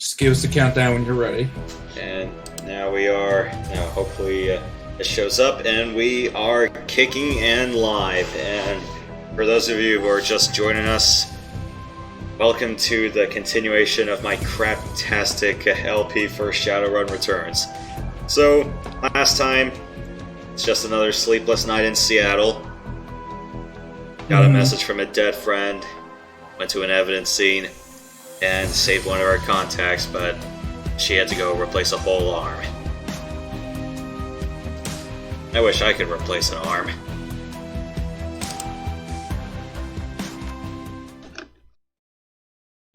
Just give us a countdown when you're ready. And now we are. Now, hopefully, it shows up, and we are kicking and live. And for those of you who are just joining us, welcome to the continuation of my craptastic LP for Shadowrun Returns. So, last time, it's just another sleepless night in Seattle. Got a message from a dead friend, went to an evidence scene, and saved one of our contacts, but she had to go replace a whole arm. I wish I could replace an arm.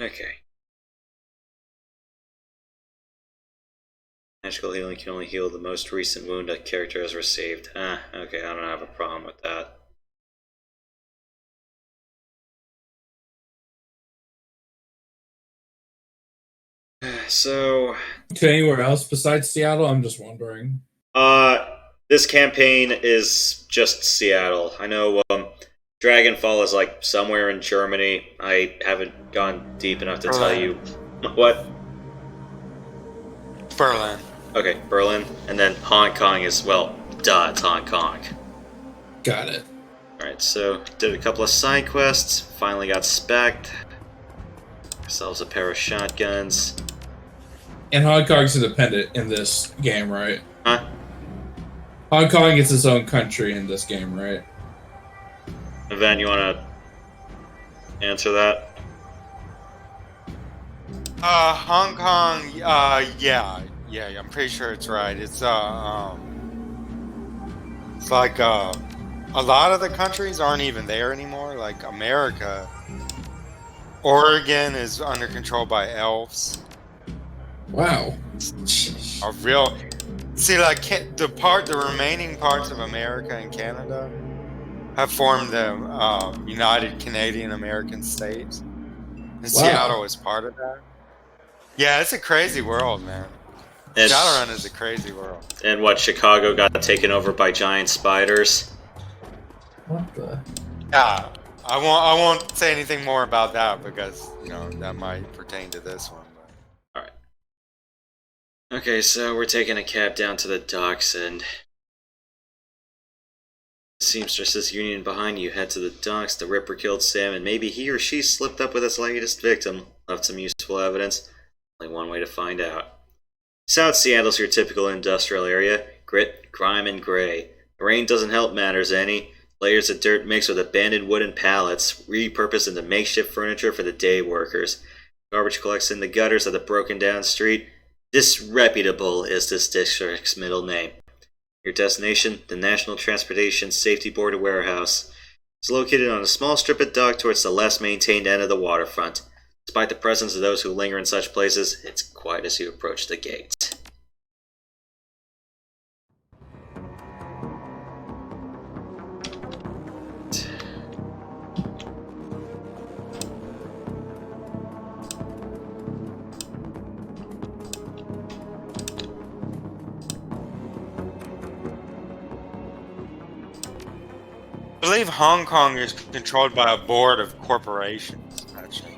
Okay. Magical healing can only heal the most recent wound a character has received. Okay, I don't have a problem with that. So... To anywhere else besides Seattle? I'm just wondering. This campaign is just Seattle. I know, Dragonfall is like somewhere in Germany. I haven't gone deep enough to tell you. What? Berlin. Okay, Berlin. And then Hong Kong is, well, duh, it's Hong Kong. Got it. Alright, so did a couple of side quests, finally got spec'd. Ourselves a pair of shotguns. And Hong Kong's independent in this game, right? Huh? Hong Kong is its own country in this game, right? Event, you wanna answer that? Hong Kong, yeah, I'm pretty sure it's right. It's like, a lot of the countries aren't even there anymore. Like, America, Oregon is under control by elves. Wow. A real... See, like, the remaining parts of America and Canada have formed the United Canadian American States. And Seattle is part of that. Yeah, it's a crazy world, man. Shadowrun is a crazy world. And what, Chicago got taken over by giant spiders? What the? Yeah, I won't say anything more about that because, you know, that might pertain to this one. Alright. Okay, so we're taking a cab down to the docks and... Seamstress's union behind you. Head to the docks. The Ripper killed Sam, and maybe he or she slipped up with its latest victim. Left some useful evidence. Only one way to find out. South Seattle's your typical industrial area. Grit, grime, and gray. The rain doesn't help matters any. Layers of dirt mixed with abandoned wooden pallets, repurposed into makeshift furniture for the day workers. Garbage collects in the gutters of the broken down street. Disreputable is this district's middle name. Your destination, the National Transportation Safety Board warehouse. It's located on a small strip of dock towards the less maintained end of the waterfront. Despite the presence of those who linger in such places, it's quiet as you approach the gate. I believe Hong Kong is controlled by a board of corporations, actually.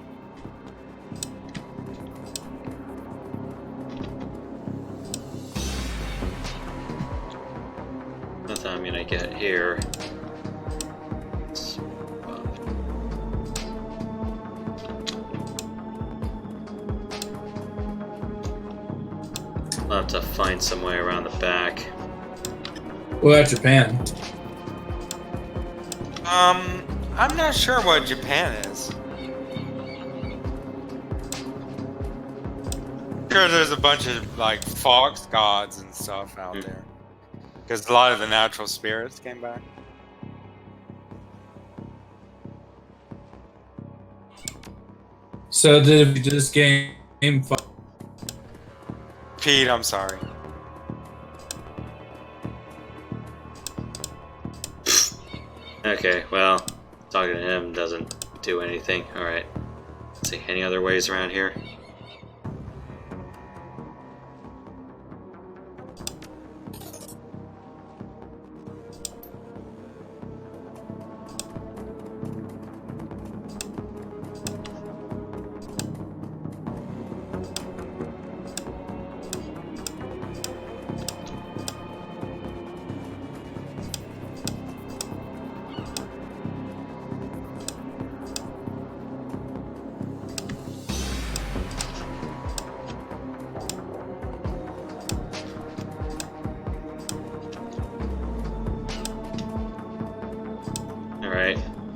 Nothing I'm gonna get here. I'll have to find some way around the back. What about Japan? I'm not sure what Japan is. Sure, there's a bunch of like fox gods and stuff out there, because a lot of the natural spirits came back. So did this game... Pete, I'm sorry. Okay, well, talking to him doesn't do anything. Alright. Let's see, any other ways around here?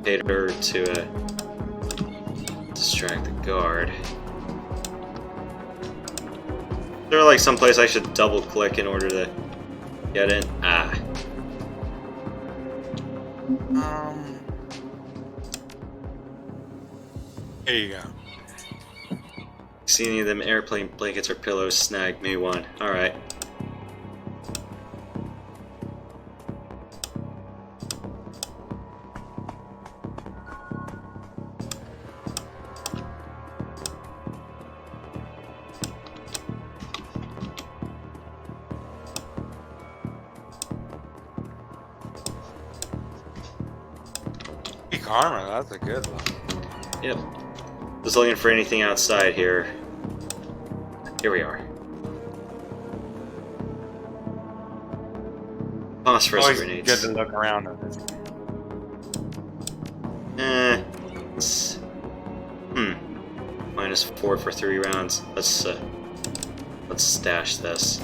Pater to distract the guard. Is there like someplace I should double click in order to get in? Ah. Here you go. See any of them airplane blankets or pillows? Snag me one. Alright. Big armor, that's a good one. Yep. Just looking for anything outside here. Here we are. Phosphorus Always grenades. good to look around at this. It's, -4 for 3 rounds. Let's stash this.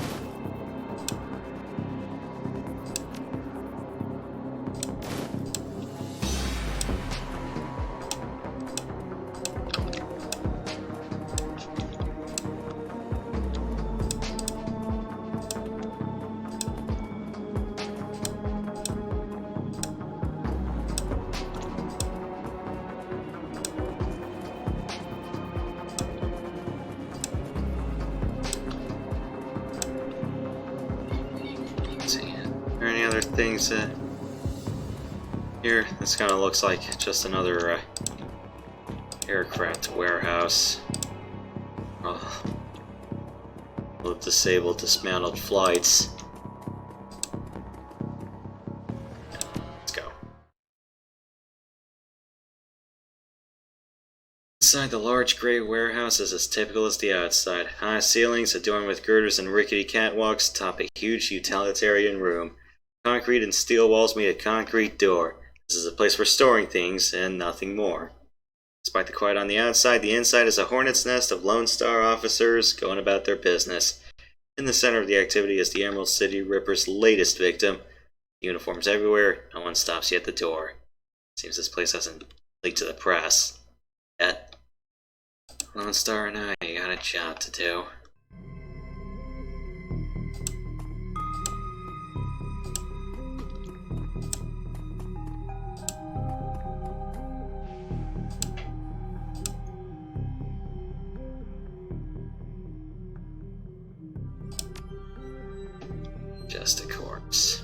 Are there any other things here? This kind of looks like just another aircraft warehouse. Oh. With disabled, dismantled flights. Let's go. Inside the large gray warehouse is as typical as the outside. High ceilings adorned with girders and rickety catwalks top a huge utilitarian room. Concrete and steel walls meet a concrete door. This is a place for storing things and nothing more. Despite the quiet on the outside, the inside is a hornet's nest of Lone Star officers going about their business. In the center of the activity is the Emerald City Ripper's latest victim. Uniforms everywhere, no one stops you at the door. Seems this place hasn't leaked to the press yet. Lone Star and I got a job to do. Just a corpse.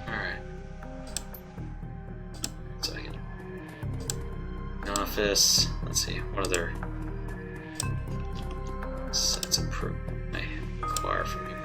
Alright. So I can... Office. Let's see, what other sets of proof I acquire from you?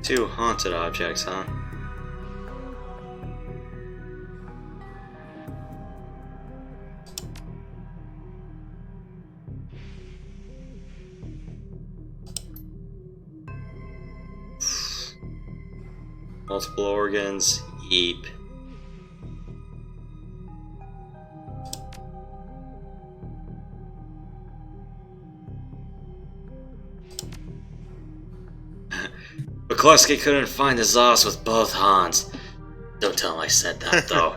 Two haunted objects, huh? Multiple organs, yeep. McCluskey couldn't find the Zos with both Hans. Don't tell him I said that, though.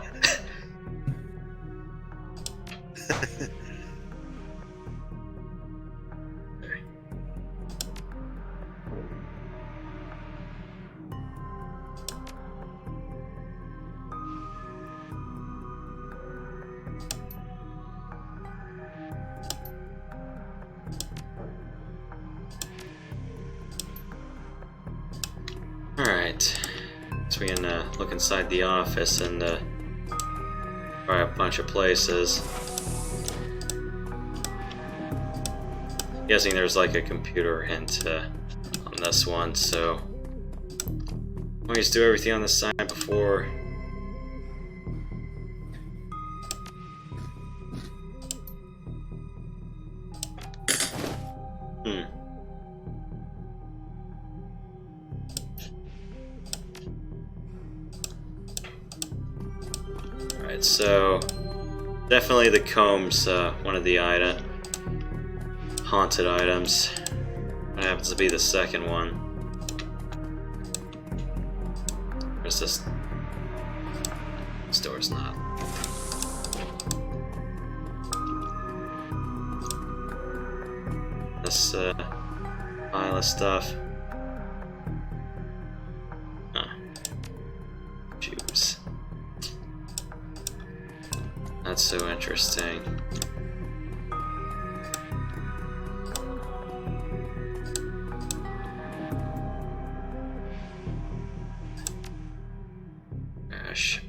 Alright, so we can look inside the office and try a bunch of places. Guessing there's like a computer hint on this one, so let me just do everything on this side before. Alright, so definitely the comb's one of the haunted items. It happens to be the second one. Where's this? This door's not. This pile of stuff. Tubes. That's so interesting. Gosh.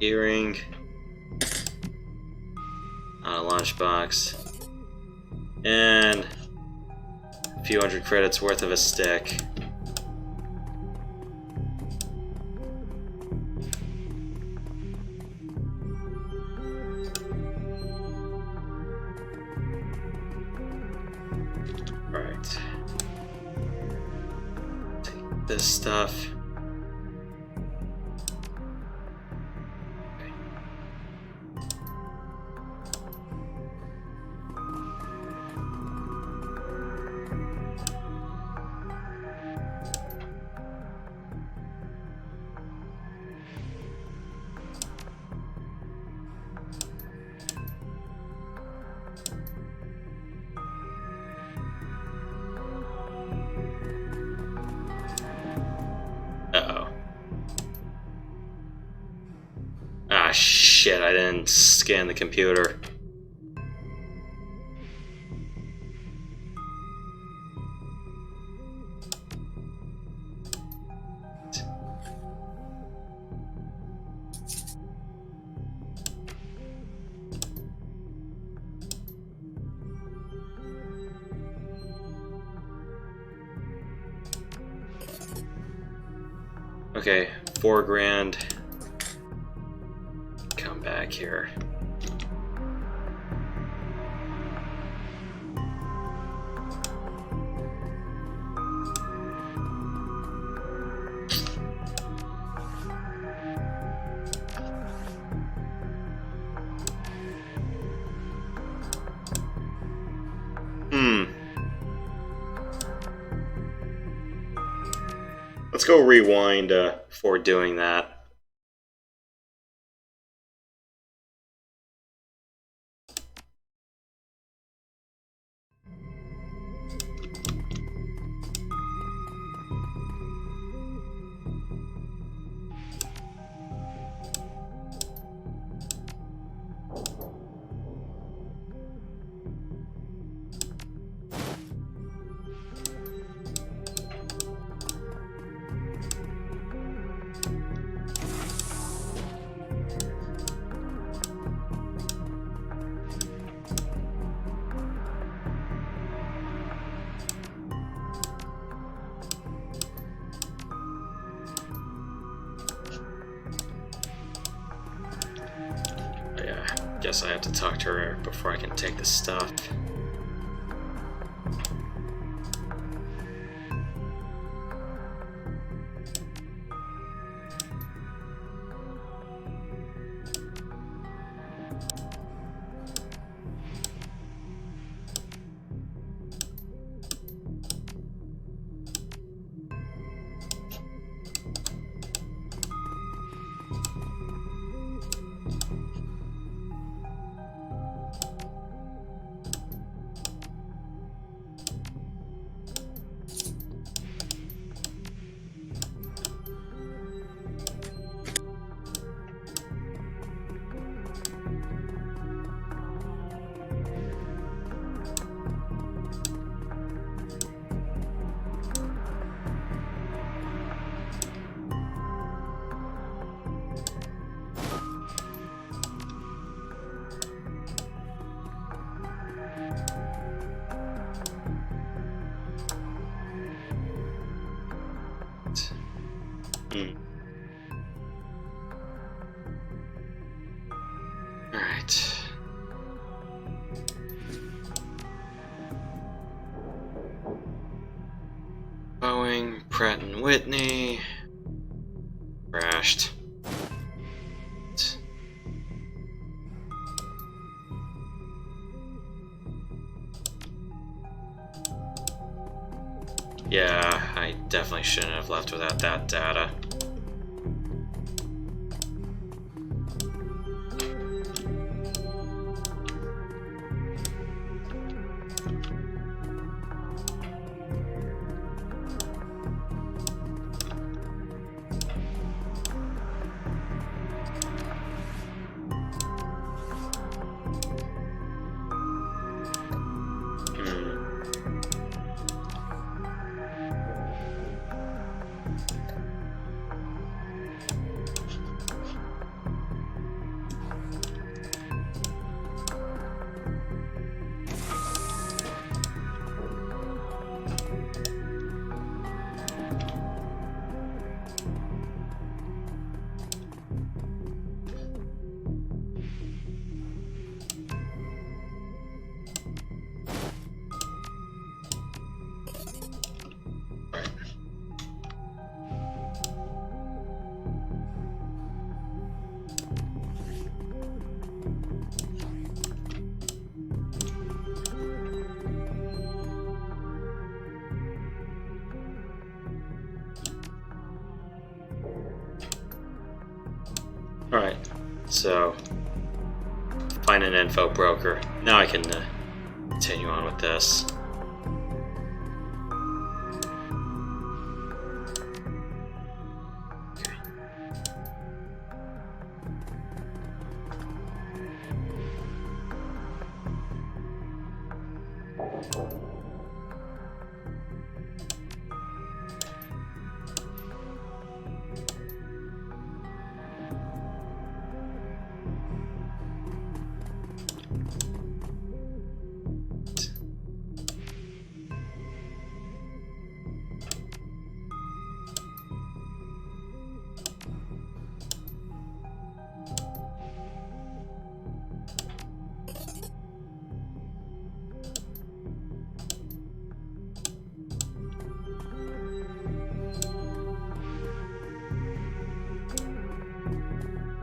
Earring. Not a lunchbox. And a few hundred credits worth of a stick. Alright. Take this stuff. Uh-oh. Ah, shit, I didn't scan the computer. Okay, $4,000. Come back here. Let's go rewind before doing that. Guess I have to talk to her before I can take the stuff. Hmm. Alright. Boeing, Pratt and Whitney. Crashed. Yeah, I definitely shouldn't have left without that data. Alright, so find an info broker. Now I can continue on with this.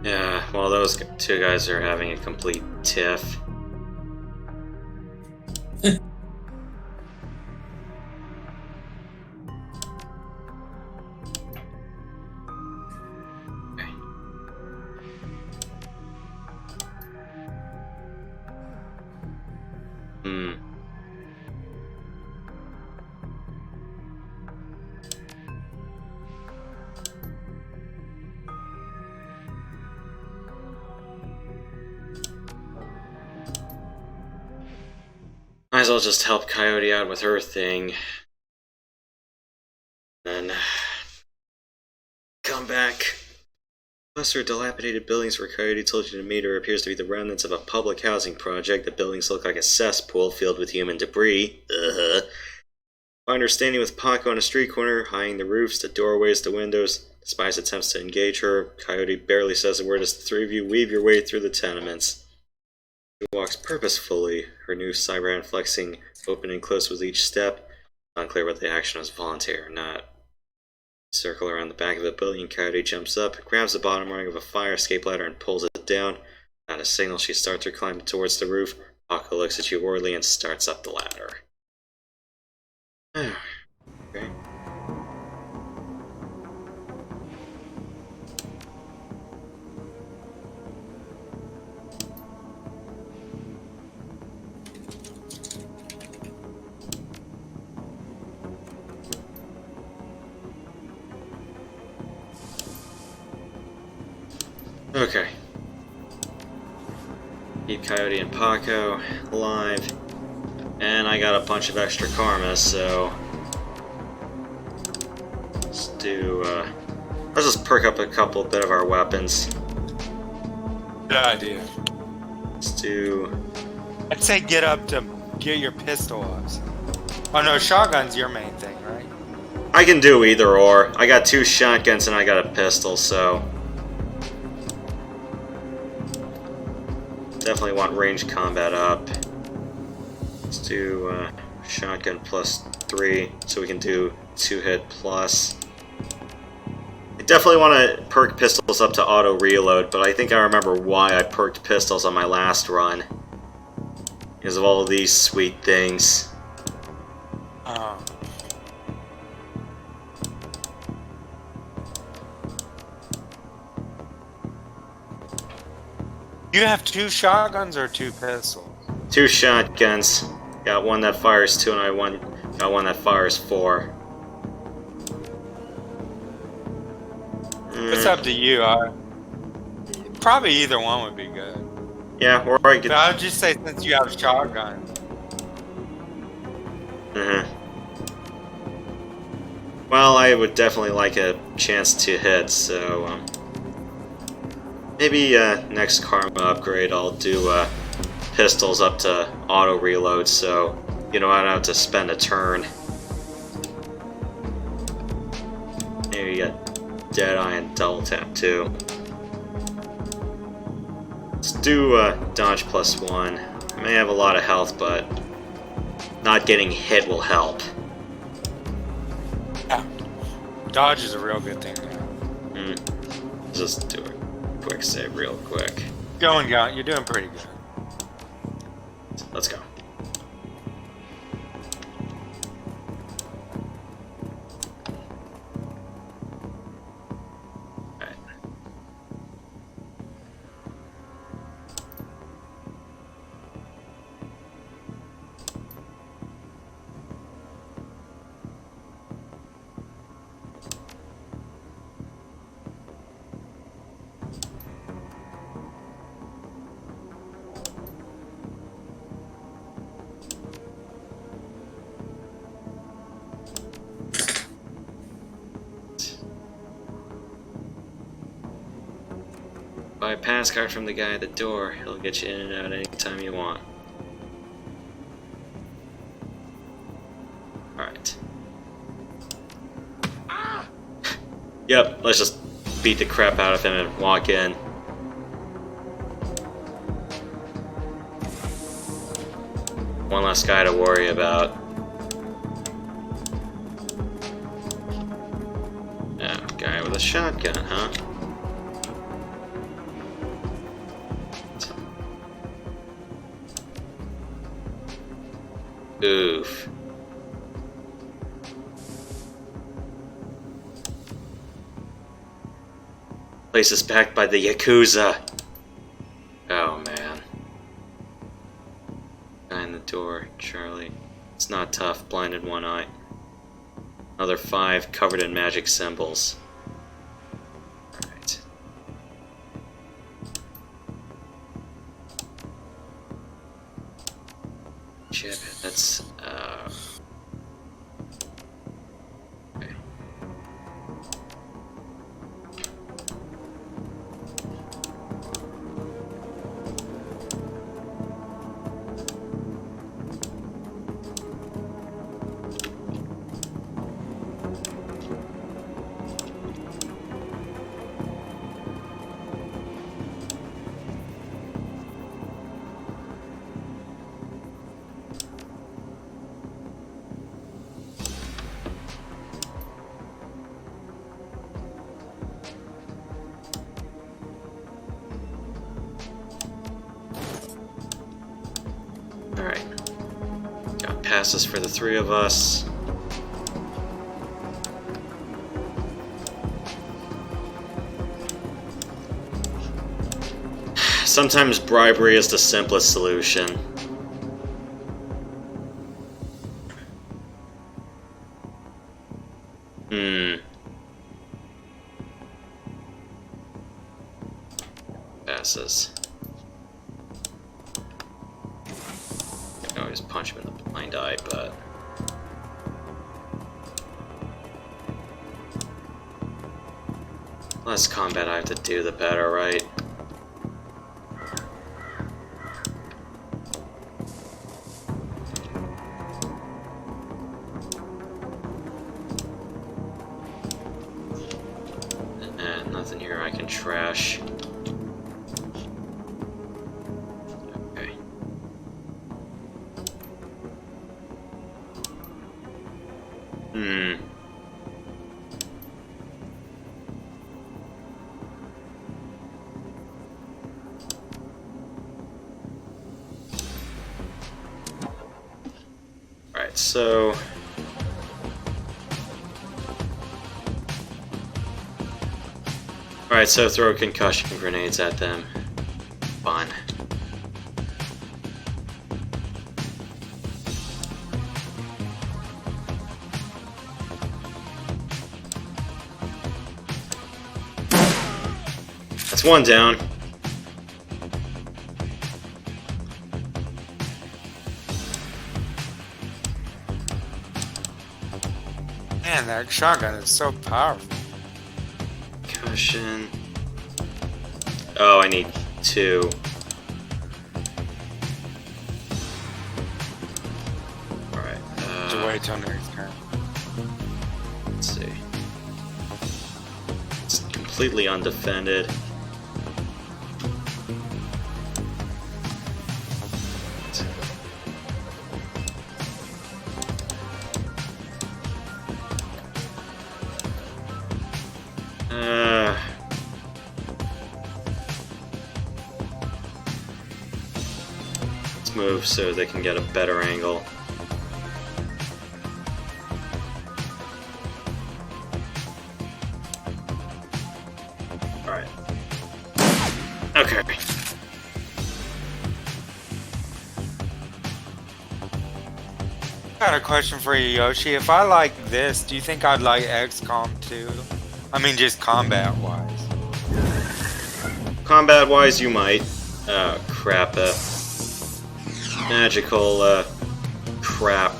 Yeah, well, those two guys are having a complete tiff. Might as well just help Coyote out with her thing. Then come back. Cluster of dilapidated buildings where Coyote told you to meet her appears to be the remnants of a public housing project. The buildings look like a cesspool filled with human debris. Find her standing with Paco on a street corner, eyeing the roofs, the doorways, the windows. Despite attempts to engage her, Coyote barely says a word as the three of you weave your way through the tenements. She walks purposefully, her new cyber hand flexing open and close with each step. Unclear whether the action was voluntary or not. Circle around the back of the building, Coyote jumps up, grabs the bottom rung of a fire escape ladder and pulls it down. At a signal, she starts her climb towards the roof. Paco looks at you worriedly and starts up the ladder. Okay. Okay. Keep Coyote and Paco alive. And I got a bunch of extra karma, so let's just perk up a couple bit of our weapons. Good idea. I'd say get your pistol ups. Oh no, shotgun's your main thing, right? I can do either or. I got 2 shotguns and I got a pistol, so... Definitely want range combat up. Let's do shotgun plus 3, so we can do 2-hit plus. I definitely want to perk pistols up to auto reload, but I think I remember why I perked pistols on my last run. Because of all of these sweet things. You have 2 shotguns or 2 pistols? 2 shotguns. Got one that fires 2 and got one that fires 4. It's up to you. Probably either one would be good. Yeah, or I could... But I would just say since you have a shotgun. Well, I would definitely like a chance to hit, so... maybe next Karma upgrade I'll do pistols up to auto reload, so you know I don't have to spend a turn. Here you got Deadeye and Double Tap too. Let's do dodge plus 1. I may have a lot of health, but not getting hit will help. Yeah. Dodge is a real good thing now. Just do a quick save real quick. Going, you're doing pretty good. Let's go. Alright. Buy a pass card from the guy at the door. He'll get you in and out anytime you want. Alright. Yep, let's just beat the crap out of him and walk in. One less guy to worry about. Yeah, guy with a shotgun, huh? Oof. Place is backed by the Yakuza. Oh man. Guy in the door, Charlie. It's not tough, blinded one eye. Another 5 covered in magic symbols. Alright. Chip, that's okay. Alright. Got passes for the 3 of us. Sometimes bribery is the simplest solution. Passes. I can always punch him in the blind eye, but... less combat I have to do, the better, right? Nothing here I can trash. Okay. Alright, so... Alright, so throw concussion grenades at them. Fun. That's one down. Man, that shotgun is so powerful. Concussion. Oh, I need 2. Alright, To wait till next turn. let's see. It's completely undefended. Let's move so they can get a better angle. Alright. Okay. I got a question for you, Yoshi. If I like this, do you think I'd like XCOM 2? I mean, just combat-wise. Combat-wise, you might. Oh, crap. Magical, crap.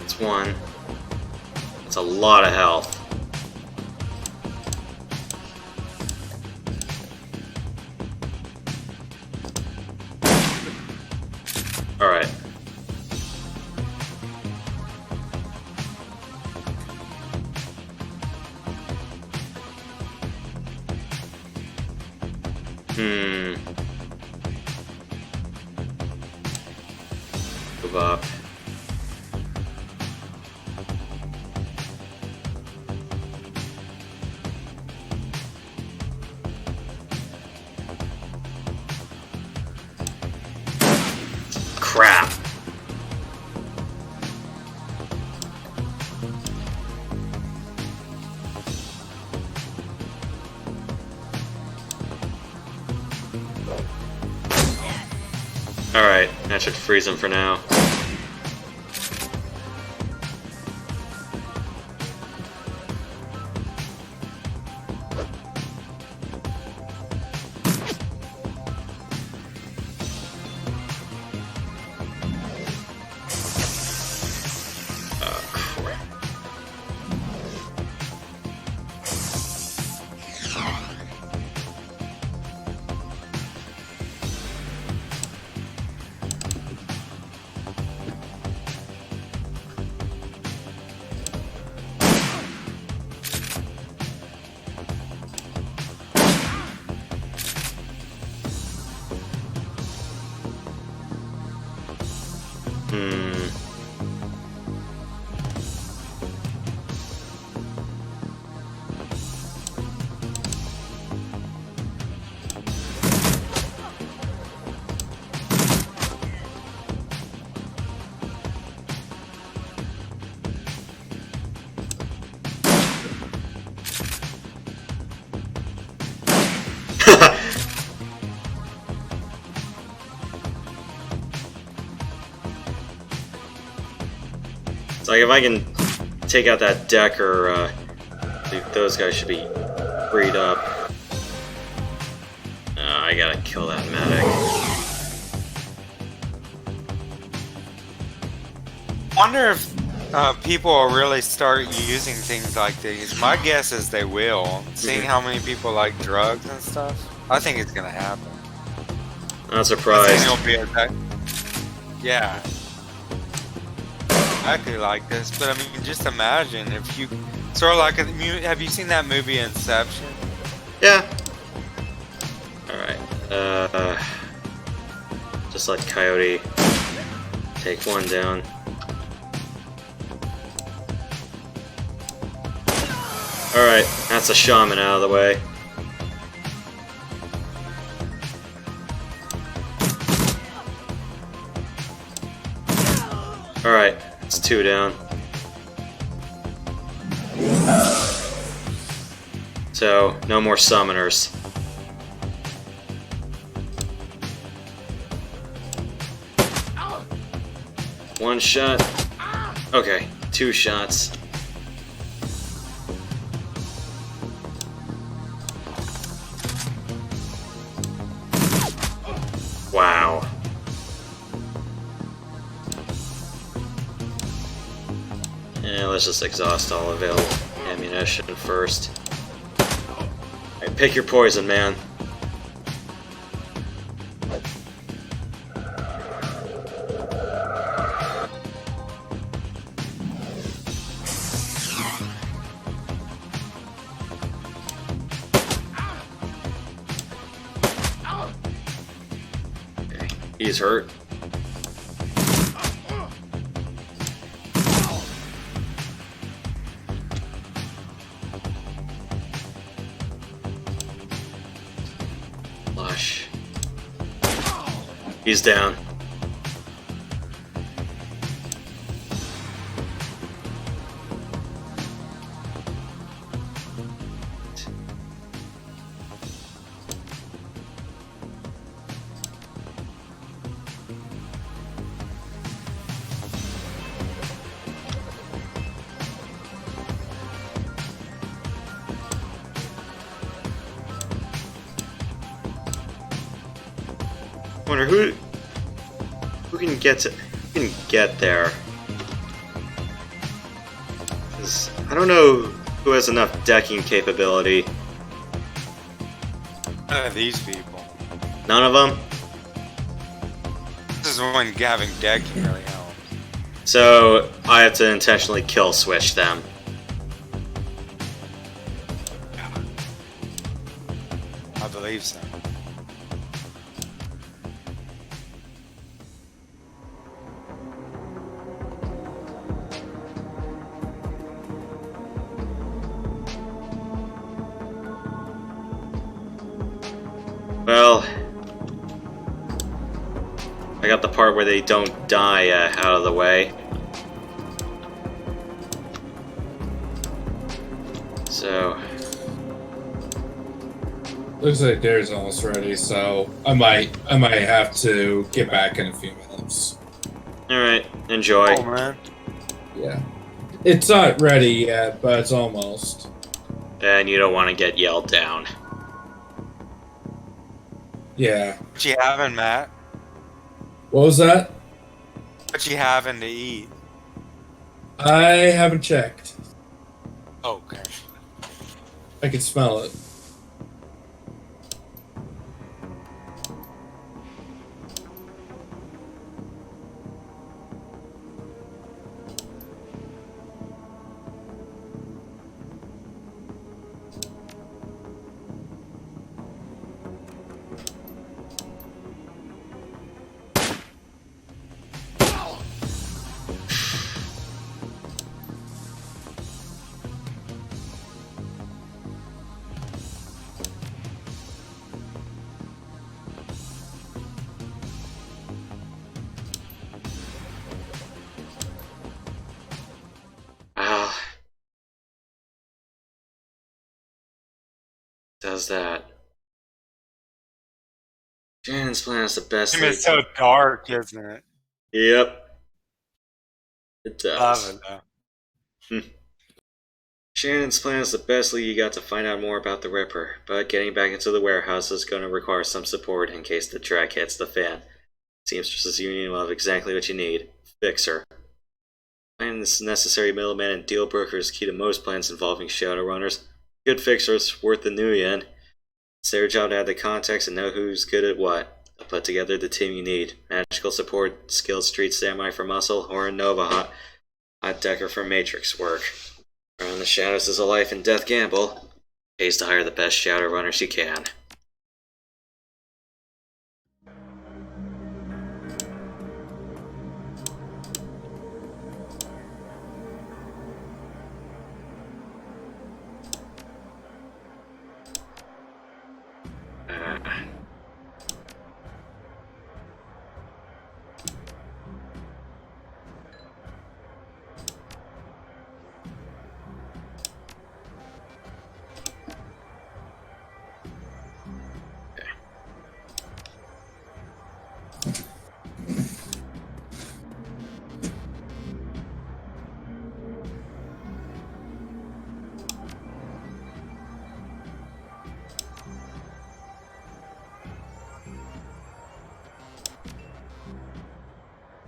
It's one. It's a lot of health. Alright. Move up. Crap. Alright, that should freeze him for now. It's like if I can take out that Decker, those guys should be freed up. I gotta kill that medic. Wonder if people will really start using things like these. My guess is they will. Seeing how many people like drugs and stuff, I think it's gonna happen. Not surprised. I think Yeah. Exactly like this, but I mean, just imagine if you sort of like have you seen that movie Inception? Yeah. Alright. Just let Coyote take one down. Alright, that's a shaman out of the way. Alright, it's 2 down. So, no more summoners. One shot. Okay, 2 shots. Wow. Yeah, let's just exhaust all available ammunition first. Alright, pick your poison, man. Okay, he's hurt. Lush. He's down. Wonder who can get there. 'Cause I don't know who has enough decking capability. None of these people. None of them. This is when having decking really helps. So I have to intentionally kill switch them. I believe so. Well, I got the part where they don't die out of the way. So, Looks like dinner's almost ready, so I might have to get back in a few minutes. alright, enjoy. Oh man. Yeah. It's not ready yet, but it's almost. And you don't want to get yelled down. Yeah. What you having, Matt? What was that? What you having to eat? I haven't checked. Okay. I can smell it. Ah. Does that. Shannon's plan is the best. It's so dark, isn't it? Yep. It does. Love it though. Shannon's plan is the best lead you got to find out more about the Ripper, but getting back into the warehouse is going to require some support in case the track hits the fan. Seamstress's Union will have exactly what you need. Fixer. Finding this necessary middleman and deal broker is key to most plans involving Shadowrunners. Good fixers, worth the new yen. It's their job to have the contacts and know who's good at what. I'll put together the team you need. Magical support, skilled street samurai for muscle, or a Nova hot decker for matrix work. Around the shadows is a life and death gamble. Pays to hire the best Shadowrunners you can.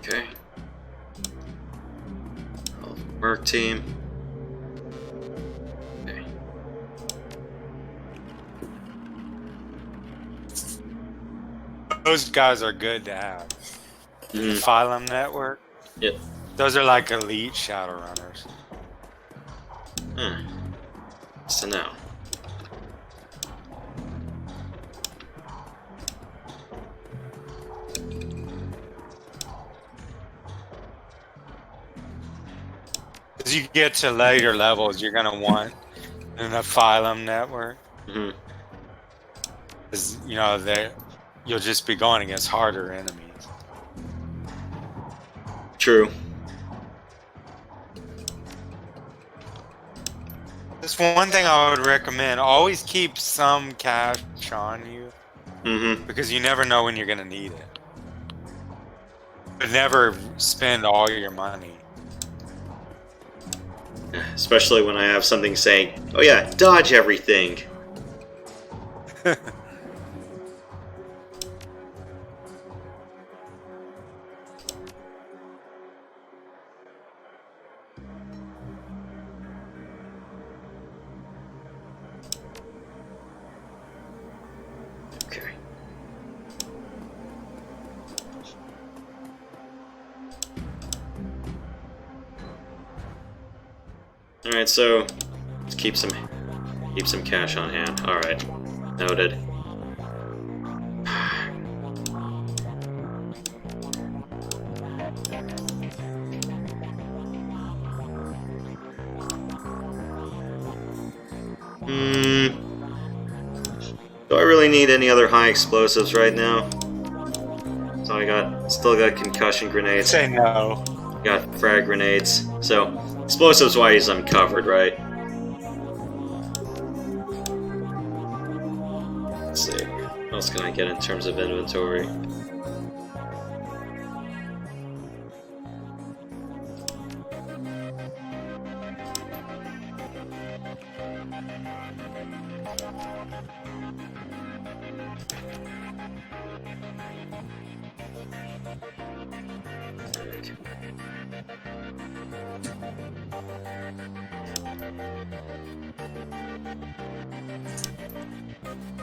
Okay. Merc team. Okay. Those guys are good to have. The Phylum Network. Yep. Those are like elite Shadowrunners. So now. As you get to later levels, you're gonna want in a Phylum Network. Because, you know, you'll just be going against harder enemies. True. Just one thing I would recommend, always keep some cash on you. Because you never know when you're gonna need it. But never spend all your money. Especially when I have something saying, oh yeah, dodge everything. Okay. Alright, so let's keep some cash on hand. Alright. Noted. Do I really need any other high explosives right now? So still got concussion grenades. Say no. Got frag grenades. So, explosives wise, I'm covered, right? Let's see. What else can I get in terms of inventory?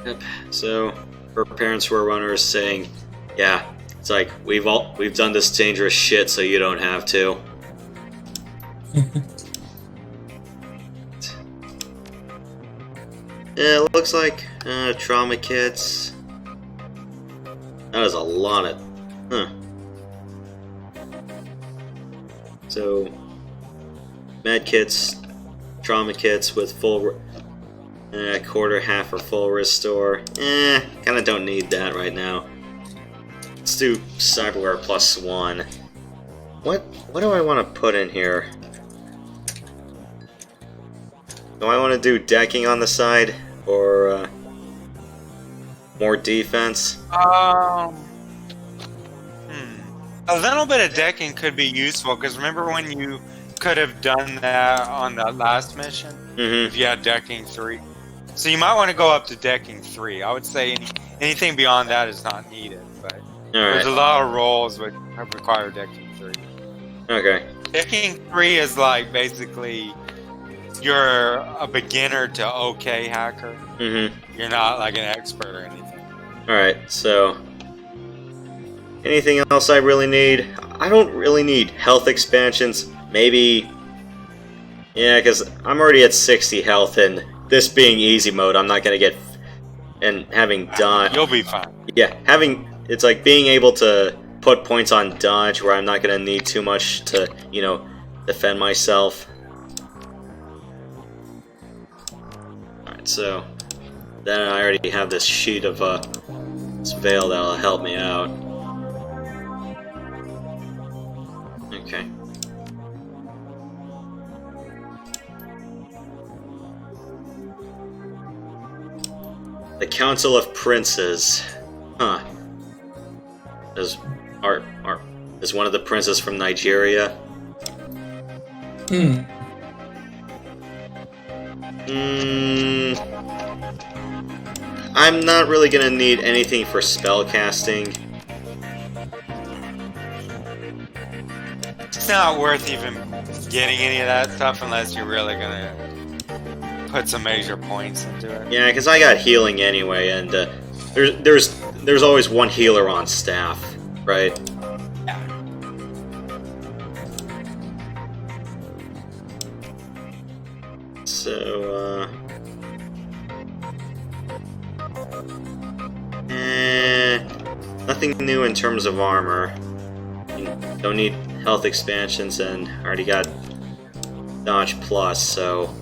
Yep. So, her parents were runners saying, yeah, it's like, we've done this dangerous shit so you don't have to. Yeah, it looks like trauma kits. That is a lot of... Huh. So, med kits, trauma kits with full... quarter, half, or full restore. Kinda don't need that right now. Let's do cyberware +1. What do I want to put in here? Do I want to do decking on the side, or more defense? A little bit of decking could be useful, because remember when you could have done that on the last mission? If you had decking 3. So you might want to go up to decking 3. I would say anything beyond that is not needed, but there's a lot of roles that require decking 3. Okay. Decking 3 is like basically you're a beginner to okay hacker. You're not like an expert or anything. Alright, so Anything else I really need? I don't really need health expansions. Maybe... Yeah, because I'm already at 60 health, and this being easy mode, I'm not going to get... And having dodge... You'll be fine. Yeah, having... It's like being able to put points on dodge where I'm not going to need too much to, you know, defend myself. Alright, so... Then I already have this sheet of, this veil that'll help me out. Okay. The Council of Princes. Huh. Is is one of the princes from Nigeria? Hmm. I'm not really gonna need anything for spell casting. It's not worth even getting any of that stuff unless you're really gonna put some major points into it. Yeah, because I got healing anyway, and there's always one healer on staff, right? Yeah. So, nothing new in terms of armor. Don't need health expansions, and I already got dodge plus, so...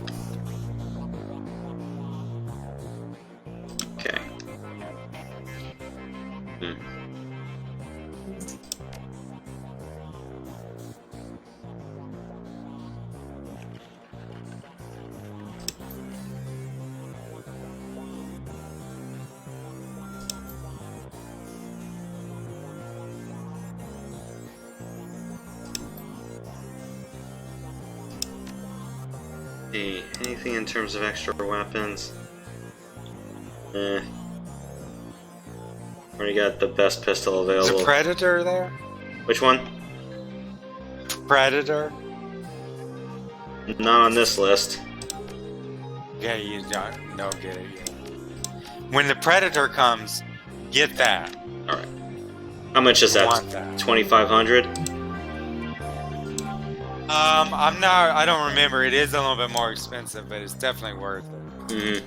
Okay. Anything in terms of extra weapons? Already got the best pistol Is available. a Predator there? Which one? Predator? Not on this list. Yeah, you don't get it yet. When the Predator comes, get that. Alright. How much is Want that? that. 2,500? I don't remember. It is a little bit more expensive, but it's definitely worth it.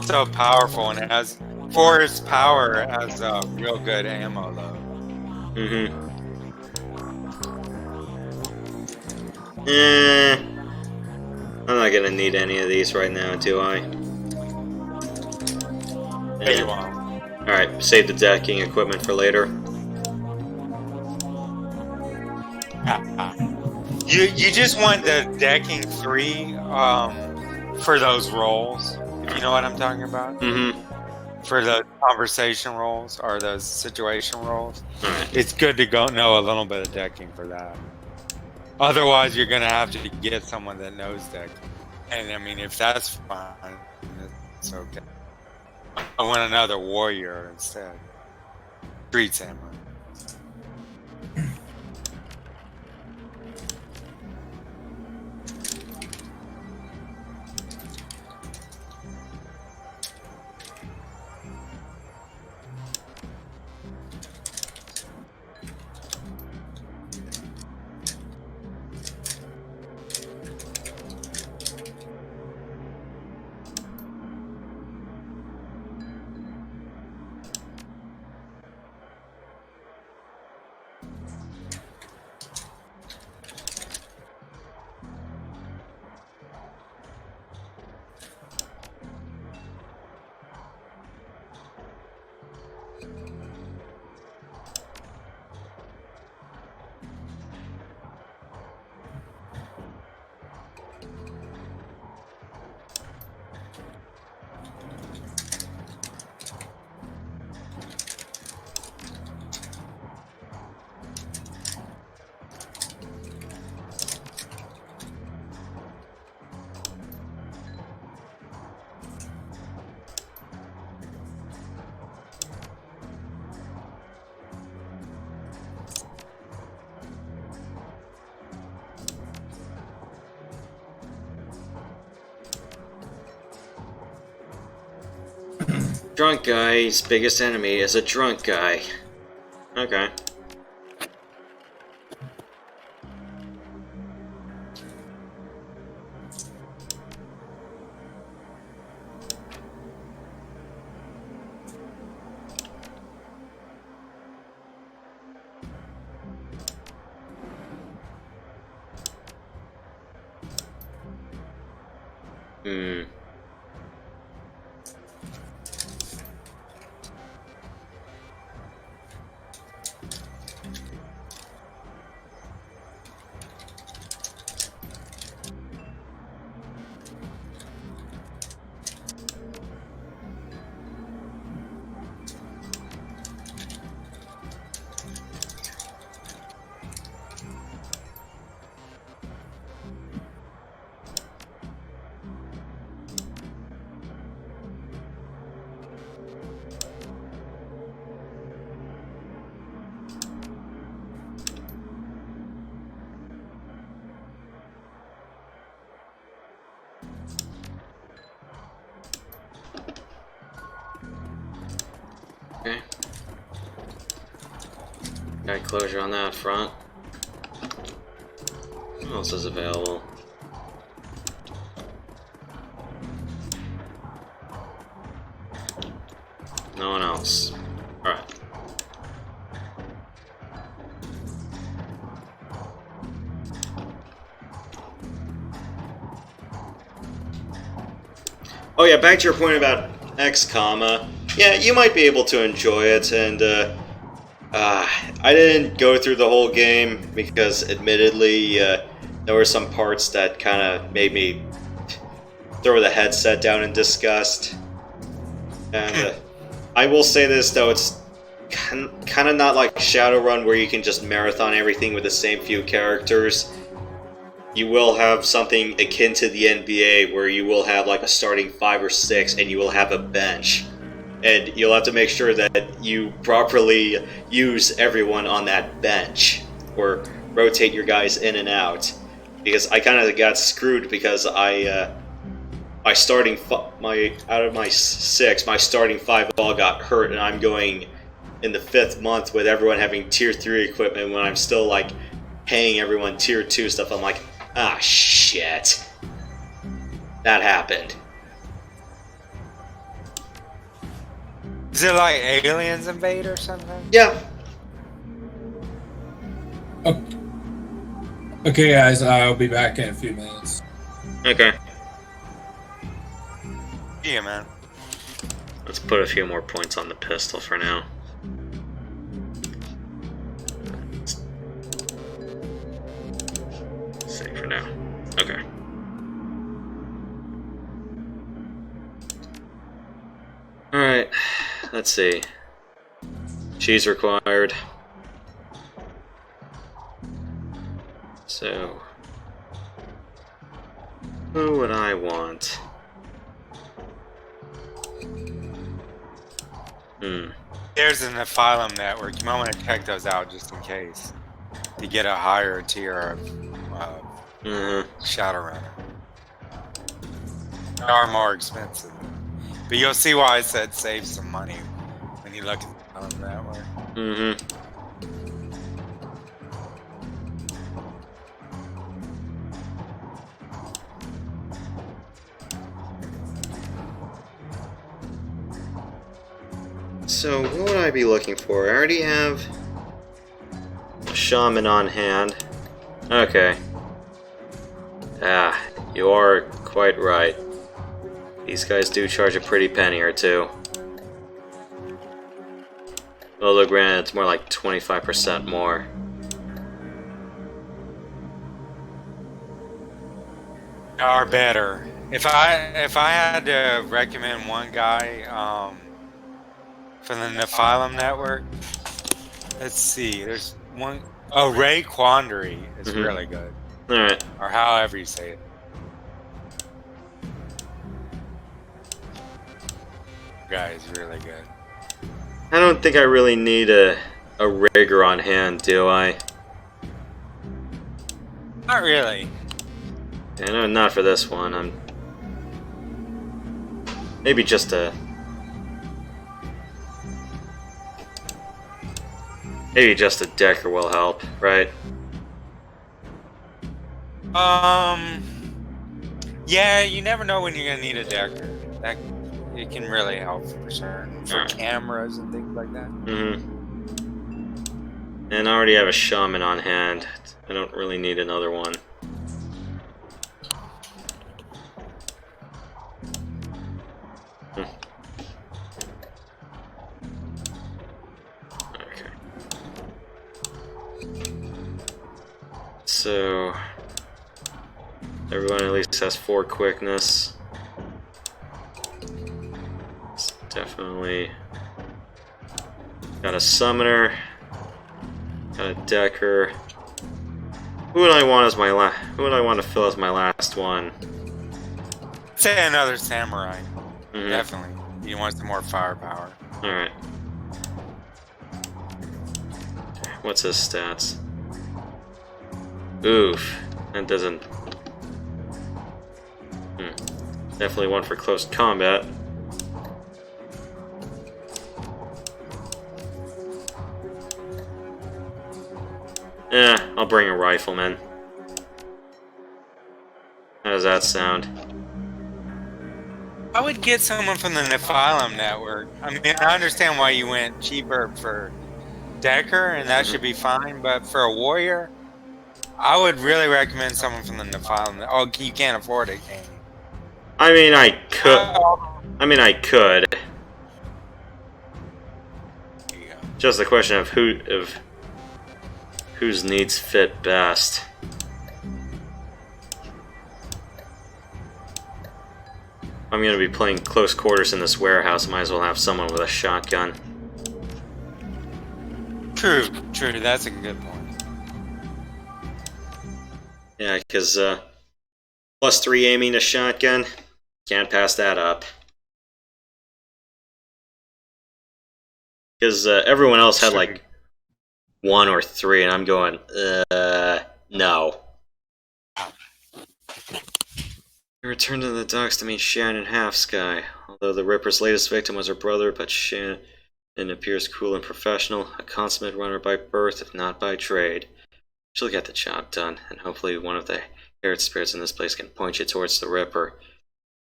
So powerful, and it has, for its power, it has a real good ammo load. I'm not gonna need any of these right now, do I? Yeah, you won't. Alright, save the decking equipment for later. You just want the decking 3 for those rolls, if you know what I'm talking about. For the conversation rolls or the situation rolls. It's good to know a little bit of decking for that. Otherwise, you're gonna have to get someone that knows decking. And I mean, if that's fine, it's okay. I want another warrior instead. Street samurai. Drunk guy's biggest enemy is a drunk guy. Okay. Hmm. Okay. Got closure on that front. What else is available? No one else. Alright. Oh yeah, back to your point about XCOM. Yeah, you might be able to enjoy it, and I didn't go through the whole game because, admittedly, there were some parts that kind of made me throw the headset down in disgust. And I will say this, though, it's kind of not like Shadowrun where you can just marathon everything with the same few characters. You will have something akin to the NBA where you will have like a starting 5 or 6 and you will have a bench. And you'll have to make sure that you properly use everyone on that bench or rotate your guys in and out. Because I kind of got screwed because my starting out of my 6, my starting 5 all got hurt, and I'm going in the 5th month with everyone having tier 3 equipment when I'm still like paying everyone tier 2 stuff. I'm like, ah, shit. That happened. Is it like aliens invade or something? Yeah. Okay, guys, I'll be back in a few minutes. Okay. Yeah, man. Let's put a few more points on the pistol for now. Save for now. Okay. Alright. Let's see. Cheese required. So, what would I want? There's an Nephilim network. You might want to check those out just in case. To get a higher tier of Shadowrun. They are more expensive. But you'll see why I said save some money when you look at the Nephilim network. So, what would I be looking for? I already have a shaman on hand. Okay. Ah, you are quite right. These guys do charge a pretty penny or two. Although granted, it's more like 25% more. Are better. If I had to recommend one guy, for the Nephilim network, let's see. There's one. Oh, Ray Quandary is really good. All right. Or however you say it. Guy is really good. I don't think I really need a rigger on hand, do I? Not really. Yeah, no, not for this one. Maybe just a Maybe just a decker will help, right? Yeah, you never know when you're gonna need a decker. That it can really help for certain, for cameras and things like that. And I already have a shaman on hand. I don't really need another one. Okay. So everyone at least has 4 quickness. It's definitely got a summoner, got a decker. Who would I want as my Who would I want to fill as my last one? Say another samurai. Mm-hmm. Definitely. You want some more firepower. All right. What's his stats? Oof, that doesn't. Definitely one for close combat. I'll bring a rifleman. How does that sound? I would get someone from the Nephilim network. I mean, I understand why you went cheaper for Decker, and that should be fine, but for a warrior, I would really recommend someone from the Nephilim. Oh, you can't afford it, can you? I mean, I could. There you go. Just a question of whose needs fit best. I'm gonna be playing close quarters in this warehouse. Might as well have someone with a shotgun. True. That's a good point. Yeah, because +3 aiming a shotgun, can't pass that up. Because everyone else had like 1 or 3, and I'm going, no. We returned to the docks to meet Shannon Halfsky. Although the Ripper's latest victim was her brother, but Shannon appears cool and professional, a consummate runner by birth, if not by trade. She'll get the job done, and hopefully one of the haired spirits in this place can point you towards the Ripper.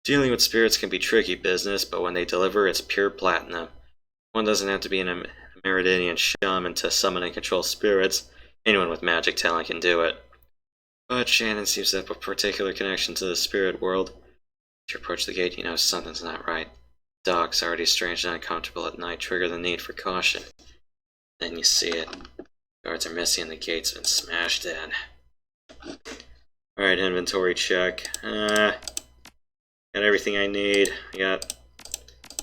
Dealing with spirits can be tricky business, but when they deliver, it's pure platinum. One doesn't have to be an Meridian shaman to summon and control spirits. Anyone with magic talent can do it. But Shannon seems to have a particular connection to the spirit world. As you approach the gate, you know something's not right. Dogs, already strange and uncomfortable at night, trigger the need for caution. Then you see it. Guards are missing and the gate's been smashed in. Alright, inventory check. Got everything I need. I got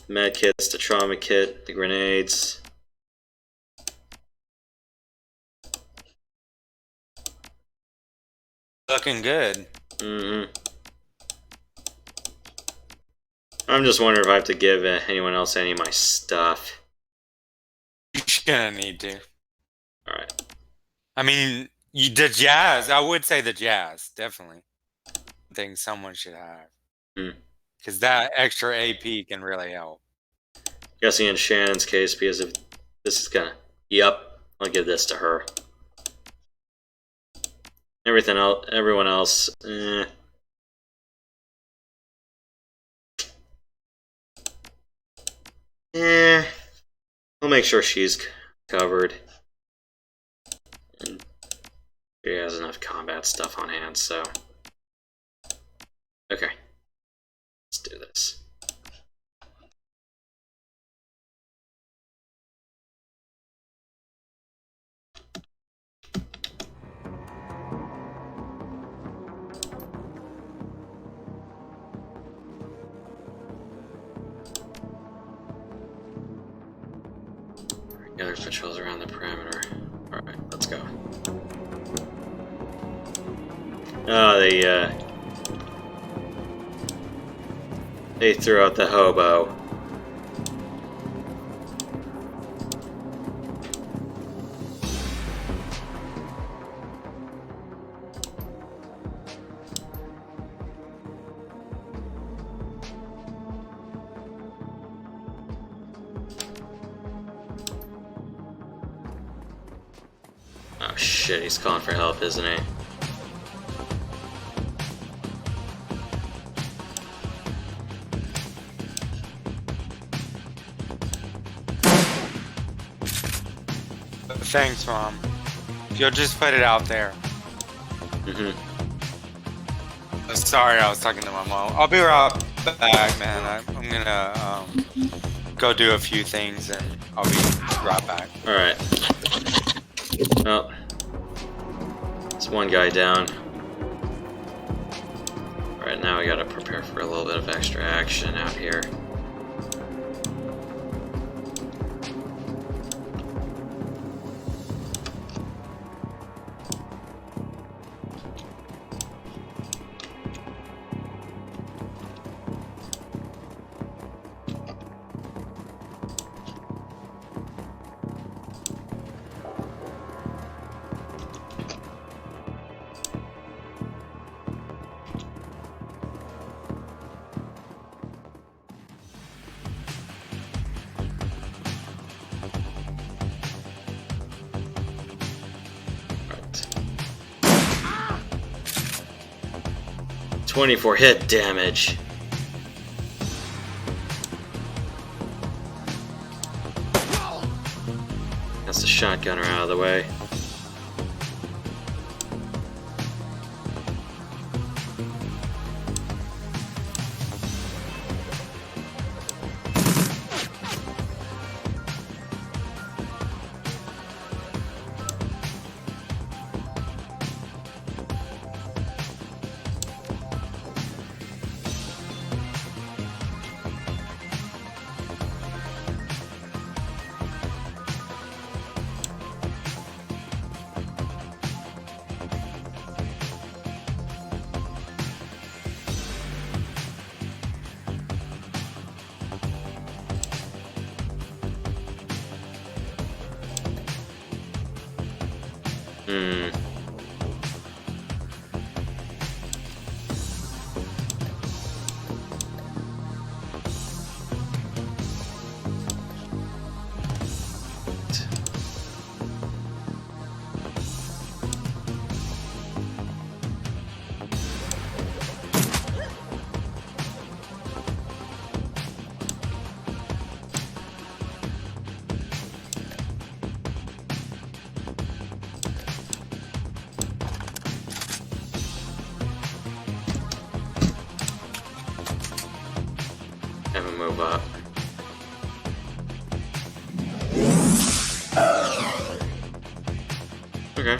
med kits, the trauma kit, the grenades. Looking good. I'm just wondering if I have to give anyone else any of my stuff. You're gonna need to. Alright. I mean, the jazz. I would say the jazz, definitely. I think someone should have. Because that extra AP can really help. Guessing in Shannon's case, because if this is gonna... Yep, I'll give this to her. Everyone else, I'll make sure she's covered. And she has enough combat stuff on hand, so... Okay. Let's do this. Gather patrols around the perimeter. Alright, let's go. Oh, they threw out the hobo. Oh shit, he's calling for help, isn't he? Thanks, Mom. You'll just put it out there. Mm-hmm. Sorry, I was talking to my mom. I'll be right back, man. I'm gonna go do a few things and I'll be right back. Alright. Well, there's one guy down. Alright, now we gotta prepare for a little bit of extra action out here. Right. 24 hit damage. That's the shotgunner out of the way. Have him move up. Okay.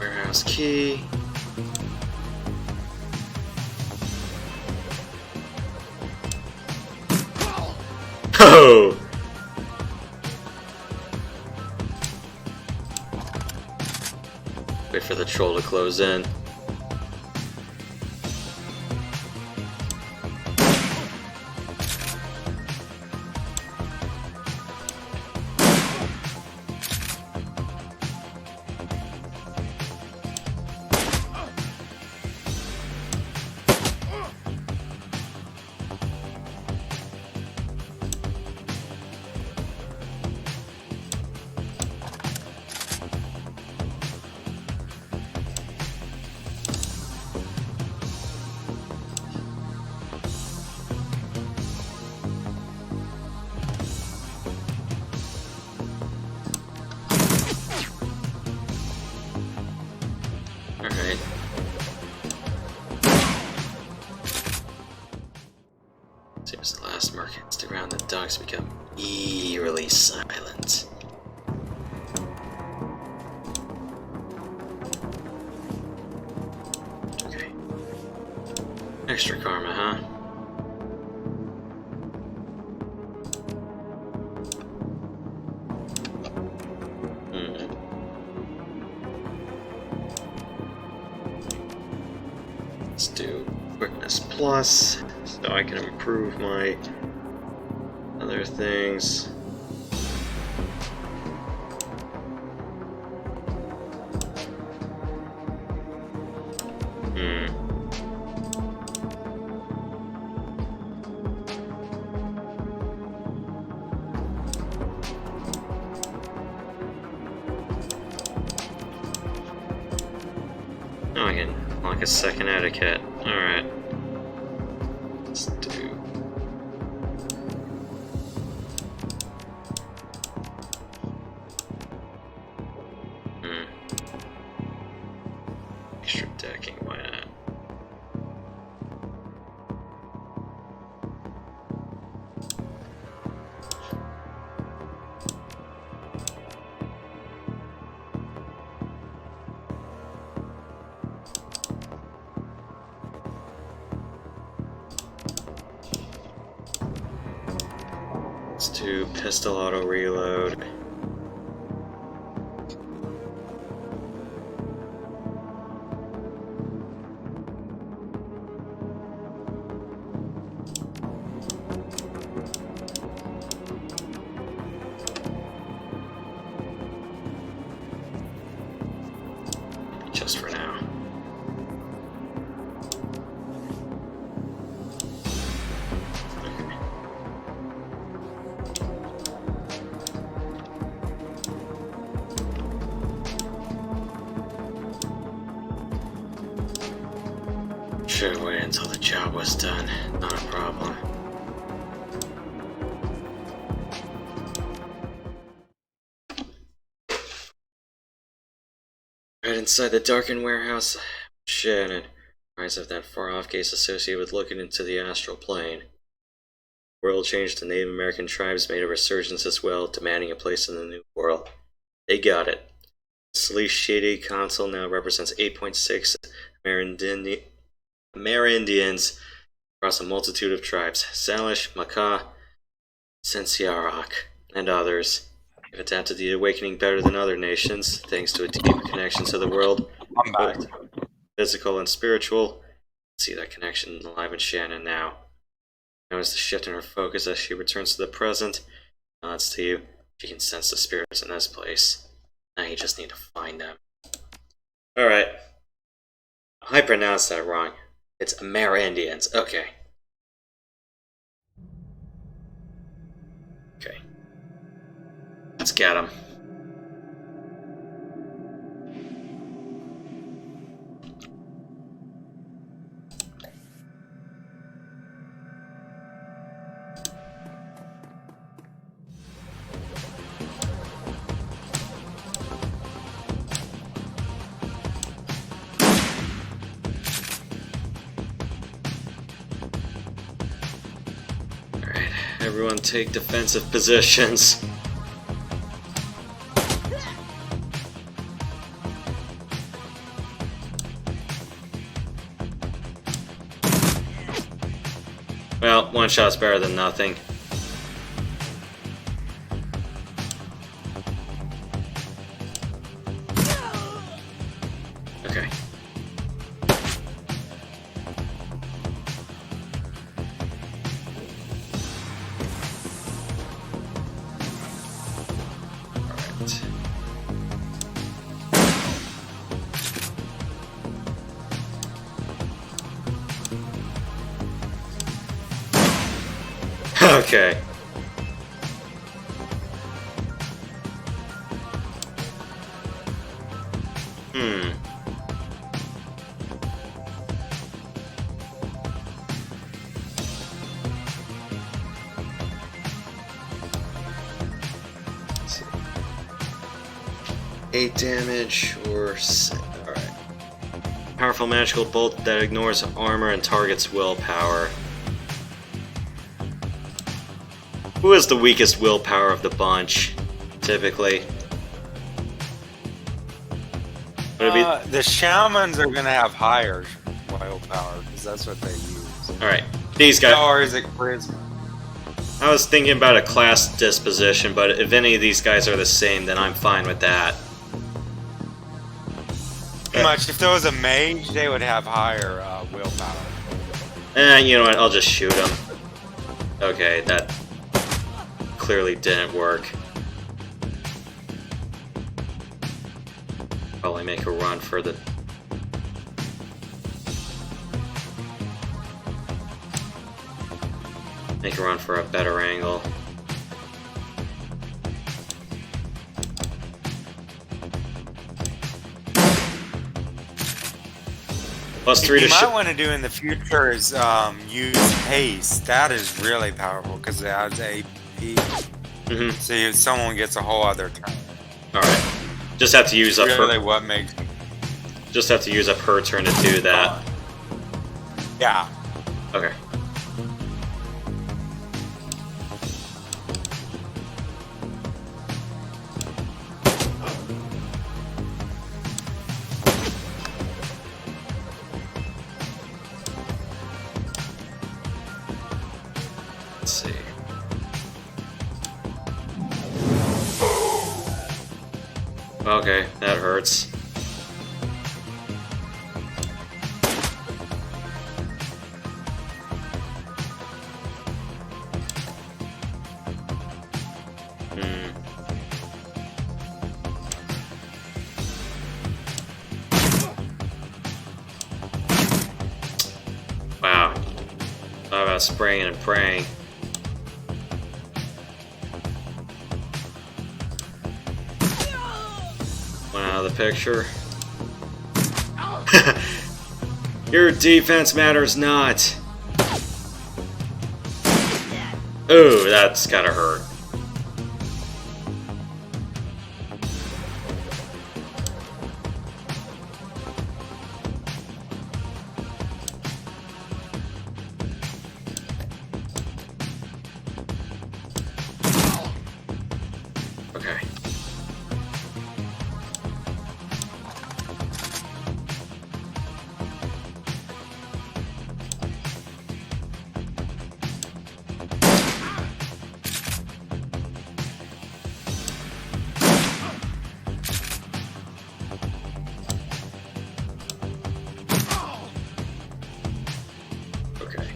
Warehouse key. Oh! Wait for the troll to close in. Alright. Seems the last market stick around, the dogs become eerily silent. Okay. Extra karma, huh? Let's do S plus, so I can improve my other things. Oh, I can unlock a second etiquette. Alright. Let's do... Extra decking, why not? Let's do pistol auto reload. Just for now. Should have waited until the job was done. Not a problem. Right inside the darkened warehouse, Shannon. Rise of that far-off case associated with looking into the astral plane. World change to Native American tribes made a resurgence as well, demanding a place in the new world. They got it. Sleepless Shady Council now represents 8.6 Amerindians across a multitude of tribes. Salish, Maka, Sensiarak, and others. They've adapted the awakening better than other nations, thanks to a deep connection to the world, I'm back. both physical and spiritual. See that connection alive in Shannon now. Notice the shift in her focus as she returns to the present. Nods to you. She can sense the spirits in this place. Now you just need to find them. Alright. I pronounced that wrong. It's Amerindians. Okay. Okay. Let's get them. Everyone take defensive positions. Well, one shot's better than nothing. Okay. Okay. Let's see. 8 damage or 7. Alright. Powerful magical bolt that ignores armor and targets willpower. Who has the weakest willpower of the bunch, typically? The shamans are gonna have higher willpower because that's what they use. Alright, these guys. Or is it charisma? I was thinking about a class disposition, but if any of these guys are the same, then I'm fine with that. Pretty much, if there was a mage, they would have higher willpower. You know what? I'll just shoot him. Okay, that clearly didn't work. Probably make a run for the... Make a run for a better angle. +3 to you might want to do in the future is use haste. That is really powerful because it adds AP. So if someone gets a whole other turn. Alright. Just have to use up Really, her... what makes... Just have to use up her turn to do that. Yeah. Okay. Let's see. Okay, that hurts. Wow. Thought about spraying and praying. Went out of the picture. Your defense matters not. Ooh, that's gotta hurt. Okay. Okay.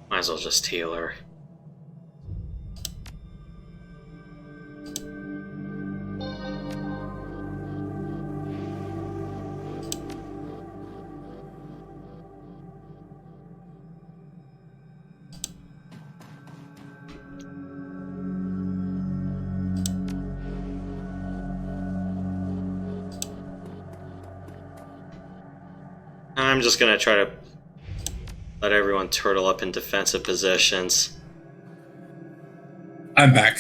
Might as well just heal her. I'm just gonna try to let everyone turtle up in defensive positions. I'm back.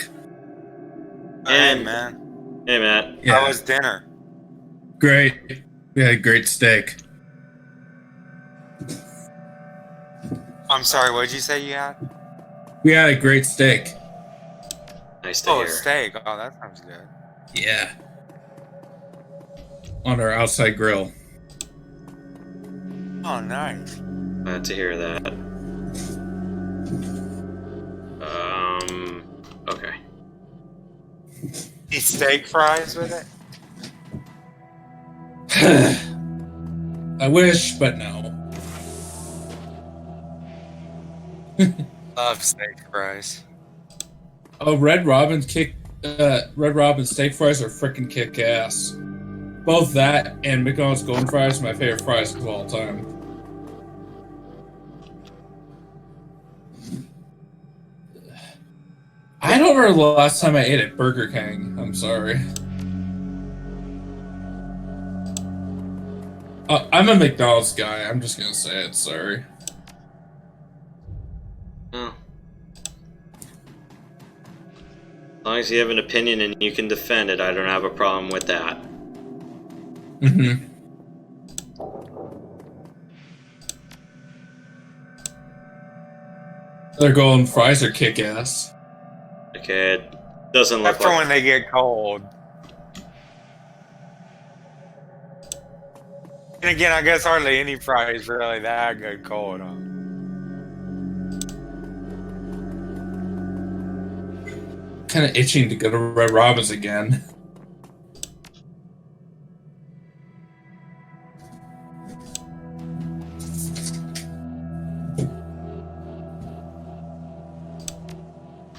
Hey, man. Hey, Matt. Yeah. How was dinner? Great. We had a great steak. I'm sorry, what did you say you had? We had a great steak. Nice to Oh, hear. steak. Oh, that sounds good. Yeah. On our outside grill. Oh, nice. Glad to hear that. Okay. Eat steak fries with it? I wish, but no. Love steak fries. Oh, Red Robin steak fries are freaking kick ass. Both that and McDonald's Golden Fries are my favorite fries of all time. I don't remember the last time I ate at Burger King. I'm sorry. I'm a McDonald's guy. I'm just gonna say it. Sorry. Oh. long as you have an opinion and you can defend it, I don't have a problem with that. Mm-hmm. They're going fries are kick ass. Okay, it doesn't look After like... when they get cold. And again, I guess hardly any fry is really that good cold, huh? Kind of itching to go to Red Robin's again.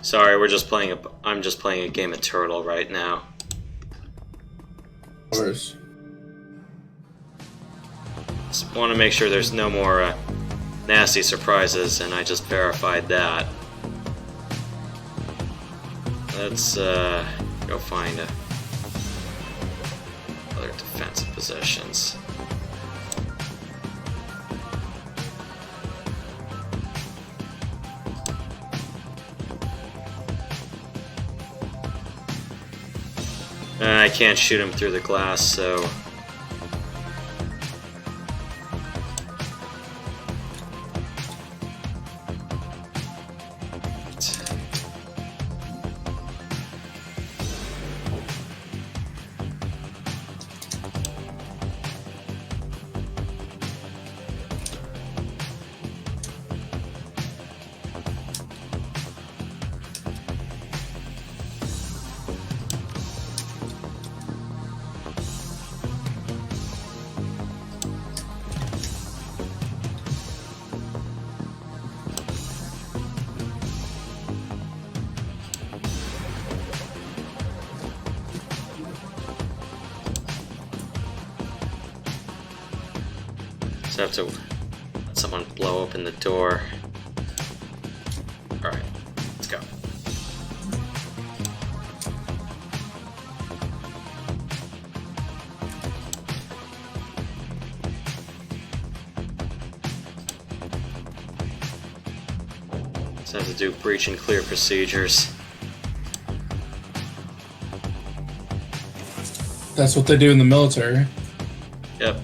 Sorry, I'm just playing a game of Turtle right now. Of course. Just want to make sure there's no more nasty surprises, and I just verified that. Let's go find other defensive positions. I can't shoot him through the glass, so... have to let someone blow open the door. Alright, let's go. Just have to do breach and clear procedures. That's what they do in the military. Yep.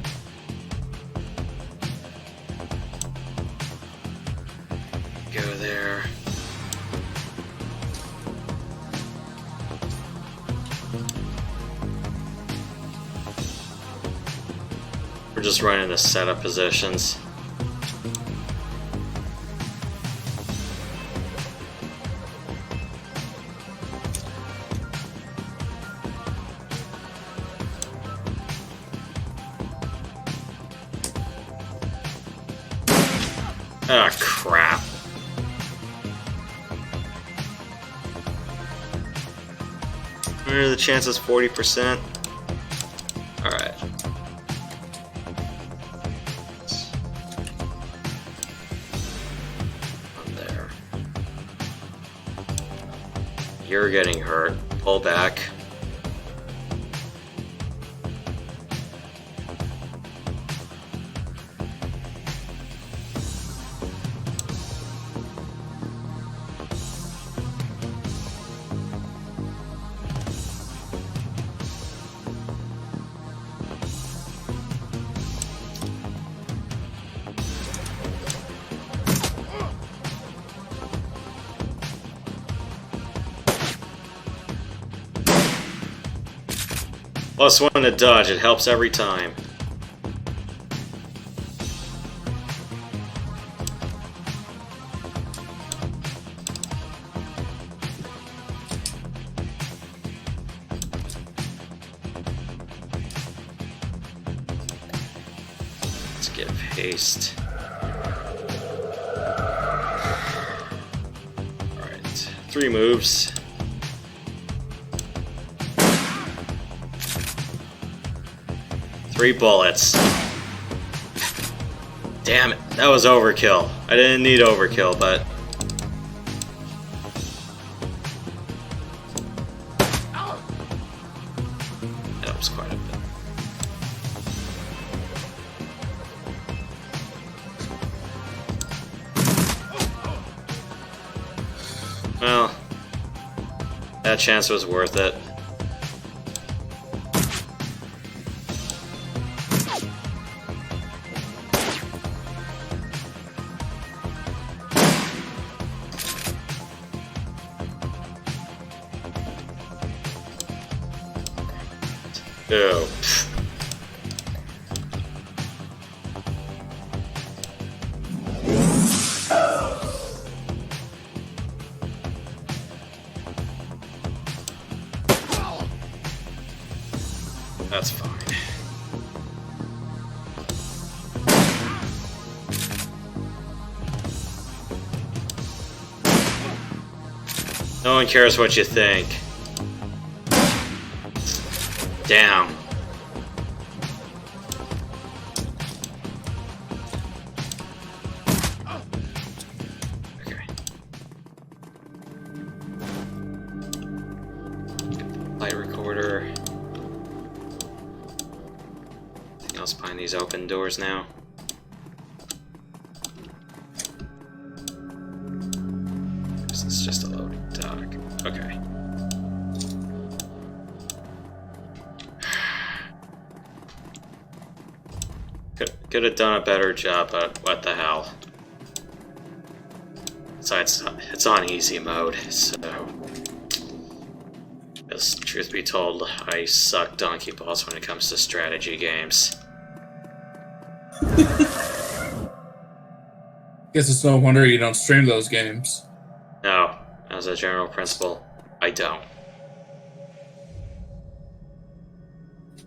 Just running the setup positions. Ah, crap. What are the chances? 40%? Alright. You're getting hurt. Pull back. +1 to dodge, it helps every time. Let's get haste. Alright, 3 moves. Three bullets. Damn it, that was overkill. I didn't need overkill, but... That helps quite a bit. Well... That chance was worth it. Oh. That's fine. No one cares what you think. Damn. Okay. Light recorder. Anything else behind these open doors now? This is just a loading dock. Okay. Could have done a better job, but what the hell. Besides, it's on easy mode, so... Because, truth be told, I suck donkey balls when it comes to strategy games. Guess it's no wonder you don't stream those games. No, as a general principle, I don't.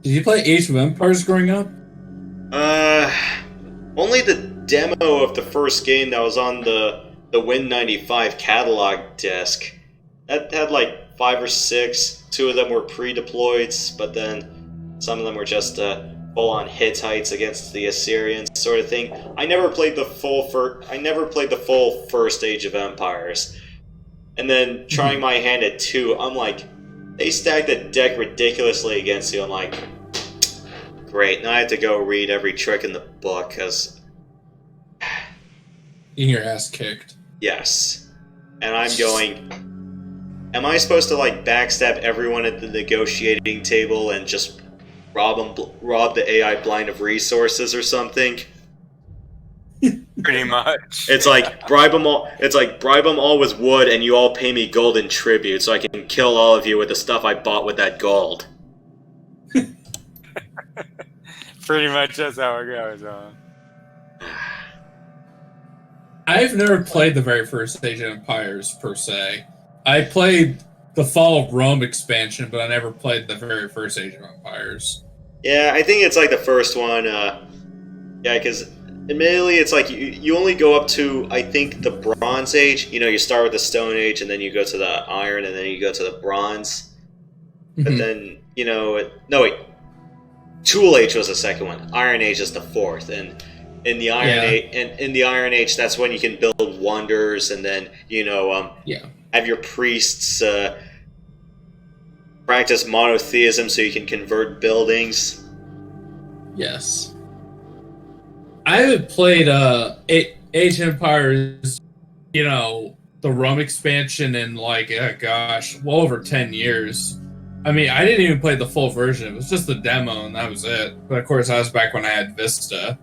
Did you play Age of Empires growing up? Only the demo of the first game that was on the Win95 catalog disc. That had like 5 or 6. 2 of them were pre-deployed, but then some of them were just full-on Hittites against the Assyrians, sort of thing. I never played the full first Age of Empires. And then trying my hand at 2, I'm like, they stacked the deck ridiculously against you. I'm like, great, now I have to go read every trick in the book, because... Getting your ass kicked. Yes. And I'm going... Am I supposed to, like, backstab everyone at the negotiating table and just rob the AI blind of resources or something? Pretty much. It's like, bribe them all. It's like, bribe them all with wood and you all pay me gold in tribute so I can kill all of you with the stuff I bought with that gold. Pretty much that's how it goes, huh? I've never played the very first Age of Empires, per se. I played the Fall of Rome expansion, but I never played the very first Age of Empires. Yeah, I think it's like the first one. Yeah, because admittedly, it's like you only go up to, I think, the Bronze Age. You know, you start with the Stone Age, and then you go to the Iron, and then you go to the Bronze. But then, you know... No, wait. Tool Age was the second one. Iron Age is the fourth, and in the Iron Age, in the Iron Age, that's when you can build wonders, and then have your priests practice monotheism so you can convert buildings. Yes, I haven't played Age of Empires, the Rome expansion in like well over 10 years. I mean, I didn't even play the full version. It was just the demo, and that was it. But of course, that was back when I had Vista.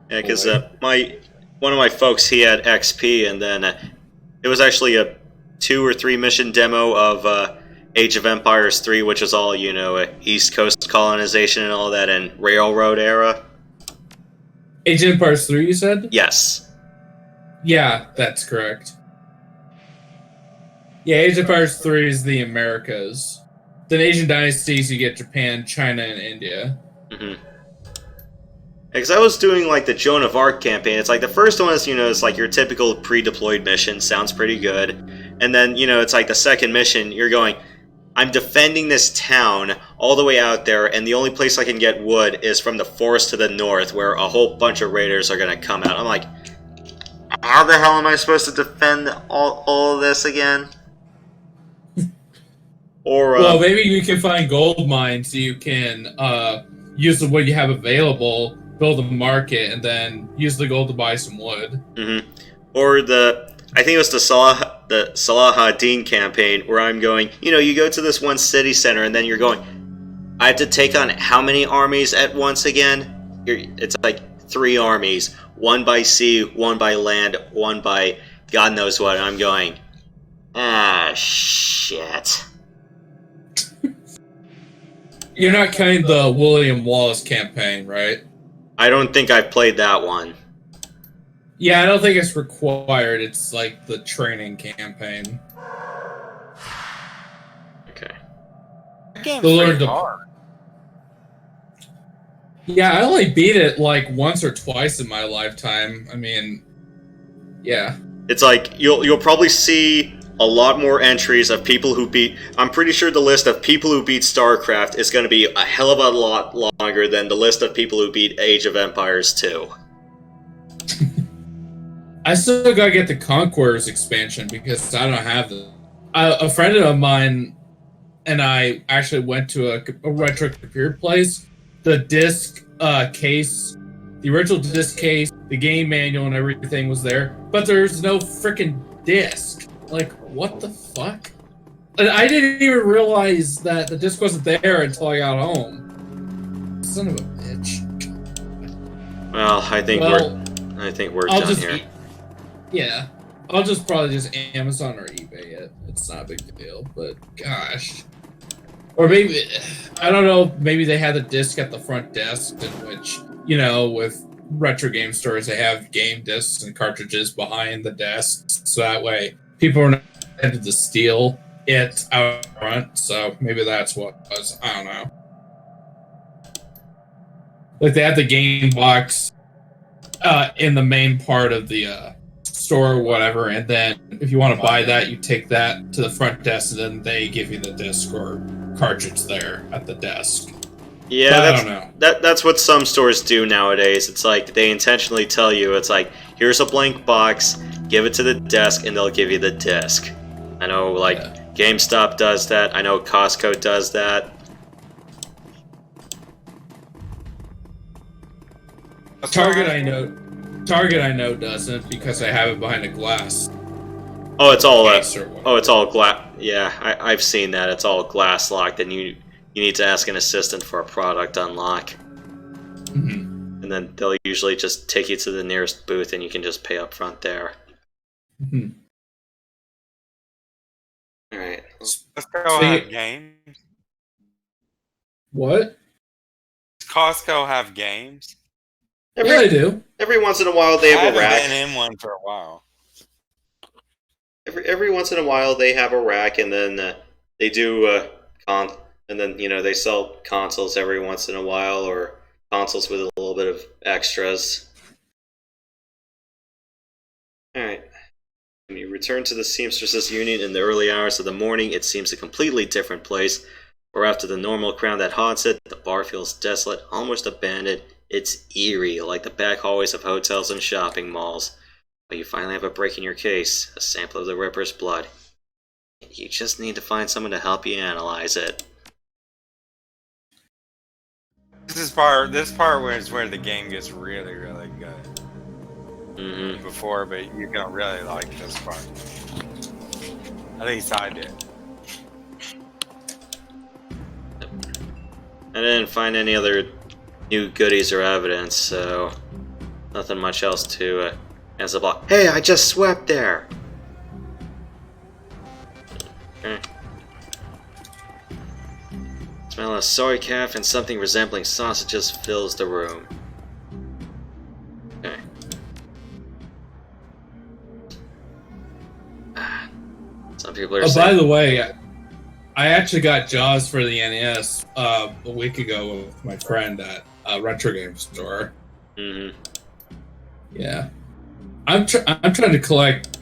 Yeah, because one of my folks, he had XP, and then it was actually a 2 or 3 mission demo of Age of Empires 3, which is all, East Coast colonization and all that, and Railroad era. Age of Empires 3, you said? Yes. Yeah, that's correct. Yeah, Age of Empires 3 is the Americas. Then Asian dynasties, you get Japan, China, and India. Because I was doing like the Joan of Arc campaign. It's like the first one is, it's like your typical pre-deployed mission. Sounds pretty good. And then, it's like the second mission, you're going, I'm defending this town all the way out there, and the only place I can get wood is from the forest to the north, where a whole bunch of raiders are going to come out. I'm like, how the hell am I supposed to defend all of this again? Or well, maybe you can find gold mines. You can use what you have available, build a market, and then use the gold to buy some wood. Or I think it was the the Salah ad-Din campaign, where I'm going, you go to this one city center, and then you're going, I have to take on how many armies at once again? It's like 3 armies. 1 by sea, 1 by land, 1 by God knows what. And I'm going, shit. You're not counting the William Wallace campaign, right? I don't think I've played that one. Yeah, I don't think it's required. It's like the training campaign. Okay. That game's The pretty Lord hard. Yeah, I only beat it like once or twice in my lifetime. I mean, yeah. It's like you'll probably see a lot more entries of people who beat. I'm pretty sure the list of people who beat StarCraft is going to be a hell of a lot longer than the list of people who beat Age of Empires 2. I still gotta get the Conquerors expansion because I don't have the. A friend of mine and I actually went to a retro computer place. The disc case, the original disc case, the game manual, and everything was there, but there's no freaking disc. Like, what the fuck? And I didn't even realize that the disc wasn't there until I got home. Son of a bitch. Well, I think we're I'll done just here. Yeah, I'll just probably just Amazon or eBay it. It's not a big deal, but gosh. Or maybe, I don't know, maybe they had a disc at the front desk in which, with retro game stores, they have game discs and cartridges behind the desks, so that way people are not tempted to steal it out front, so maybe that's what it was. I don't know. Like, they have the game box in the main part of the store or whatever, and then if you want to buy that, you take that to the front desk, and then they give you the disc or cartridge there at the desk. Yeah, I don't know. That's what some stores do nowadays. It's like they intentionally tell you, it's like, here's a blank box, give it to the desk, and they'll give you the disc. I know, like, GameStop does that. I know Costco does that. Target I know doesn't because I have it behind a glass. Oh, it's all case or whatever. it's all glass. Yeah, I've seen that. It's all glass locked, and you need to ask an assistant for a product unlock. Mm-hmm. And then they'll usually just take you to the nearest booth, and you can just pay up front there. Mm-hmm. All right. Costco have games. What? Does Costco have games? Yeah, they do. Every once in a while, they have a rack. I haven't been in one for a while. Every once in a while, they have a rack, and then they do and then they sell consoles every once in a while, or consoles with a little bit of extras. All right. When you return to the Seamstresses Union in the early hours of the morning, it seems a completely different place. Or after the normal crowd that haunts it, the bar feels desolate, almost abandoned. It's eerie, like the back hallways of hotels and shopping malls. But you finally have a break in your case, a sample of the Ripper's blood. You just need to find someone to help you analyze it. This part is where the game gets really, really good. Mm-hmm. Before, but you're gonna really like this part. At least I did. I didn't find any other new goodies or evidence, so nothing much else to answer the block. Hey, I just swept there! Okay. Smell of soy calf and something resembling sausages fills the room. Okay. Some people are saying... By the way, I actually got Jaws for the NES a week ago with my friend at a retro game store. Mm-hmm. Yeah, I'm trying to collect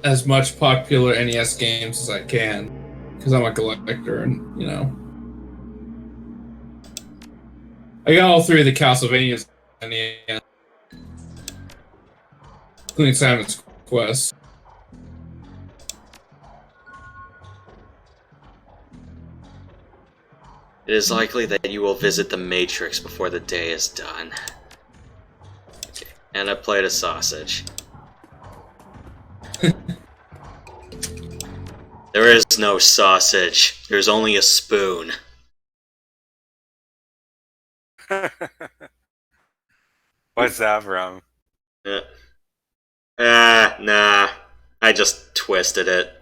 as much popular NES games as I can because I'm a collector, and I got all 3 of the Castlevanias on NES, including Simon's Quest. It is likely that you will visit the Matrix before the day is done. Okay. And I played a sausage. There is no sausage. There's only a spoon. What's that from? Yeah. Nah. I just twisted it.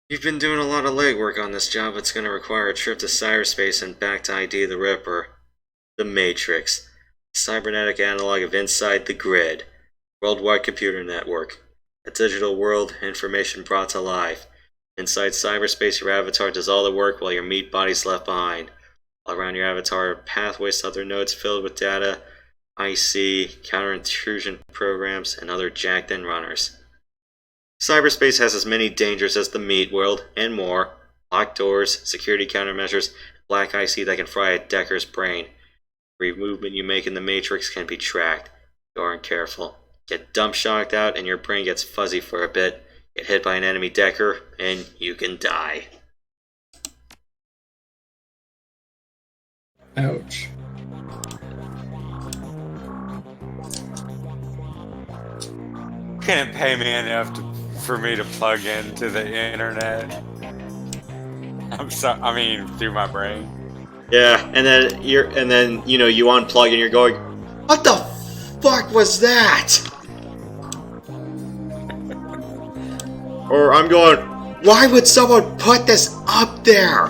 You've been doing a lot of legwork on this job. It's going to require a trip to cyberspace and back to ID the Ripper. The Matrix. Cybernetic analog of Inside the Grid. Worldwide computer network. A digital world, information brought to life. Inside cyberspace, your avatar does all the work while your meat body's left behind. All around your avatar are pathways to other nodes filled with data, IC, counter-intrusion programs, and other jacked-in runners. Cyberspace has as many dangers as the meat world, and more. Locked doors, security countermeasures, black IC that can fry a Decker's brain. Every movement you make in the Matrix can be tracked. If you aren't careful. Get dump shocked out and your brain gets fuzzy for a bit. Get hit by an enemy Decker, and you can die. Ouch. Couldn't pay me enough for me to plug into the internet. Through my brain. Yeah, and then you unplug and you're going, what the fuck was that? Or I'm going, why would someone put this up there?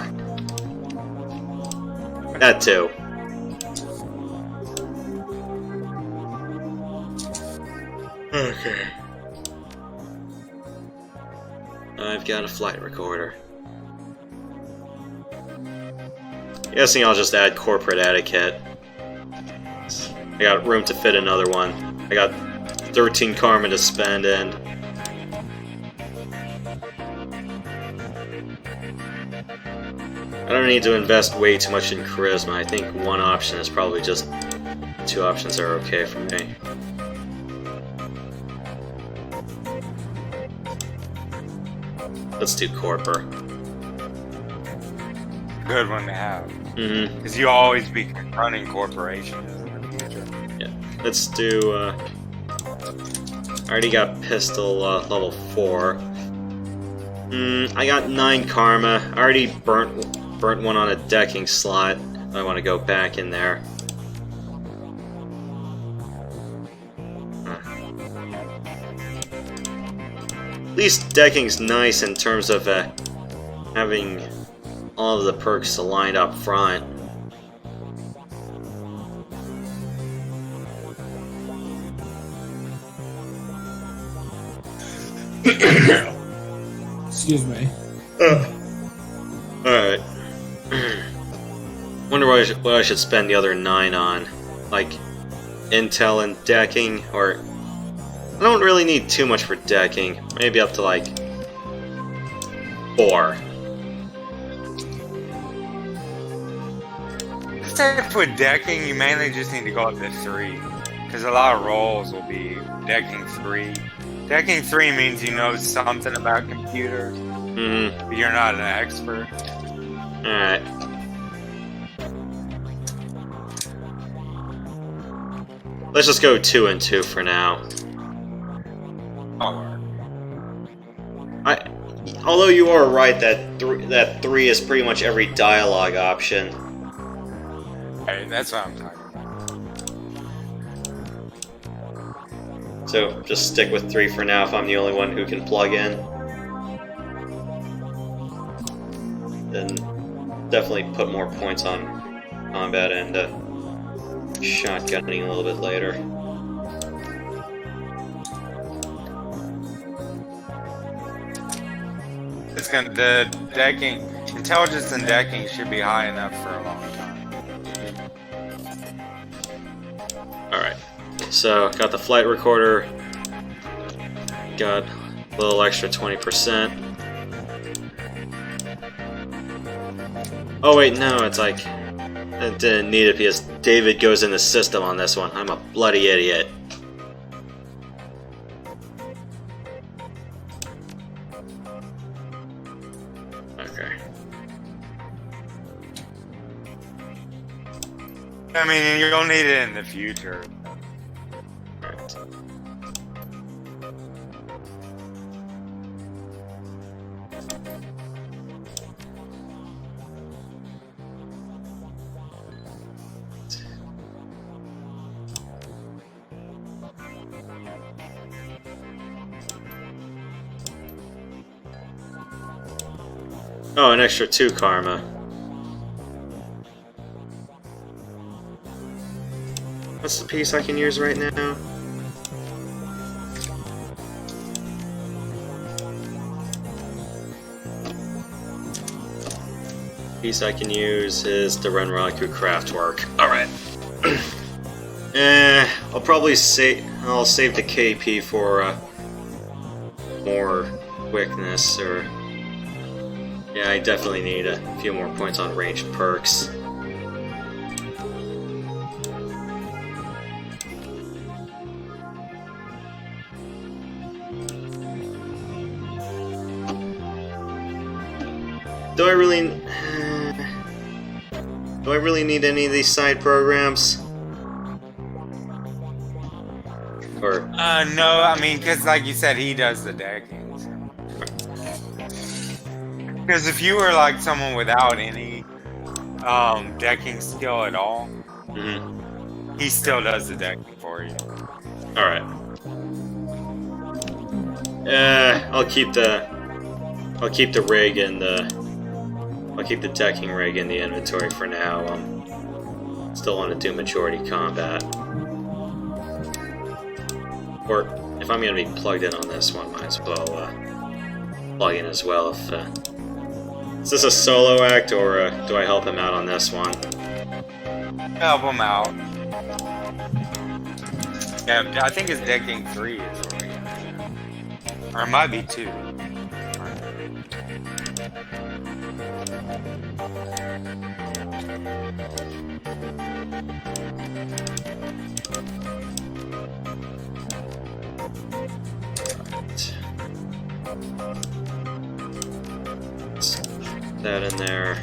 That too. Okay. I've got a flight recorder. Guessing I'll just add corporate etiquette. I got room to fit another one. I got 13 karma to spend and I don't need to invest way too much in charisma. I think one option is probably just... two options are okay for me. Let's do Corper. Good one to have. Mm-hmm. Because you'll always be running corporations in the future. Yeah. Let's do, I already got pistol, level 4. I got 9 karma. I already burnt one on a decking slot. I want to go back in there. At least decking's nice in terms of having all of the perks aligned up front. Excuse me. Alright. Wonder what I should spend the other 9 on. Like, intel and decking, or... I don't really need too much for decking. Maybe up to, like, 4. Except for decking, you mainly just need to go up to 3. Because a lot of roles will be decking 3. Decking 3 means you know something about computers, but you're not an expert. Alright. Let's just go 2 and 2 for now. Although you are right that 3 is pretty much every dialogue option. Hey, that's what I'm talking about. So just stick with 3 for now if I'm the only one who can plug in. Then definitely put more points on combat and shotgunning a little bit later. The decking, intelligence and decking should be high enough for a long time. Alright, so got the flight recorder, got a little extra 20%. Oh wait, no, it's like, I didn't need it because David goes in the system on this one. I'm a bloody idiot. Okay. I mean, you'll need it in the future. Alright. Oh, an extra 2 karma. What's the piece I can use right now? Piece I can use is the Renraku Craftwork. Alright. I'll probably save the KP for more quickness, or yeah, I definitely need a few more points on ranged perks. Do I really need any of these side programs? Or no, I mean, because like you said, he does the decking. Because if you were like someone without any decking skill at all, he still does the decking for you. alright. I'll keep the rig and I'll keep the decking rig in the inventory for now. Still want to do majority combat. Or, if I'm going to be plugged in on this one, might as well plug in as well. Is this a solo act, or do I help him out on this one? Help him out. Yeah, I think his decking 3 is really good. Or it might be 2. That in there.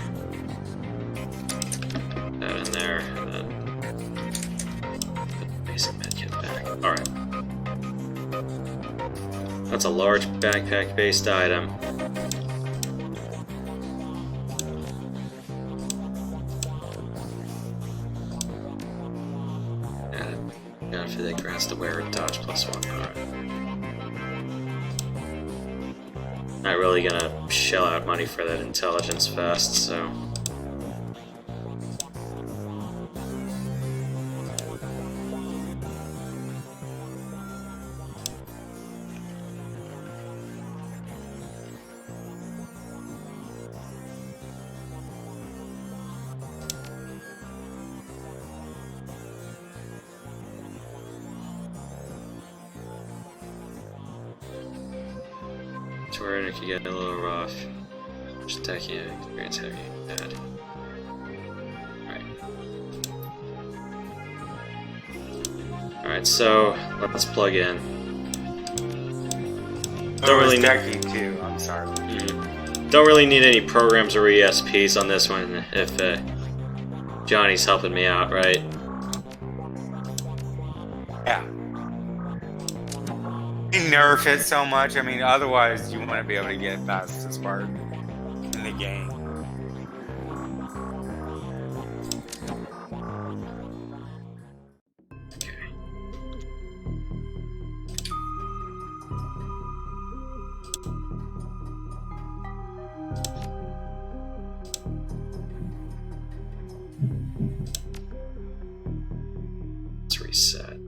That in there. Put the basic medkit back. Alright. That's a large backpack-based item. Yeah, if that grants the wearer dodge +1. Alright. Not really gonna shell out money for that intelligence vest, so... Touring could get a little rough. Just attacking experience heavy bad. Alright, so let's plug in. Don't really decking too, I'm sorry. Don't really need any programs or ESPs on this one if Johnny's helping me out, right? Yeah. You nerf it so much, I mean, otherwise you want to be able to get past this part in the game. Let's reset.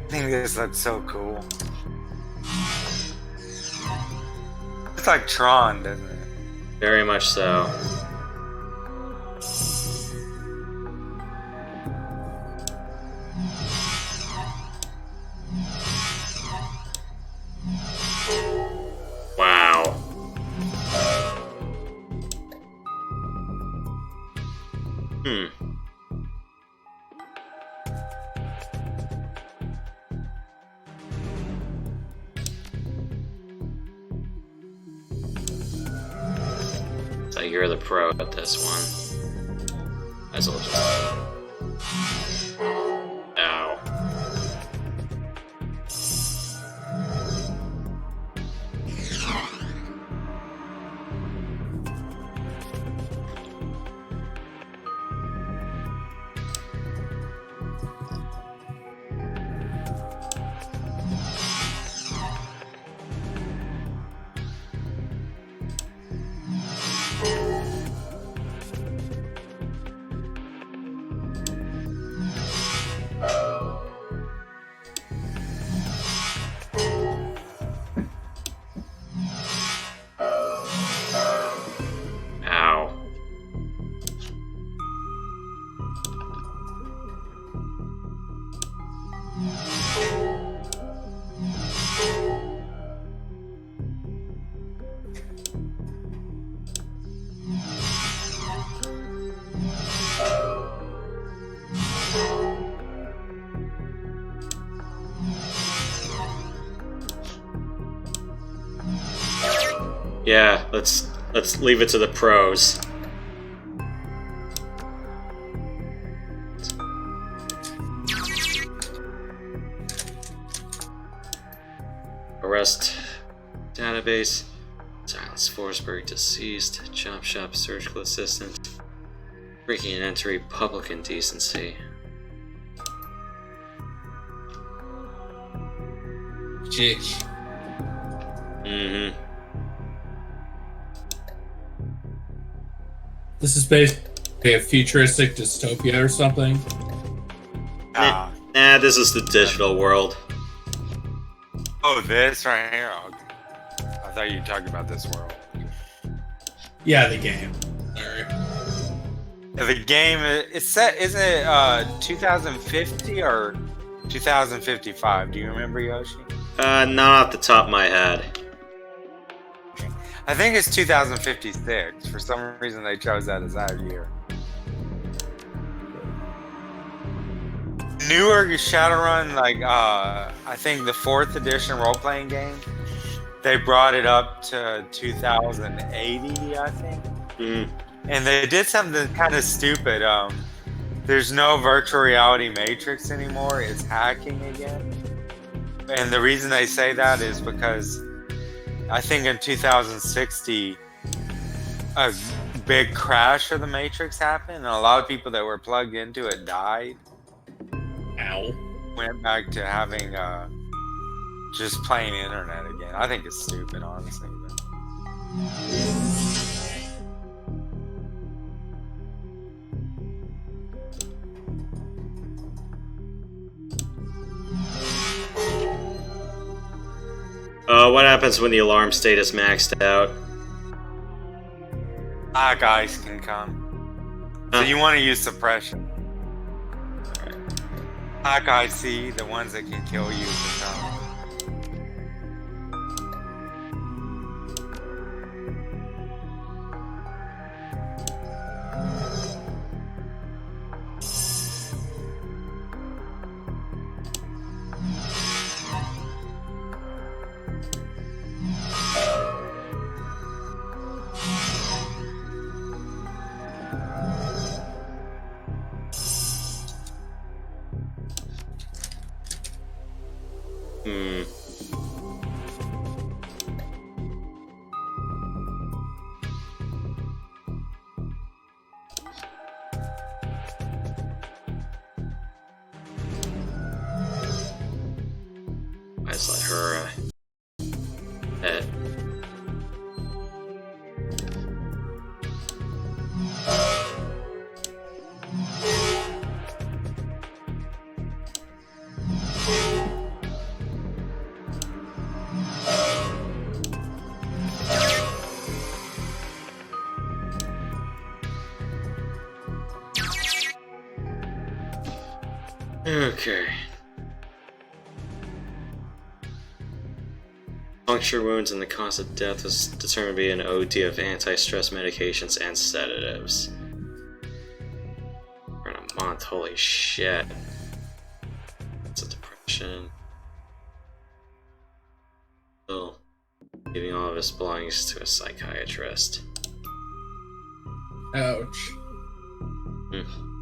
I think this looks so cool. It's like Tron, doesn't it? Very much so. Wow. So you're the pro at this one. as well just... Ow. Ow. Yeah, let's leave it to the pros. Arrest database. Silence Forsberg deceased. Chop shop surgical assistant. Breaking and entering public indecency. Jeez. Mm-hmm. This is basically a futuristic dystopia or something. Ah. Nah, this is the digital world. Oh, this right here. Okay. I thought you talked about this world. Yeah, the game. Sorry. The game it's set. Isn't it 2050 or 2055? Do you remember, Yoshi? Not off the top of my head. I think it's 2056. For some reason, they chose that as that year. Newer Shadowrun, like I think the 4th edition role-playing game, they brought it up to 2080, I think. Mm. And they did something kind of stupid. There's no virtual reality matrix anymore. It's hacking again. And the reason they say that is because I think in 2060, a big crash of the matrix happened, and a lot of people that were plugged into it died. Ow. Went back to having just plain internet again. I think it's stupid, honestly. What happens when the alarm state is maxed out? Guys can come. So you want to use suppression. Guys see the ones that can kill you can come. I just let her head. Okay. Puncture wounds and the cause of death was determined to be an OD of anti-stress medications and sedatives. For a month, holy shit. It's a depression. Still giving all of his belongings to a psychiatrist. Ouch. Hmm.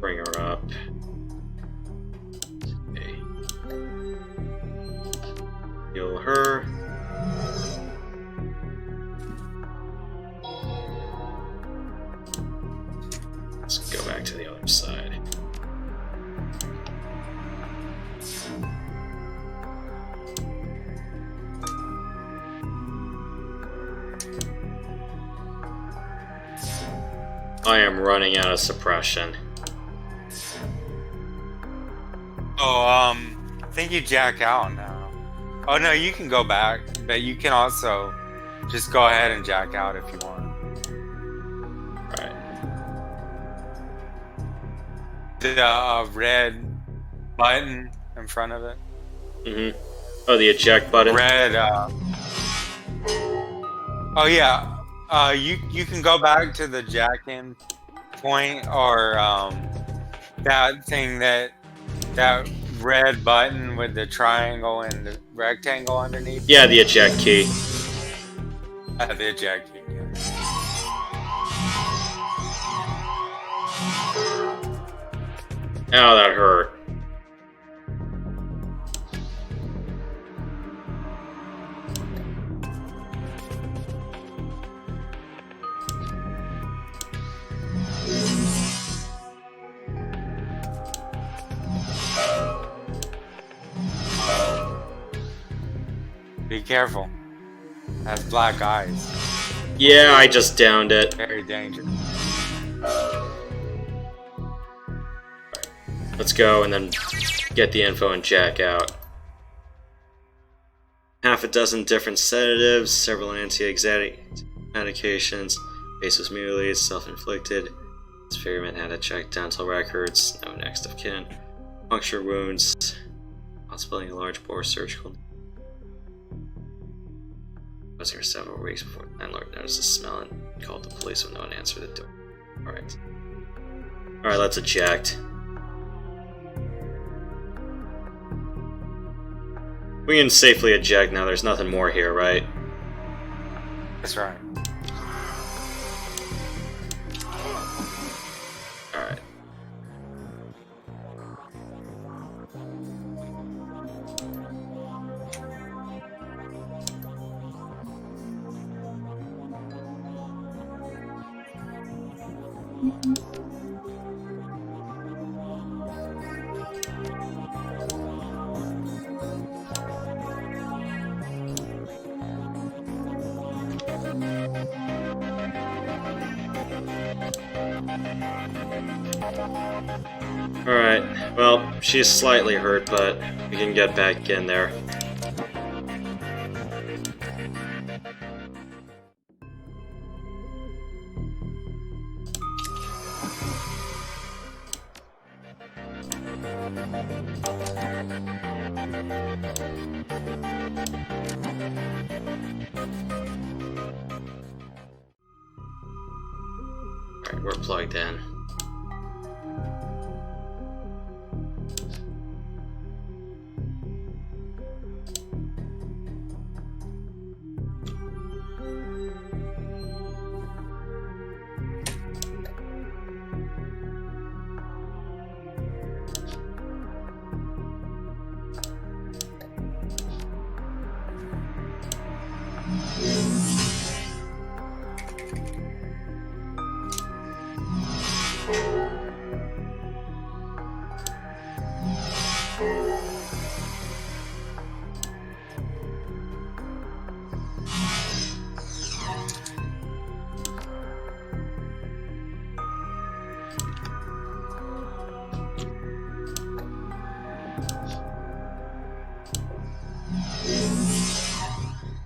Bring her up. Okay. Heal her. Let's go back to the other side. I am running out of suppression. Oh, I think you jack out now. Oh no, you can go back, but you can also just go ahead and jack out if you want. Right. The red button in front of it. Mm-hmm. Oh, the eject button. Red. Oh yeah. You can go back to the jack-in point, or that thing that red button with the triangle and the rectangle underneath. Yeah, the eject key. The eject key. Yeah. Ow, that hurt. Be careful. Has black eyes. Yeah, I just downed it. Very dangerous. Let's go and then get the info and jack out. Half a dozen different sedatives, several anti-anxiety medications. Base was merely self-inflicted. Experiment had to check dental records. No next of kin. Puncture wounds. Possibility a large bore surgical. I was here several weeks before the landlord noticed the smell and called the police when no one answered the door. Alright. Alright, let's eject. We can safely eject now, there's nothing more here, right? That's right. Alright. Alright, well, she's slightly hurt, but we can get back in there. Alright, we're plugged in.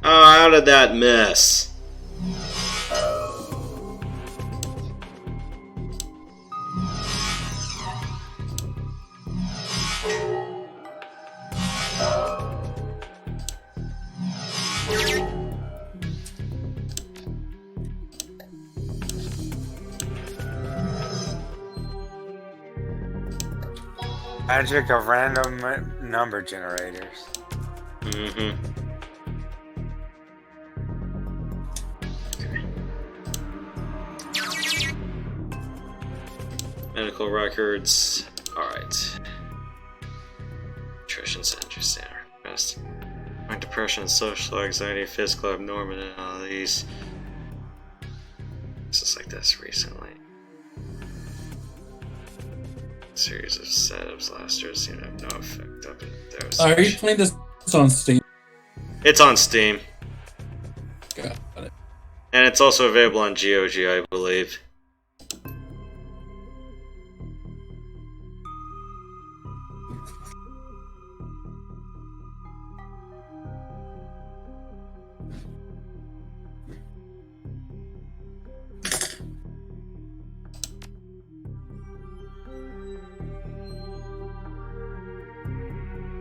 Oh, how did that miss? Magic of random number generators. Mm-hmm. medical records. Alright. Nutrition center. Best. Depression, social anxiety, physical abnormalities. Just like this recently. Series of setups last year seem to have no effect up in those. Are you playing this on Steam? It's on Steam. Got it. And it's also available on GOG, I believe.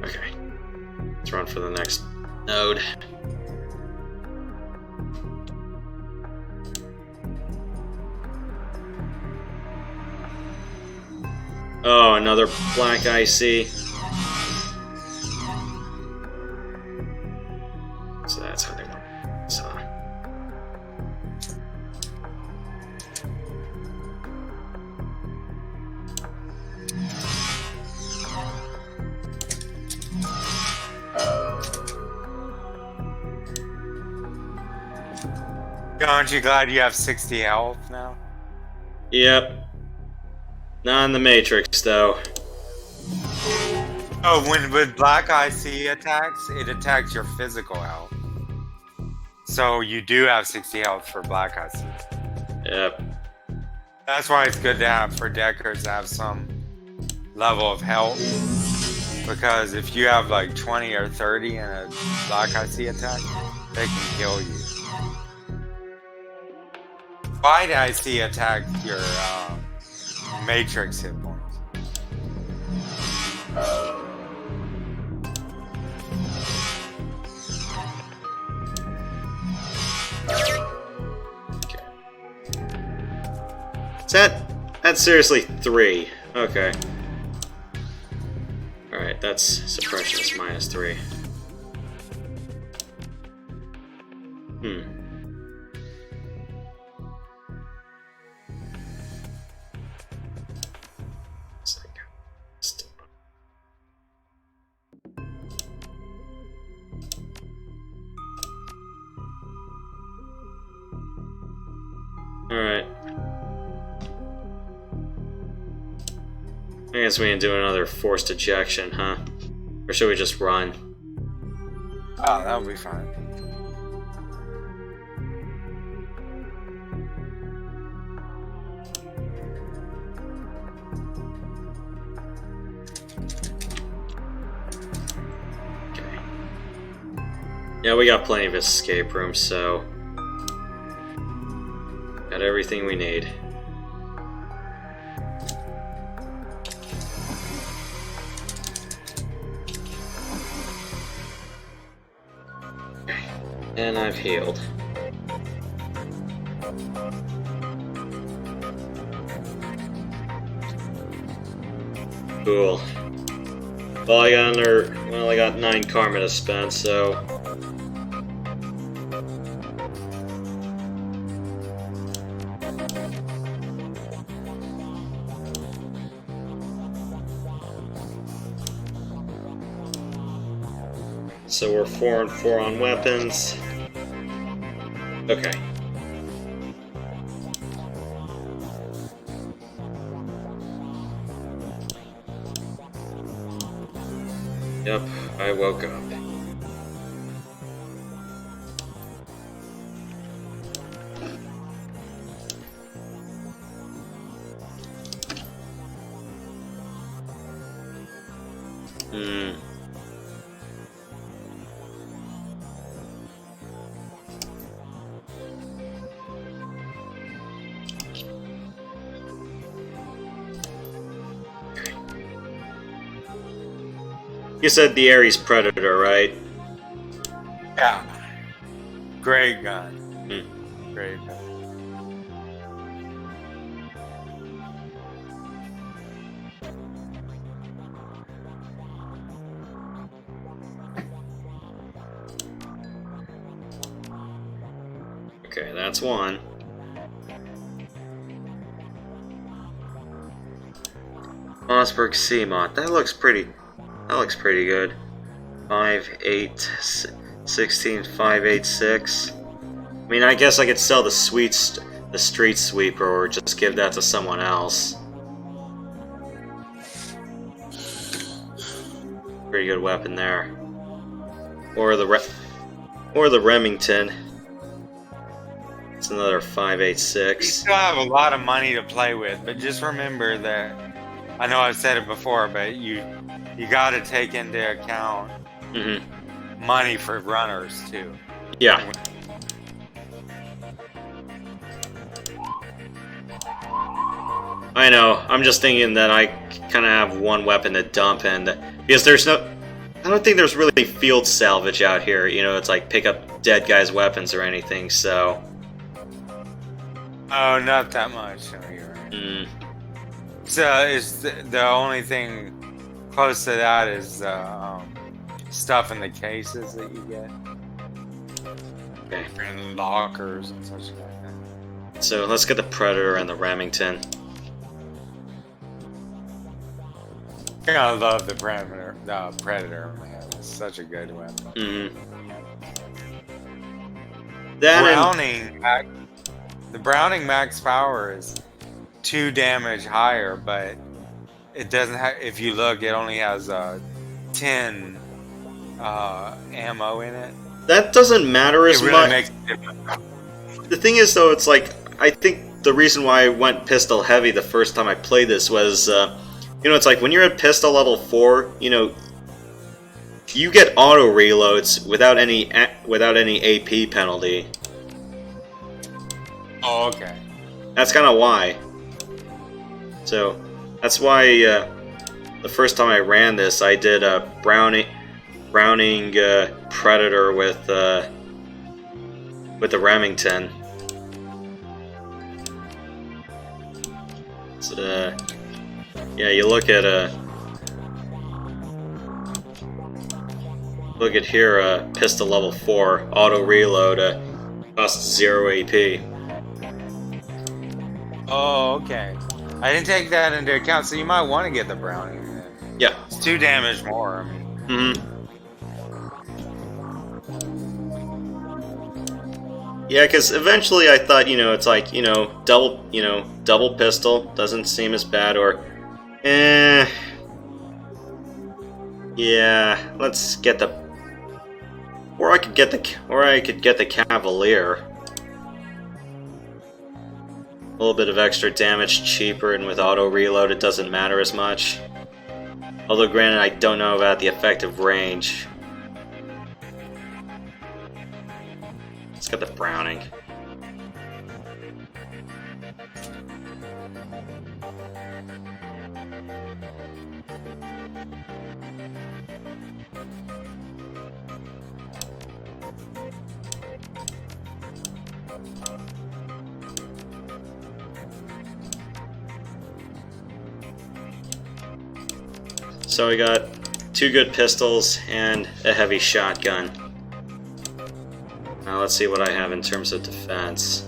Okay. Let's run for the next node. Oh, another black IC. So that's how they want it. So. Aren't you glad you have 60 health now? Yep. Not in the Matrix, though. Oh, when with black IC attacks, it attacks your physical health. So you do have 60 health for black IC. Yep. That's why it's good to have for deckers to have some level of health. Because if you have like 20 or 30 in a black IC attack, they can kill you. White IC attack your Matrix hit points. Okay. That's seriously 3. Okay. Alright, that's suppression is -3. Alright. I guess we can do another forced ejection, huh? Or should we just run? Oh, that'll be fine. Okay. Yeah, we got plenty of escape rooms, so... got everything we need. And I've healed. Cool. Well, I got 9 karma to spend, so... So we're 4 and 4 on weapons. Okay. Yep, I woke up. You said the Ares Predator, right? Yeah. Great gun. Great gun. Okay, that's one. Mossberg Seamont. That looks pretty good. 5, 8, 16, 5, 8, 6. I mean, I guess I could sell the street sweeper, or just give that to someone else. Pretty good weapon there. Or the Remington. It's another 5.86. You still have a lot of money to play with, but just remember that. I know I've said it before, but you got to take into account money for runners too. Yeah. I know. I'm just thinking that I kind of have one weapon to dump, and because I don't think there's really field salvage out here. You know, it's like pick up dead guys' weapons or anything. So. Oh, not that much. No, you're right. So is the only thing close to that is stuff in the cases that you get. Okay. In lockers and such like that. So let's get the Predator and the Remington. I love the Predator, man. It's such a good weapon. The Browning max power is 2 damage higher, but it doesn't have. If you look, it only has 10 ammo in it. That doesn't matter as it really much. Makes a difference. The thing is, though, it's like I think the reason why I went pistol heavy the first time I played this was, you know, it's like when you're at pistol level 4, you know, you get auto reloads without any AP penalty. Oh, okay. That's kind of why. So that's why the first time I ran this, I did a Browning Predator with the Remington. So, yeah, you look at here, pistol level 4 auto reload costs 0 AP. Oh, okay. I didn't take that into account, so you might want to get the Browning. Yeah. It's 2 damage more. I mean. Yeah, because eventually I thought, you know, it's like, you know, double pistol doesn't seem as bad, or, yeah, let's get the, or I could get the Cavalier. A little bit of extra damage, cheaper, and with auto reload it doesn't matter as much. Although granted, I don't know about the effective range. Let's get the Browning. So we got 2 good pistols and a heavy shotgun. Now let's see what I have in terms of defense.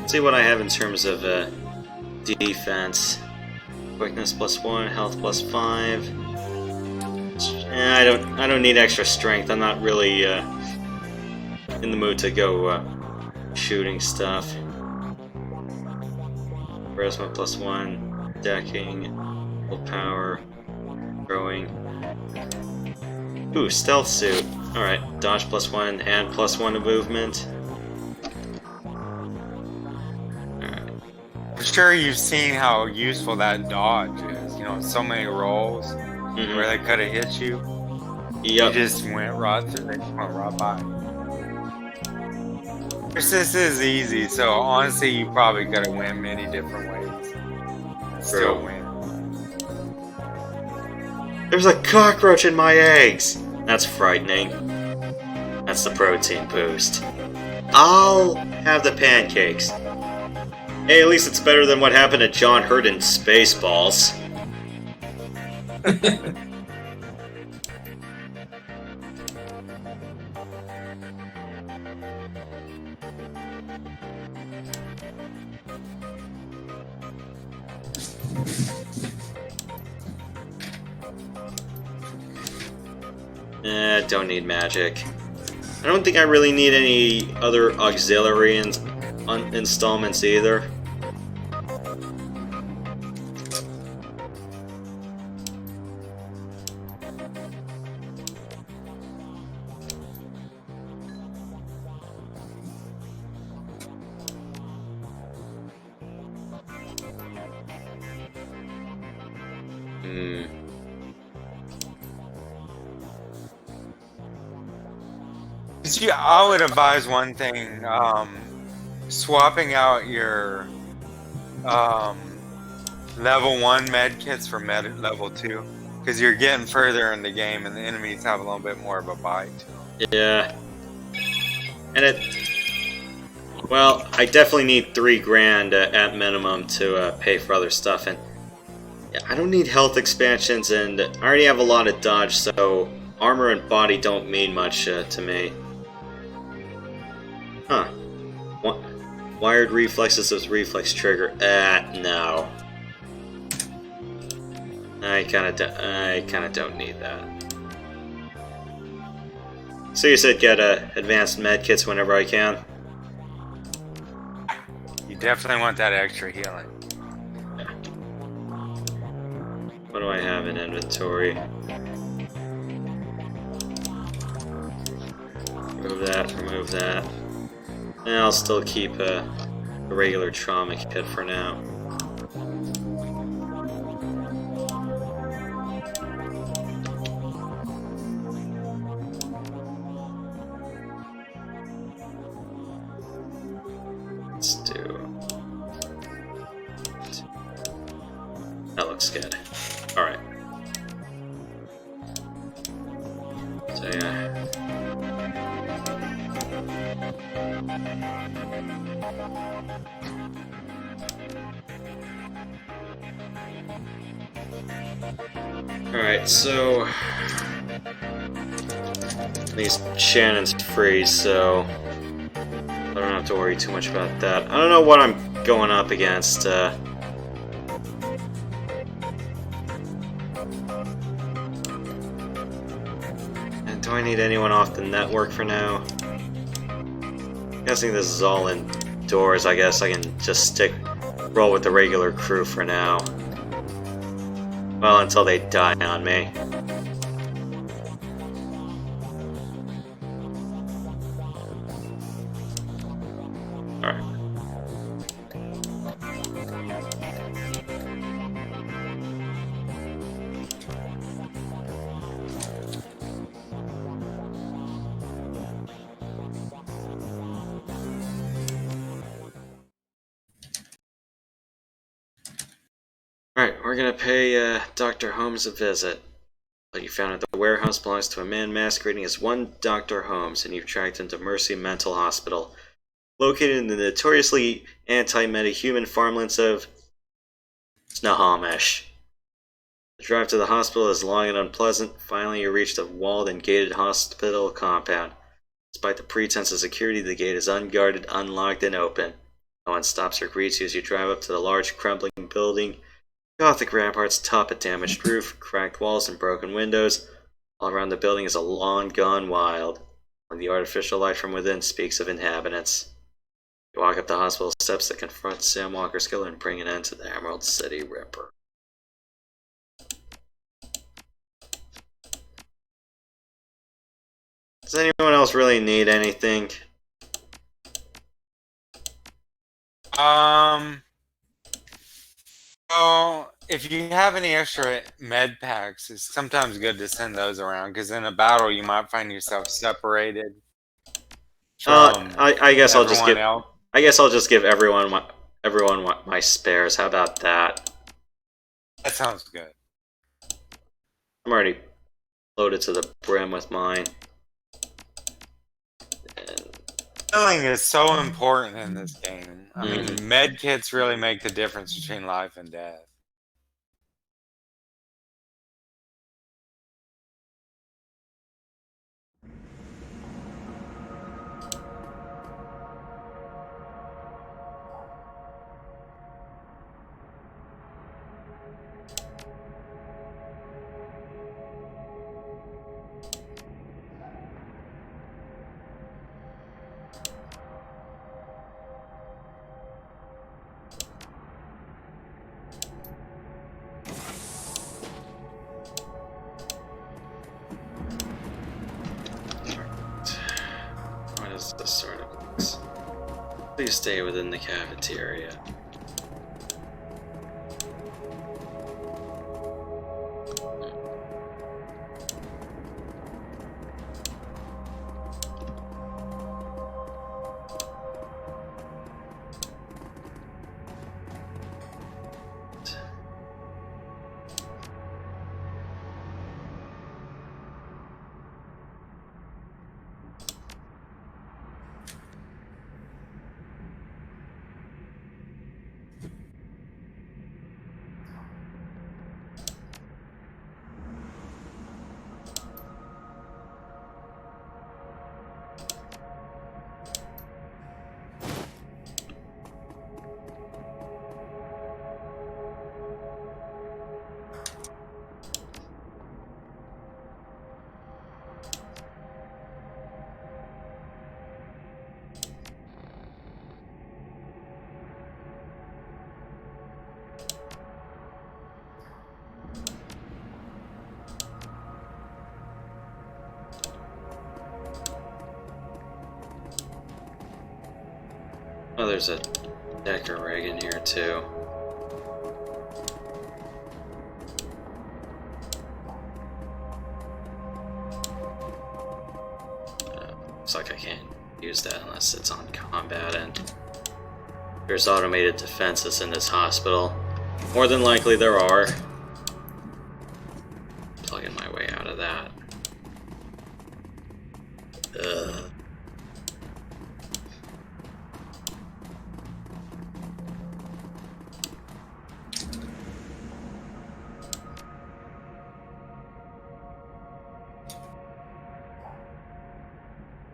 See what I have in terms of defense. Quickness +1, health +5. I don't need extra strength. I'm not really in the mood to go shooting stuff. Charisma +1, decking, willpower, growing. Ooh, stealth suit. Alright, dodge +1 and +1 to movement. I'm sure you've seen how useful that dodge is. You know, so many rolls where they could have hit you. Yep. You just went right through. They just went right by. This is easy, so honestly, you probably could have went many different ways. Still True. win. There's a cockroach in my eggs! That's frightening. That's the protein boost. I'll have the pancakes. Hey, at least it's better than what happened to John Hurt in Spaceballs. Don't need magic. I don't think I really need any other auxiliary installments either. See, I would advise one thing: swapping out your level 1 medkits for level 2, because you're getting further in the game, and the enemies have a little bit more of a bite to them. Yeah. And well, I definitely need $3,000 at minimum to pay for other stuff, and yeah, I don't need health expansions, and I already have a lot of dodge, so armor and body don't mean much to me. Huh. Wired reflexes with reflex trigger. No. I kinda don't need that. So you said get advanced medkits whenever I can? You definitely want that extra healing. Yeah. What do I have in inventory? Remove that. And I'll still keep a regular trauma kit for now. Let's do... That looks good. Alright. So yeah. Alright, so... At least Shannon's free, so... I don't have to worry too much about that. I don't know what I'm going up against. And do I need anyone off the network for now? I'm guessing this is all indoors. I guess I can just roll with the regular crew for now. Well, until they die on me. Alright. Alright, we're gonna pay Dr. Holmes a visit. What you found at the warehouse belongs to a man masquerading as one Dr. Holmes, and you've tracked him to Mercy Mental Hospital, located in the notoriously anti-metahuman farmlands of Snohomish. The drive to the hospital is long and unpleasant. Finally, you reach the walled and gated hospital compound. Despite the pretense of security, the gate is unguarded, unlocked, and open. No one stops or greets you as you drive up to the large, crumbling building. Gothic ramparts top a damaged roof, cracked walls, and broken windows. All around the building is a lawn gone wild, when the artificial light from within speaks of inhabitants. You walk up the hospital steps that confront Sam Walker's killer and bring an end to the Emerald City Ripper. Does anyone else really need anything? Oh, if you have any extra med packs, it's sometimes good to send those around because in a battle you might find yourself separated from I guess I'll just everyone give. else. I guess I'll just give everyone my spares. How about that? That sounds good. I'm already loaded to the brim with mine. And Healing is so important in this game. I mean, med kits really make the difference between life and death. what is this sort of place? Please stay within the cafeteria. Oh, there's a Decker rig in here too. Looks like I can't use that unless it's on combat, and there's automated defenses in this hospital. More than likely there are. Plugging my way out of that. Ugh.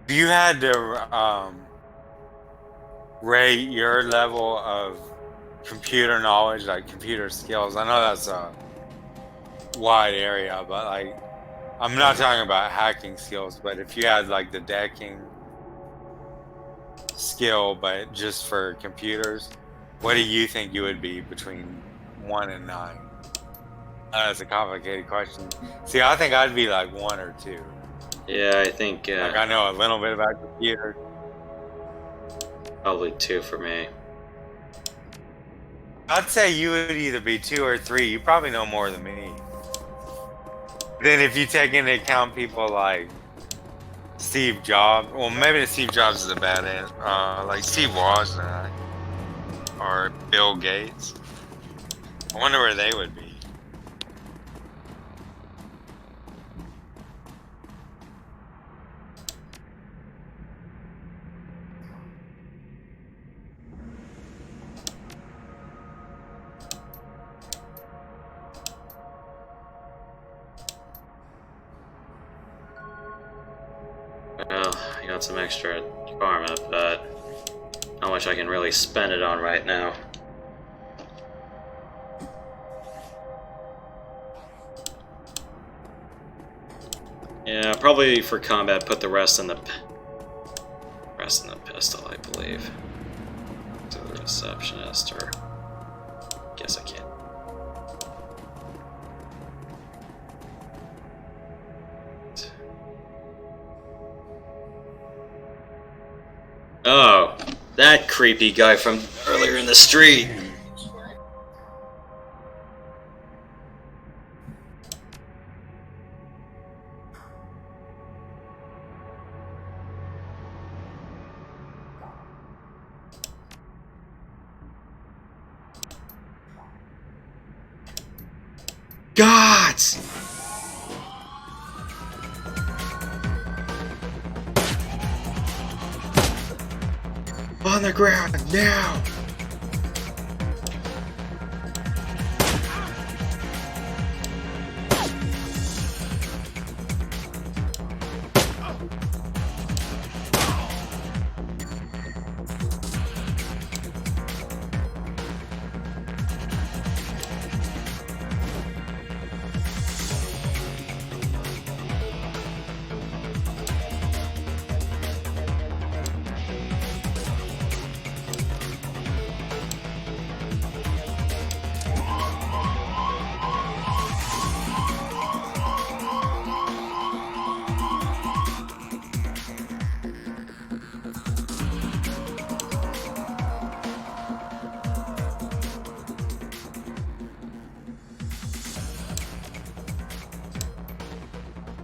If you had to rate your level of computer knowledge, like computer skills, I know that's a wide area, but like, I'm not talking about hacking skills, but if you had like the decking skill, but just for computers, what do you think you would be between 1 and 9? That's a complicated question. See, I think I'd be like 1 or 2. Yeah, I think Like, I know a little bit about computers. probably 2 for me. I'd say you would either be 2 or 3. You probably know more than me. Then if you take into account people like Steve Jobs, well, maybe Steve Jobs is a bad answer. Like Steve Wozniak or Bill Gates. I wonder where they would be. Well, I got some extra karma, but how much I can really spend it on right now. Yeah, probably for combat, put the rest in the pistol, I believe. To the receptionist, or guess I can't. Oh, that creepy guy from earlier in the street. Gods! On the ground, now!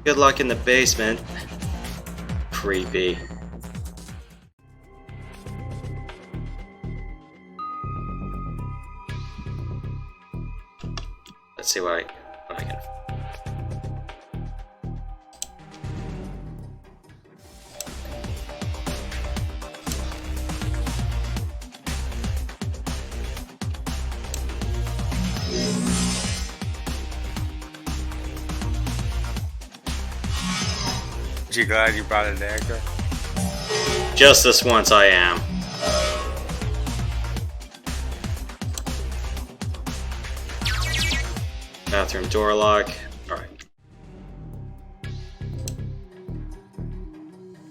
Good luck in the basement. Creepy. Let's see what I can. You glad you brought an anchor? Just this once I am. Bathroom door lock. Alright.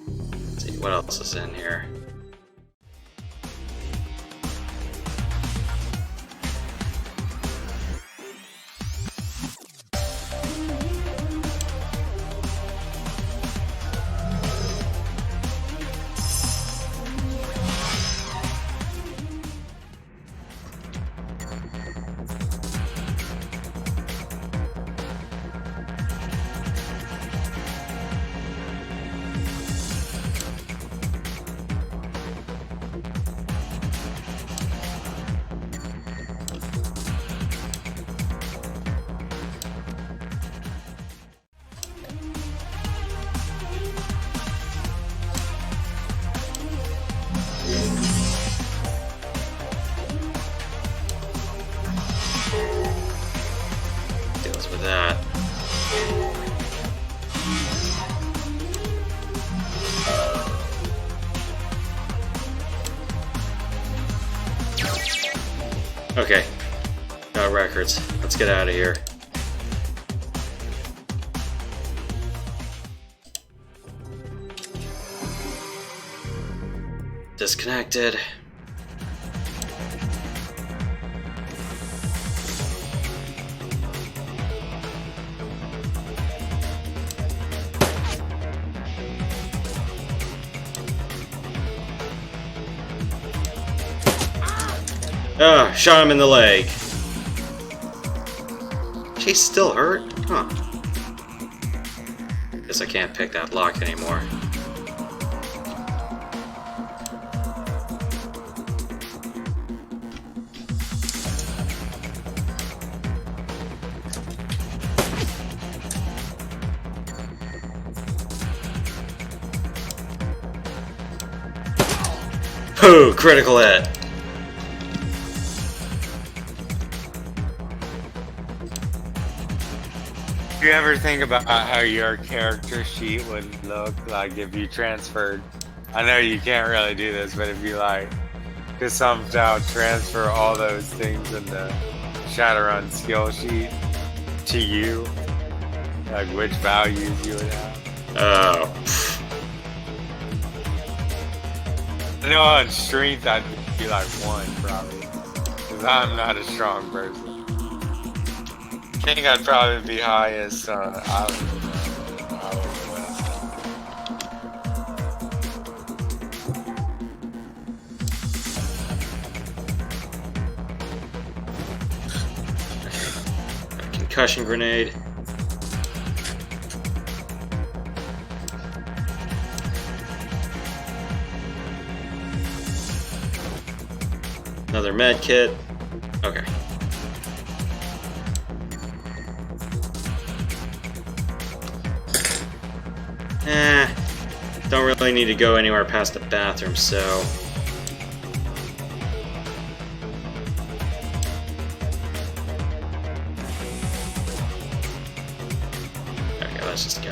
Let's see, what else is in here? Deals with that. Okay. Got records. Let's get out of here. Disconnected. Ah, shot him in the leg. She's still hurt? Huh. Guess I can't pick that lock anymore. Pooh, critical hit. Do you ever think about how your character sheet would look like if you transferred? I know you can't really do this, but if you like to somehow transfer all those things in the Shadowrun skill sheet to you, like which values you would have. Oh. I know on strength I'd be like 1 probably, because I'm not a strong person. I think I'd probably be highest I don't know. Concussion grenade. Another med kit. Okay. Don't really need to go anywhere past the bathroom, so... Okay, let's just go.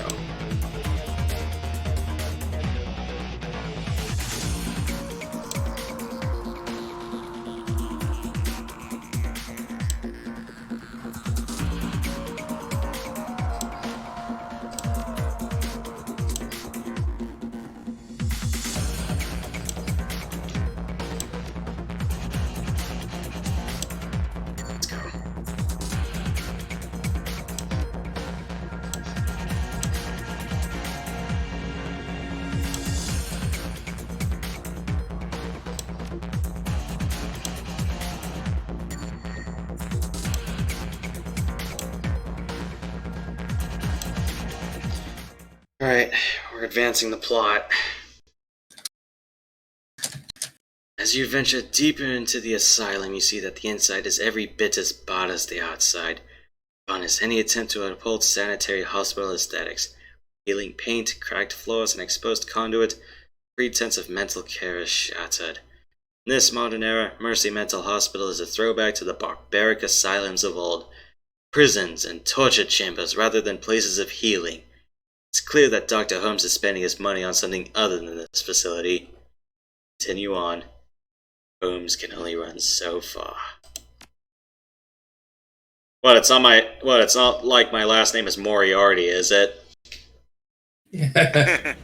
Alright, we're advancing the plot. As you venture deeper into the asylum, you see that the inside is every bit as bad as the outside. Gone is any attempt to uphold sanitary hospital aesthetics. Peeling paint, cracked floors, and exposed conduit, pretense of mental care is shattered. In this modern era, Mercy Mental Hospital is a throwback to the barbaric asylums of old. Prisons and torture chambers rather than places of healing. It's clear that Dr. Holmes is spending his money on something other than this facility. Continue on. Holmes can only run so far. What, it's not like my last name is Moriarty, is it? Yeah.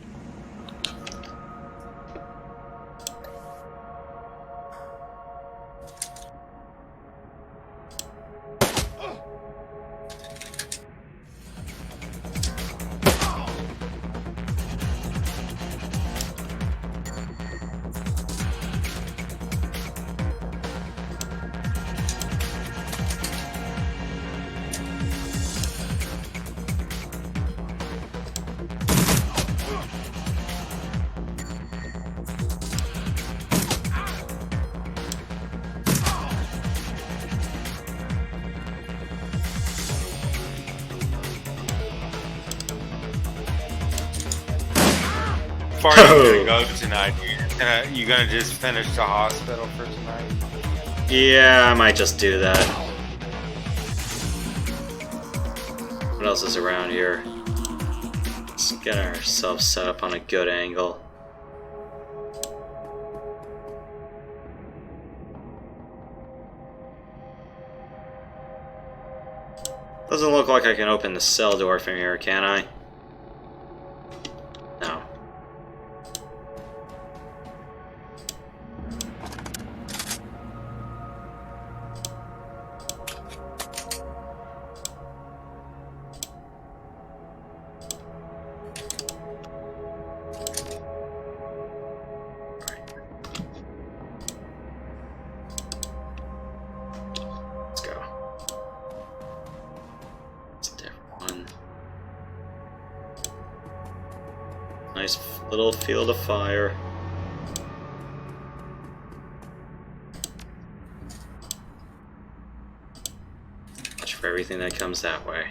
How far are you gonna go tonight? You gonna just finish the hospital for tonight? Yeah, I might just do that. What else is around here? Let's get ourselves set up on a good angle. Doesn't look like I can open the cell door from here, can I? No. Let's go. It's a different one. Nice little field of fire. Watch for everything that comes that way.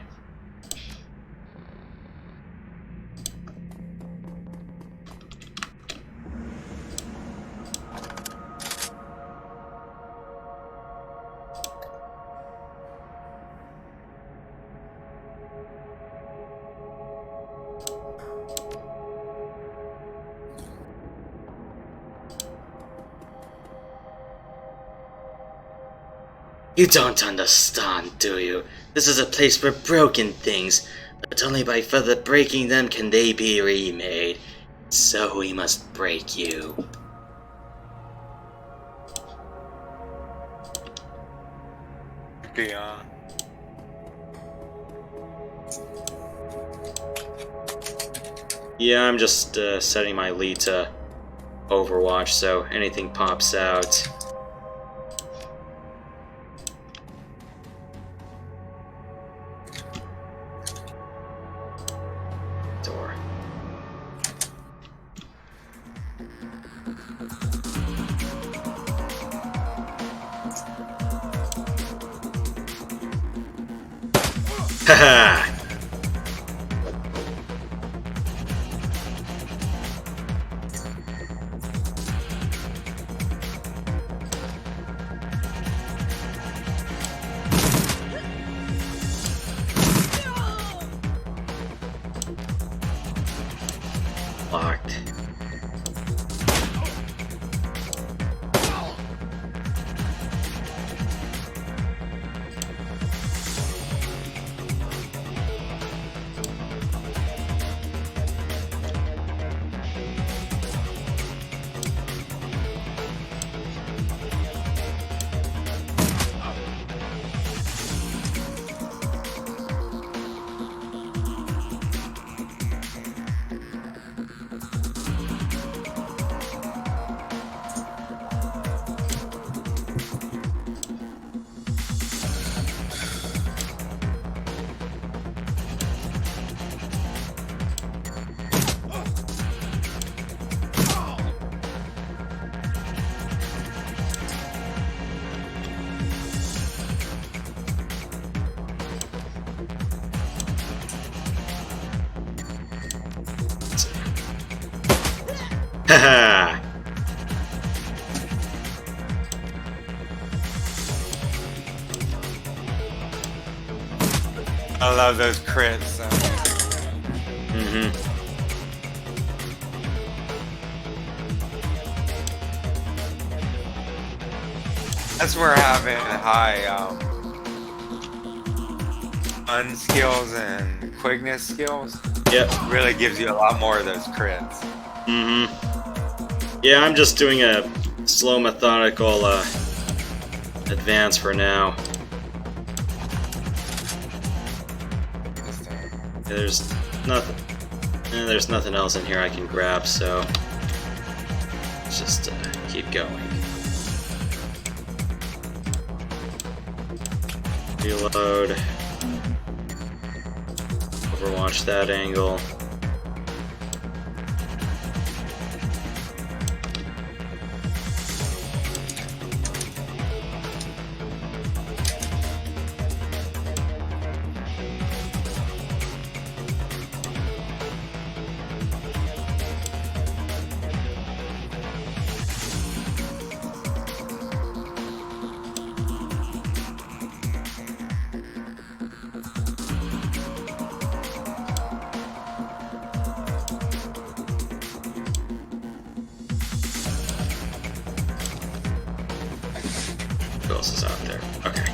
You don't understand, do you? This is a place for broken things, but only by further breaking them can they be remade. So we must break you. Beyond. Yeah, I'm just setting my lead to Overwatch, so anything pops out. Door. Haha! I love those crits. Mm-hmm. That's where having high fun skills and quickness skills Yep. really gives you a lot more of those crits. Mm-hmm. Yeah, I'm just doing a slow, methodical advance for now. There's nothing. There's nothing else in here I can grab, so let's just keep going. Reload. Overwatch that angle. Who else is out there? Okay.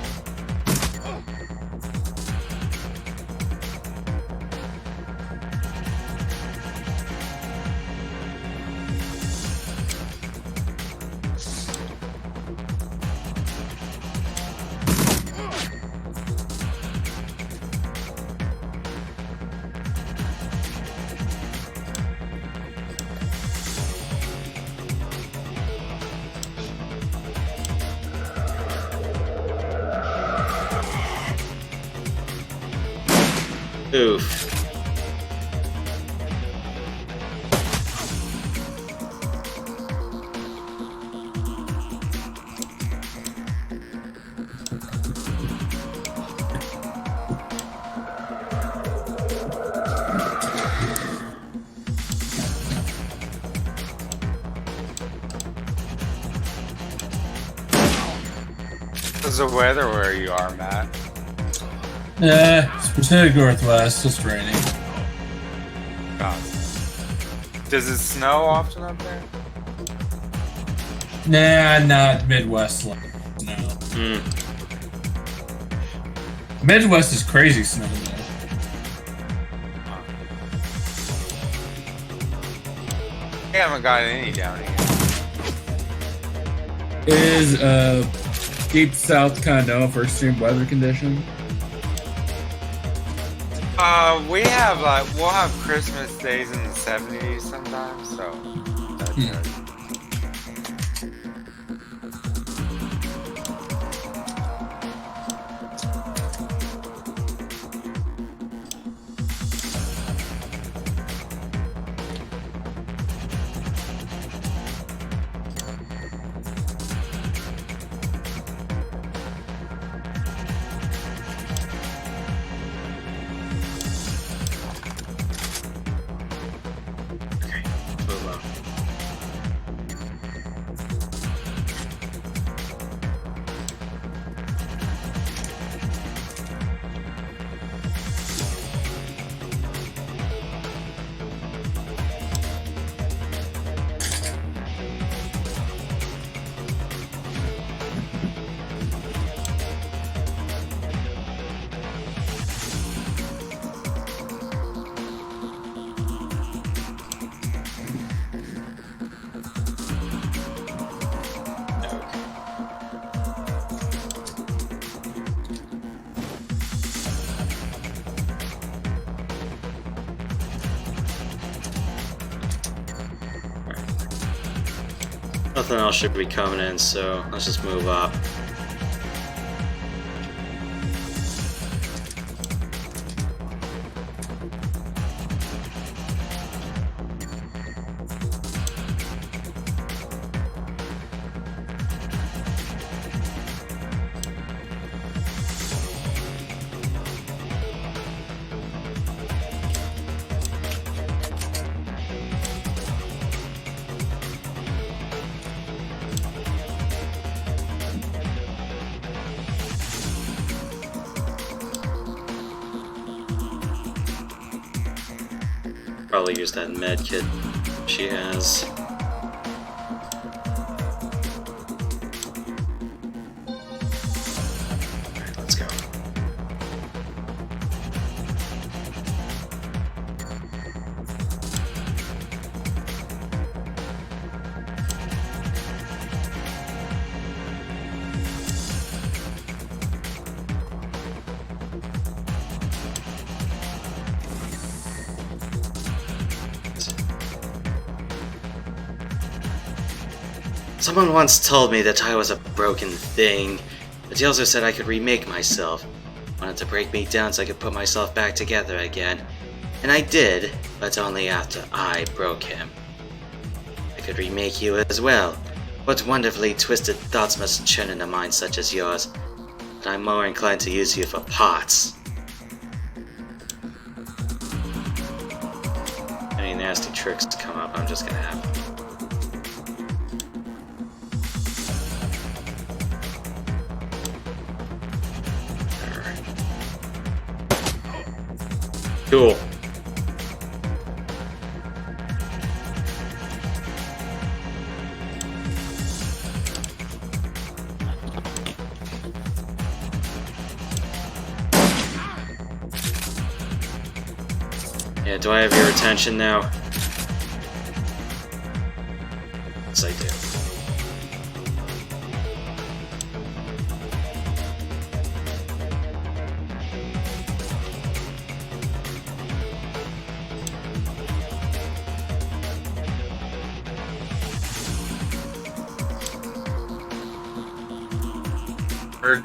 Oof. How's the weather where you are, Matt? It's Pacific Northwest, just raining. God. Does it snow often up there? Nah, not Midwest. No. Hmm. Midwest is crazy snow, though. I haven't got any down here. Is deep south kind of known for extreme weather conditions? We have we'll have Christmas days in the 70s sometimes, so that's good. Nothing else should be coming in, so let's just move up. Probably use that med kit she has. Alright, let's go. Someone once told me that I was a broken thing, but he also said I could remake myself. Wanted to break me down so I could put myself back together again. And I did, but only after I broke him. I could remake you as well. What wonderfully twisted thoughts must churn in a mind such as yours. But I'm more inclined to use you for parts. Any nasty tricks come up, I'm just gonna have them. Cool. Yeah, do I have your attention now? Yes, I do.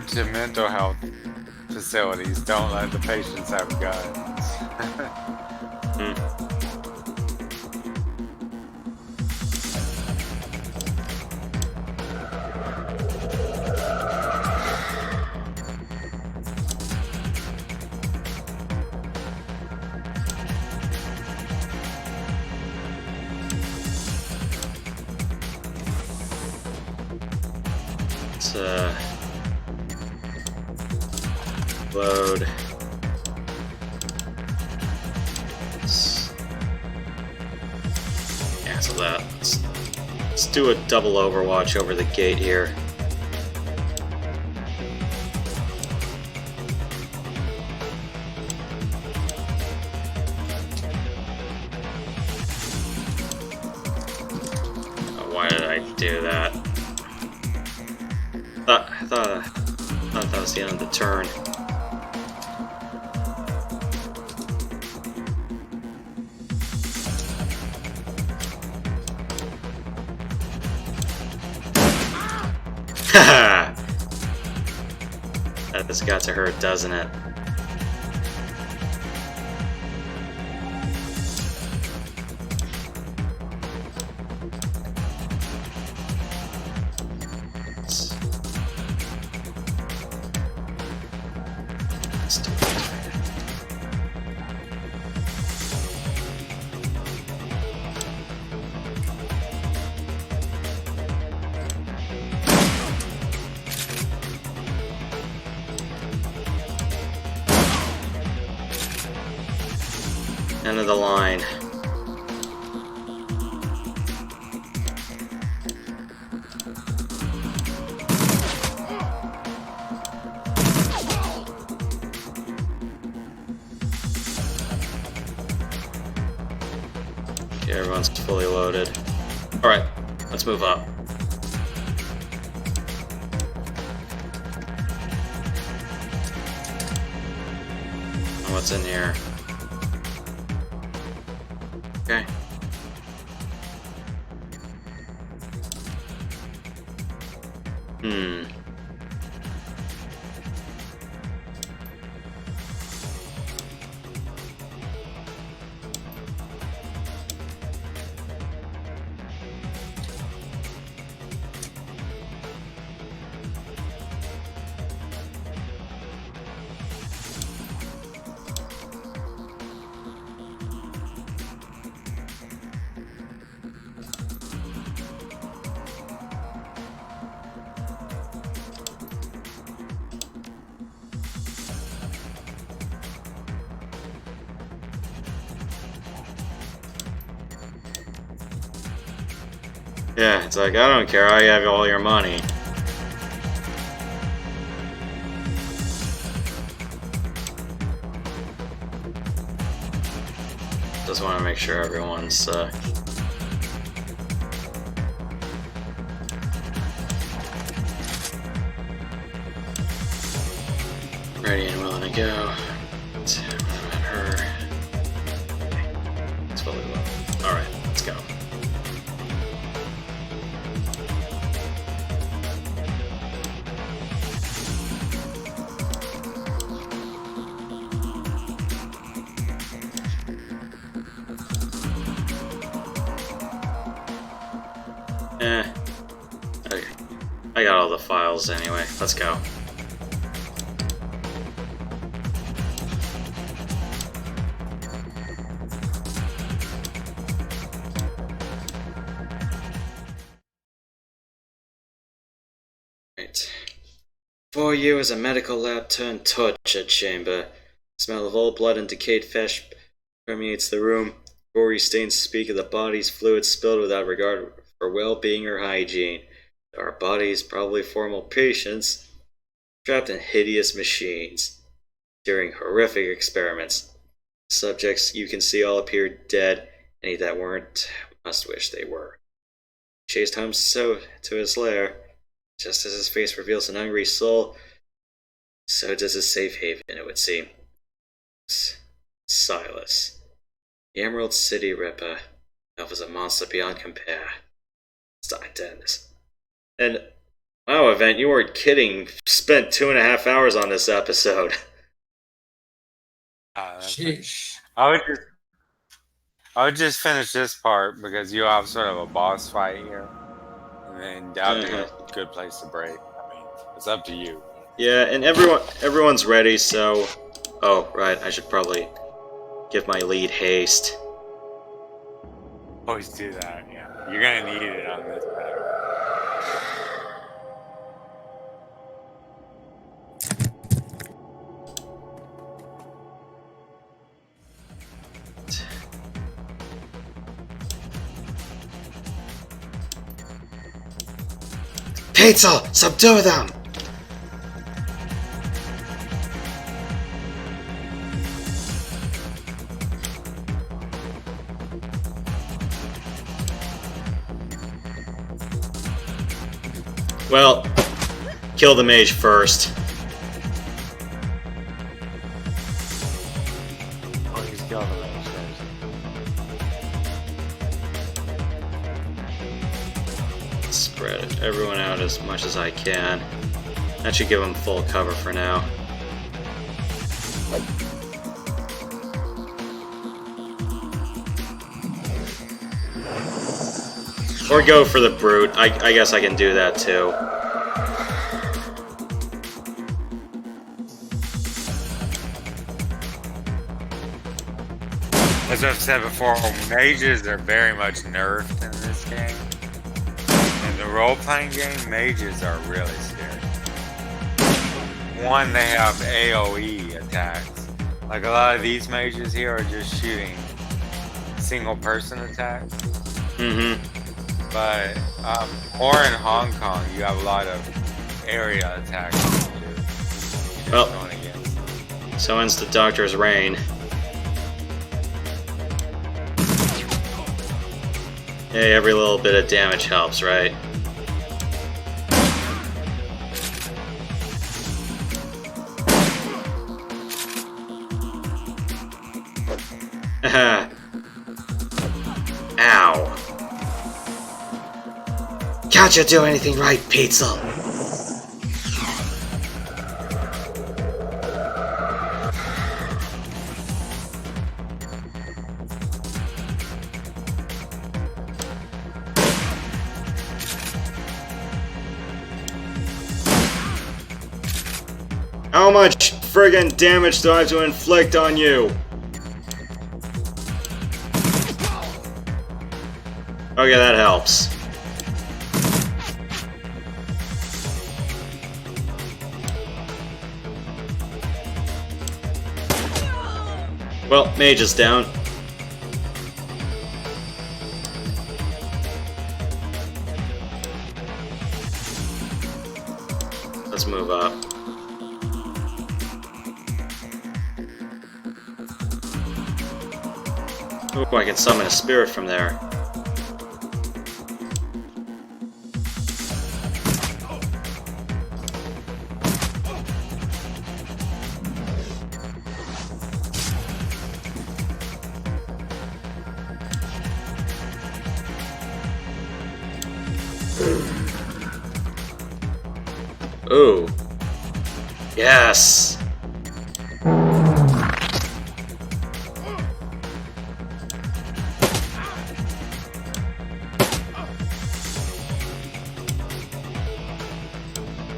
To mental health facilities, don't let the patients have guns. Let's load. Cancel that. Let's do a double overwatch over the gate here. Oh, why did I do that? I thought that was the end of the turn. Haha! That has got to hurt, doesn't it? Let's do it. End of the line. Okay, everyone's fully loaded. Alright, let's move up. What's in here? Okay. Yeah, it's like, I don't care, I have all your money. Just want to make sure everyone's, ready and willing to go. Let's have her. It's fully low. Alright, let's go. Okay. I got all the files anyway. Let's go. Right. Before you is a medical lab turned torture chamber. Smell of old blood and decayed flesh permeates the room. Gory stains speak of the body's fluids spilled without regard for well-being or hygiene. Our bodies, probably formal patients, trapped in hideous machines. During horrific experiments, subjects you can see all appeared dead. Any that weren't must wish they were. Chased home to his lair. Just as his face reveals an hungry soul, so does his safe haven, it would seem. Silas. The Emerald City Ripper. That was a monster beyond compare. Dennis. And, wow, Event, you weren't kidding. Spent 2.5 hours on this episode. Sheesh. I would just finish this part because you have sort of a boss fight here, and then that would be a good place to break. I mean, it's up to you. Yeah, and everyone's ready, so... Oh, right, I should probably give my lead haste. Always do that, yeah. You're gonna need it on this battle. Pizza! Subdue them! Well, kill the mage first. Always kill the mage first. Spread everyone out as much as I can. That should give them full cover for now. Or go for the brute. I guess I can do that too. As I've said before, mages are very much nerfed in this game. In the role-playing game, mages are really scary. One, they have AoE attacks. Like a lot of these mages here are just shooting single-person attacks. Mm-hmm. But, or in Hong Kong, you have a lot of area attacks. Well, so ends the Doctor's reign. Hey, every little bit of damage helps, right? Haha. Ow. Can't you do anything right, Pizza? How much friggin' damage do I have to inflict on you? Okay, that helps. Well, mage is down. Let's move up. Ooh, I can summon a spirit from there. Ooh. Yes!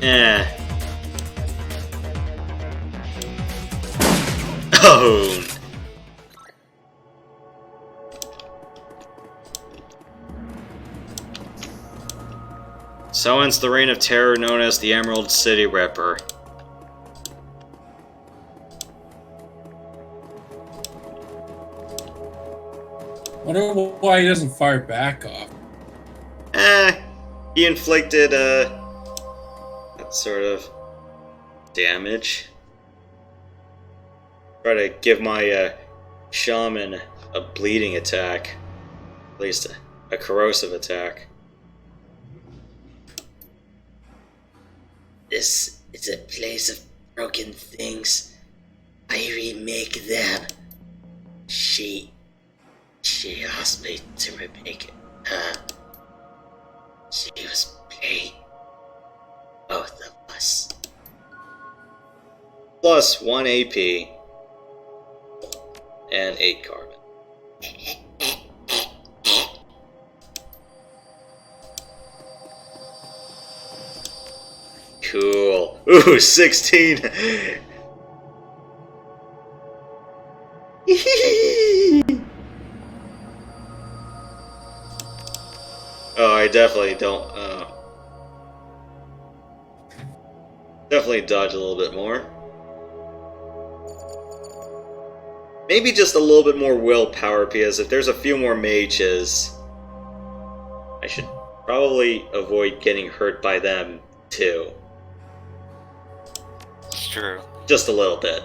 Eh. Oh! So ends the reign of terror known as the Emerald City Ripper. Wonder why he doesn't fire back off. He inflicted, that sort of damage. Try to give my, shaman a bleeding attack. At least a corrosive attack. This is a place of broken things. I remake them. She asked me to remake her. She was playing both of us. Plus 1 AP and 8 carbon. Cool. Ooh, 16. Oh, I definitely don't. Definitely dodge a little bit more. Maybe just a little bit more willpower, because if there's a few more mages, I should probably avoid getting hurt by them too. It's true. Just a little bit.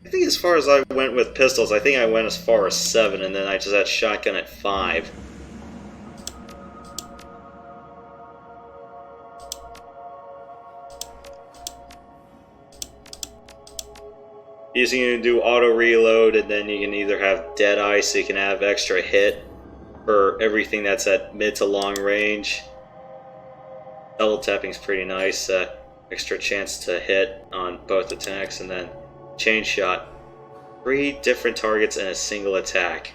I think as far as I went with pistols, I think I went as far as 7, and then I just had shotgun at 5. Using it to do auto reload, and then you can either have dead eye, so you can have extra hit for everything that's at mid to long range. Double tapping's pretty nice, extra chance to hit on both attacks, and then chain shot. 3 different targets in a single attack.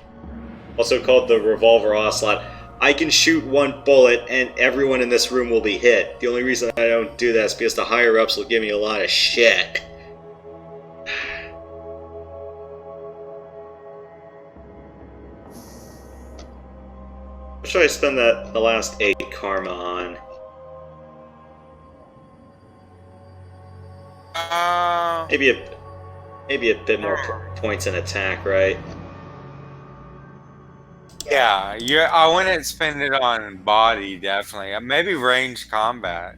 Also called the revolver ocelot. I can shoot 1 bullet and everyone in this room will be hit. The only reason I don't do that is because the higher ups will give me a lot of shit. What should I spend the last 8 karma on? Maybe a bit more points in attack, right? Yeah, I wouldn't spend it on body, definitely. Maybe range combat.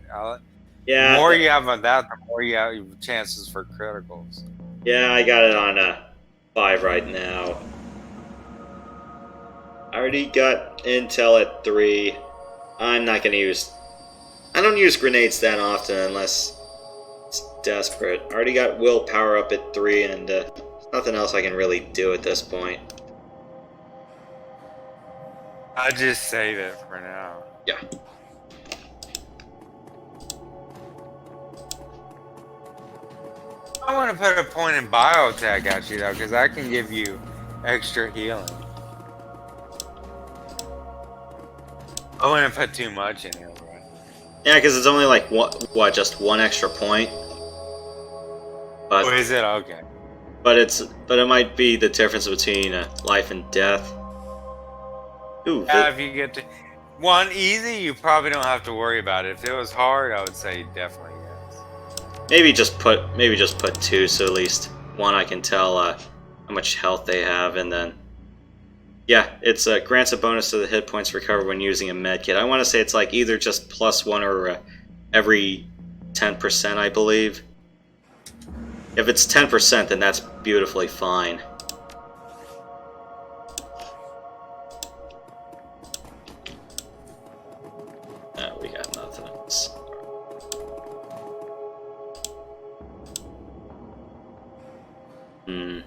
Yeah. The more you have on that, the more you have chances for criticals. Yeah, I got it on 5 right now. I already got intel at 3. I'm not gonna use... I don't use grenades that often unless it's desperate. I already got willpower up at 3, and there's nothing else I can really do at this point. I'll just save it for now. Yeah. I want to put a point in biotech at you, though, because I can give you extra healing. I wouldn't put too much in here, right? Yeah, because it's only like, what, just 1 extra point? But, Oh, is it? Okay. but it might be the difference between life and death. Ooh, Yeah, if you get to... 1 easy, you probably don't have to worry about it. If it was hard, I would say definitely yes. maybe just put 2, so at least one, I can tell how much health they have, and then yeah, it's grants a bonus to the hit points recovered when using a med kit. I want to say it's like either just +1 or every 10%, I believe. If it's 10%, then that's beautifully fine. We got nothing else. Hmm.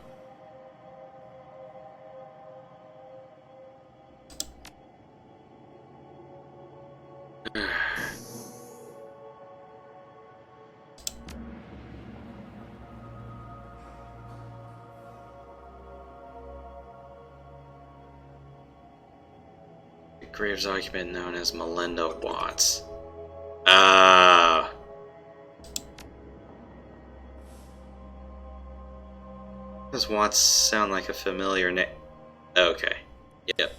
Graves occupant known as Melinda Watts. Ah. Does Watts sound like a familiar name? Okay. Yep.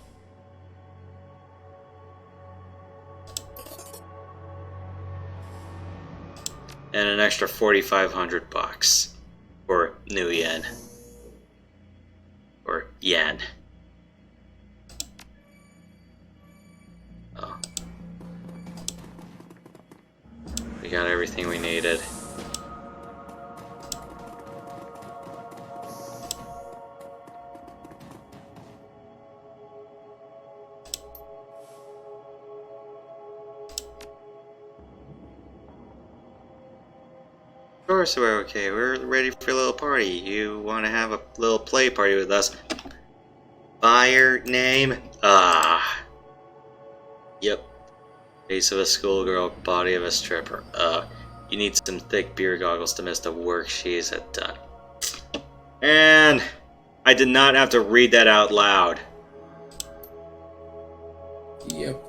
And an extra 4,500 bucks. Or new yen. Or yen. Oh. We got everything we needed. Of course we're okay. We're ready for a little party. You want to have a little play party with us? Fire name? Ah. Yep. Face of a schoolgirl, body of a stripper. You need some thick beer goggles to miss the work she's done. And I did not have to read that out loud. Yep.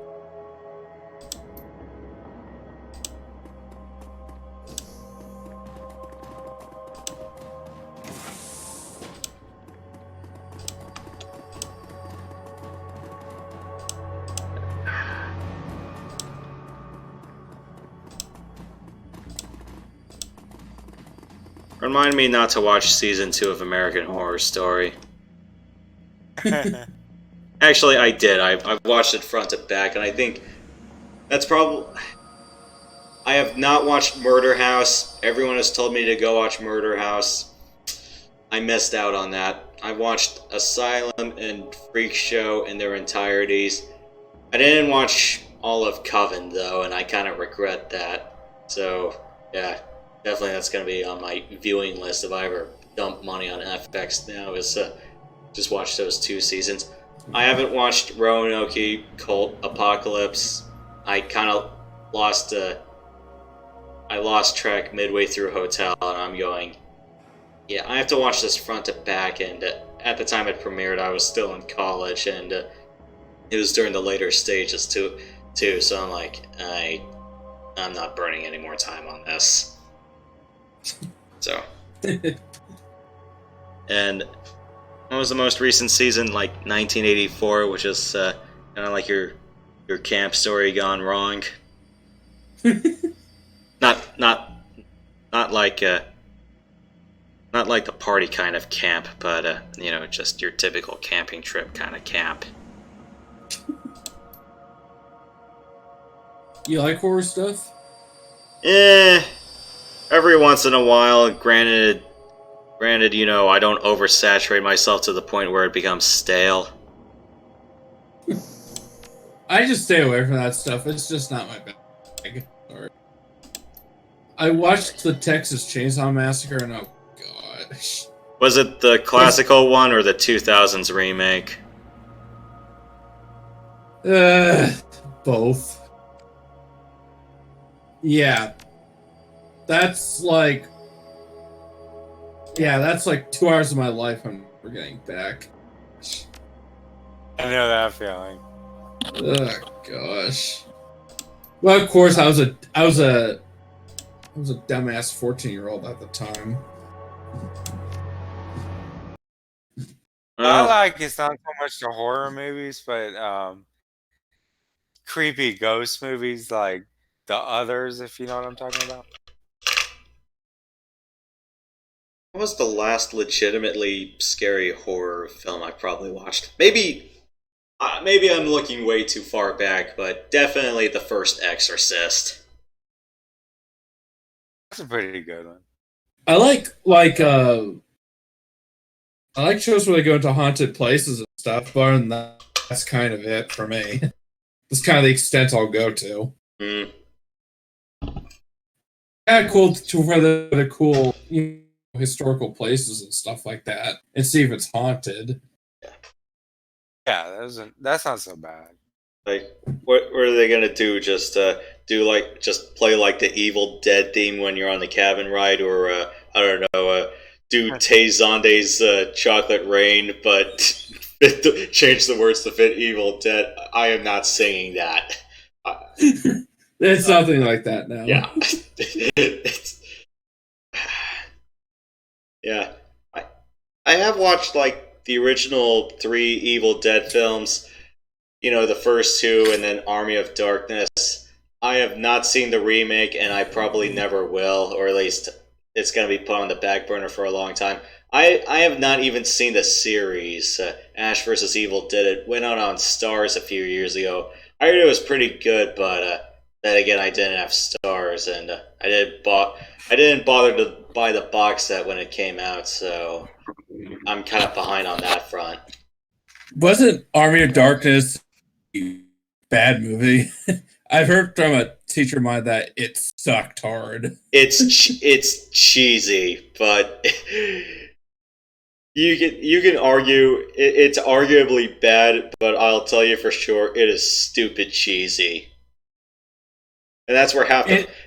Remind me not to watch season 2 of American Horror Story. Actually, I did. I've watched it front to back, and I think that's probably... I have not watched Murder House. Everyone has told me to go watch Murder House. I missed out on that. I watched Asylum and Freak Show in their entirities. I didn't watch all of Coven, though, and I kind of regret that. So, yeah, definitely that's going to be on my viewing list if I ever dump money on FX now, is just watch those 2 seasons. I haven't watched Roanoke Cult Apocalypse. I kind of lost track midway through Hotel, and I'm going, yeah, I have to watch this front to back, and at the time it premiered, I was still in college, and it was during the later stages too, so I'm like, I'm not burning any more time on this. So. And what was the most recent season? Like 1984, which is kind of like your camp story gone wrong. not like not like the party kind of camp, but you know, just your typical camping trip kind of camp. You like horror stuff? Every once in a while. Granted, you know, I don't oversaturate myself to the point where it becomes stale. I just stay away from that stuff. It's just not my bag. Sorry. I watched the Texas Chainsaw Massacre, and oh gosh. Was it the classical one or the 2000s remake? Both. Yeah. That's like 2 hours of my life I'm never getting back. I know that feeling. Oh gosh. Well, of course, I was a dumbass 14-year-old at the time. I like it's not so much the horror movies, but creepy ghost movies like The Others, if you know what I'm talking about. What was the last legitimately scary horror film I probably watched? Maybe I'm looking way too far back, but definitely the first Exorcist. That's a pretty good one. I like shows where they go into haunted places and stuff, but other than that, that's kind of it for me. That's kind of the extent I'll go to. Hmm. Yeah, cool to where the cool historical places and stuff like that, and see if it's haunted. Yeah, that's not so bad. Like, what are they gonna do? Just just play like the Evil Dead theme when you're on the cabin ride, or I don't know, do Tay Zonde's Chocolate Rain, but change the words to fit Evil Dead. I am not singing that. It's something like that now. Yeah. Yeah. I, I have watched like the original 3 Evil Dead films, the first two, and then Army of Darkness. I have not seen the remake, and I probably never will, or at least it's going to be put on the back burner for a long time. I have not even seen the series, Ash vs. Evil Dead. It went out on Stars a few years ago. I heard it was pretty good, but then again, I didn't have Stars, and I didn't bother to buy the box set when it came out, so I'm kind of behind on that front. Wasn't Army of Darkness a bad movie? I've heard from a teacher of mine that it sucked hard. It's cheesy, but you can argue it's arguably bad, but I'll tell you for sure it is stupid cheesy, and that's where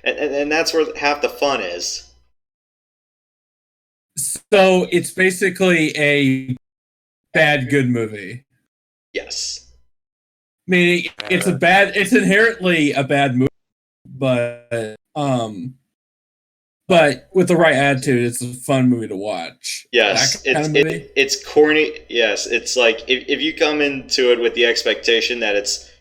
and that's where half the fun is. So it's basically a bad good movie. Yes. Meaning it's inherently a bad movie, but with the right attitude, it's a fun movie to watch. Yes, it's corny. Yes, it's like if you come into it with the expectation that it's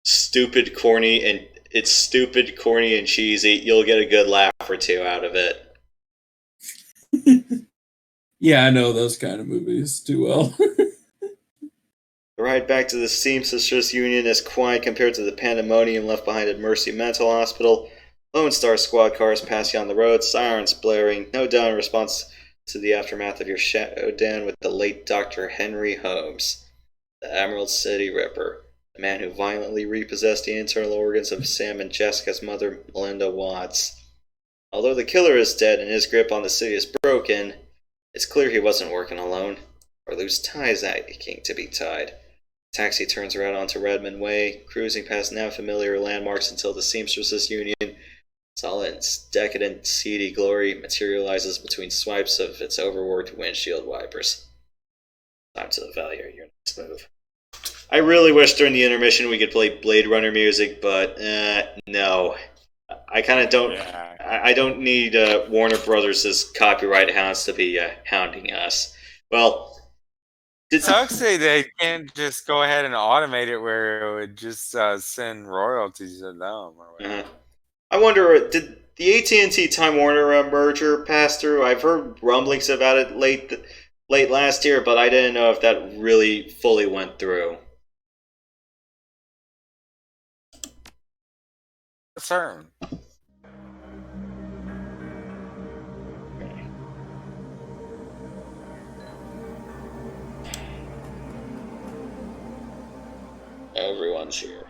stupid, corny, and cheesy, you'll get a good laugh or two out of it. Yeah, I know those kind of movies too well. The ride back to the Seamstress Union is quiet compared to the pandemonium left behind at Mercy Mental Hospital. Lone Star squad cars pass you on the road, sirens blaring, no doubt in response to the aftermath of your showdown with the late Dr. Henry Holmes, the Emerald City Ripper, the man who violently repossessed the internal organs of Sam and Jessica's mother, Melinda Watts. Although the killer is dead and his grip on the city is broken, it's clear he wasn't working alone, or loose ties aching to be tied. Taxi turns around onto Redmond Way, cruising past now familiar landmarks until the Seamstresses Union, all its decadent, seedy glory, materializes between swipes of its overworked windshield wipers. Time to evaluate your next move. I really wish during the intermission we could play Blade Runner music, but no. I kind of don't. Yeah. I don't need Warner Brothers' copyright hounds to be hounding us. Well, Actually, they can't just go ahead and automate it where it would just send royalties to them. Or whatever. I wonder, did the AT&T Time Warner merger pass through? I've heard rumblings about it late last year, but I didn't know if that really fully went through. Certain. Everyone's here.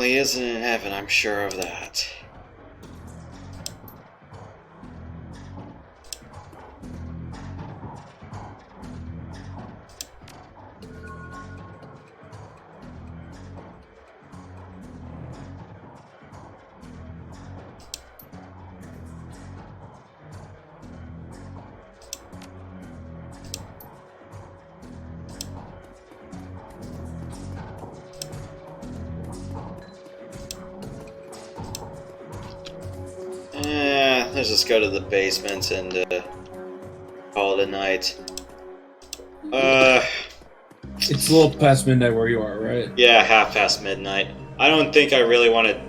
he isn't in heaven, I'm sure of that. Let's just go to the basement and call it a night. It's a little past midnight where you are, right? Yeah, midnight. I don't think I really want to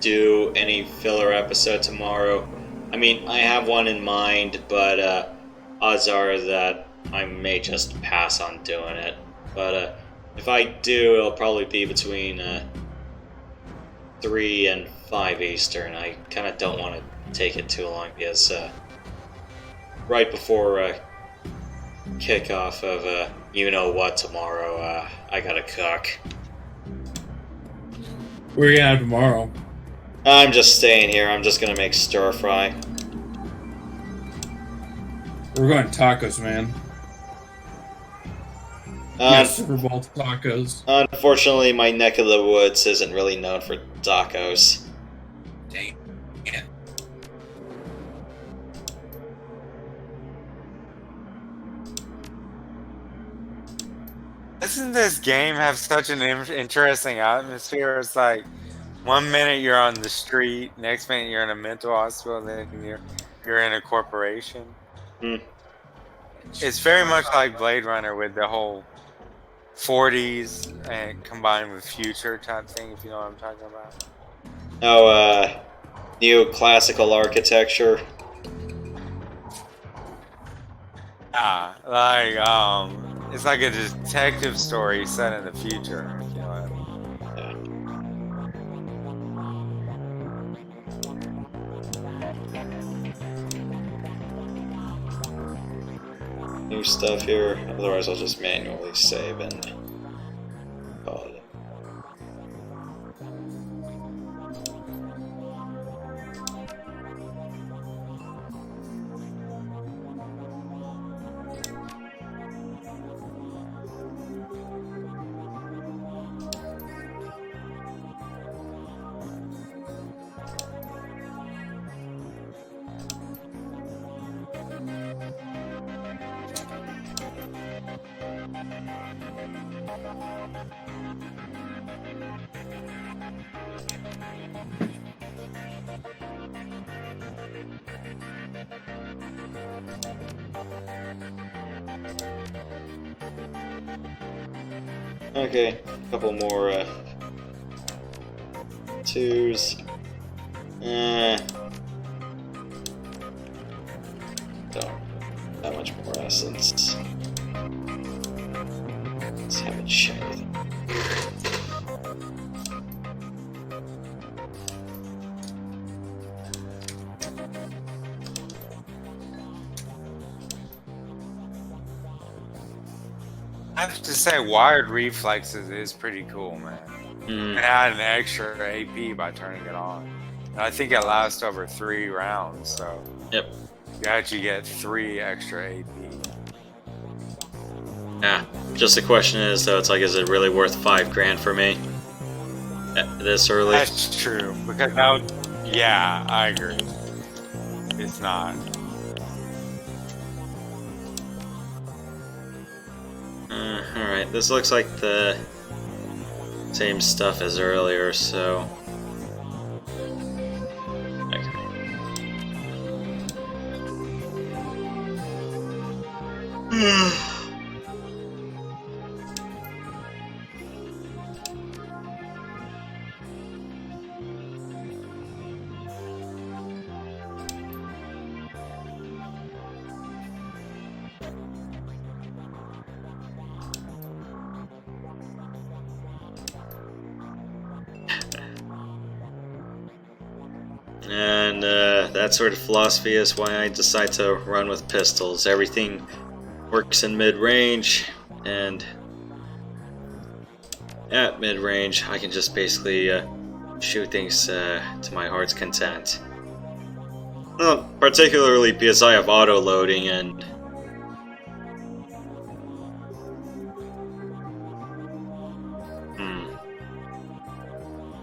do any filler episode tomorrow. I mean, I have one in mind, but odds are that I may just pass on doing it. But if I do, it'll probably be between 3 and 5 Eastern. I kind of don't want to take it too long because right before kickoff of you-know-what tomorrow, I gotta cook. Where are you at tomorrow? I'm just staying here. I'm just gonna make stir-fry. We're going tacos, man. Super Bowl tacos. Unfortunately, my neck of the woods isn't really known for tacos. Dang. Doesn't this game have such an interesting atmosphere? It's like, one minute you're on the street, next minute you're in a mental hospital, then you're in a corporation. It's very much like Blade Runner with the whole 40s and combined with future type thing, if you know what I'm talking about. Oh, neoclassical architecture. It's like a detective story set in the future. You know what I mean? New stuff here, otherwise I'll just manually save and call it. Okay, a couple more twos. Don't that much more essence. Let's have it share. I have to say, wired reflexes is pretty cool, man. And add an extra AP by turning it on. And I think it lasts over 3 rounds, so Yep. you actually get 3 extra AP. Yeah. Just the question is, though, it's like, is it really worth $5,000 for me? This early? That's true, because now, yeah, I agree. It's not. Alright, this looks like the same stuff as earlier, so... Okay. And that sort of philosophy is why I decide to run with pistols. Everything works in mid-range, and at mid-range I can just basically shoot things to my heart's content. Well, particularly because I have auto loading and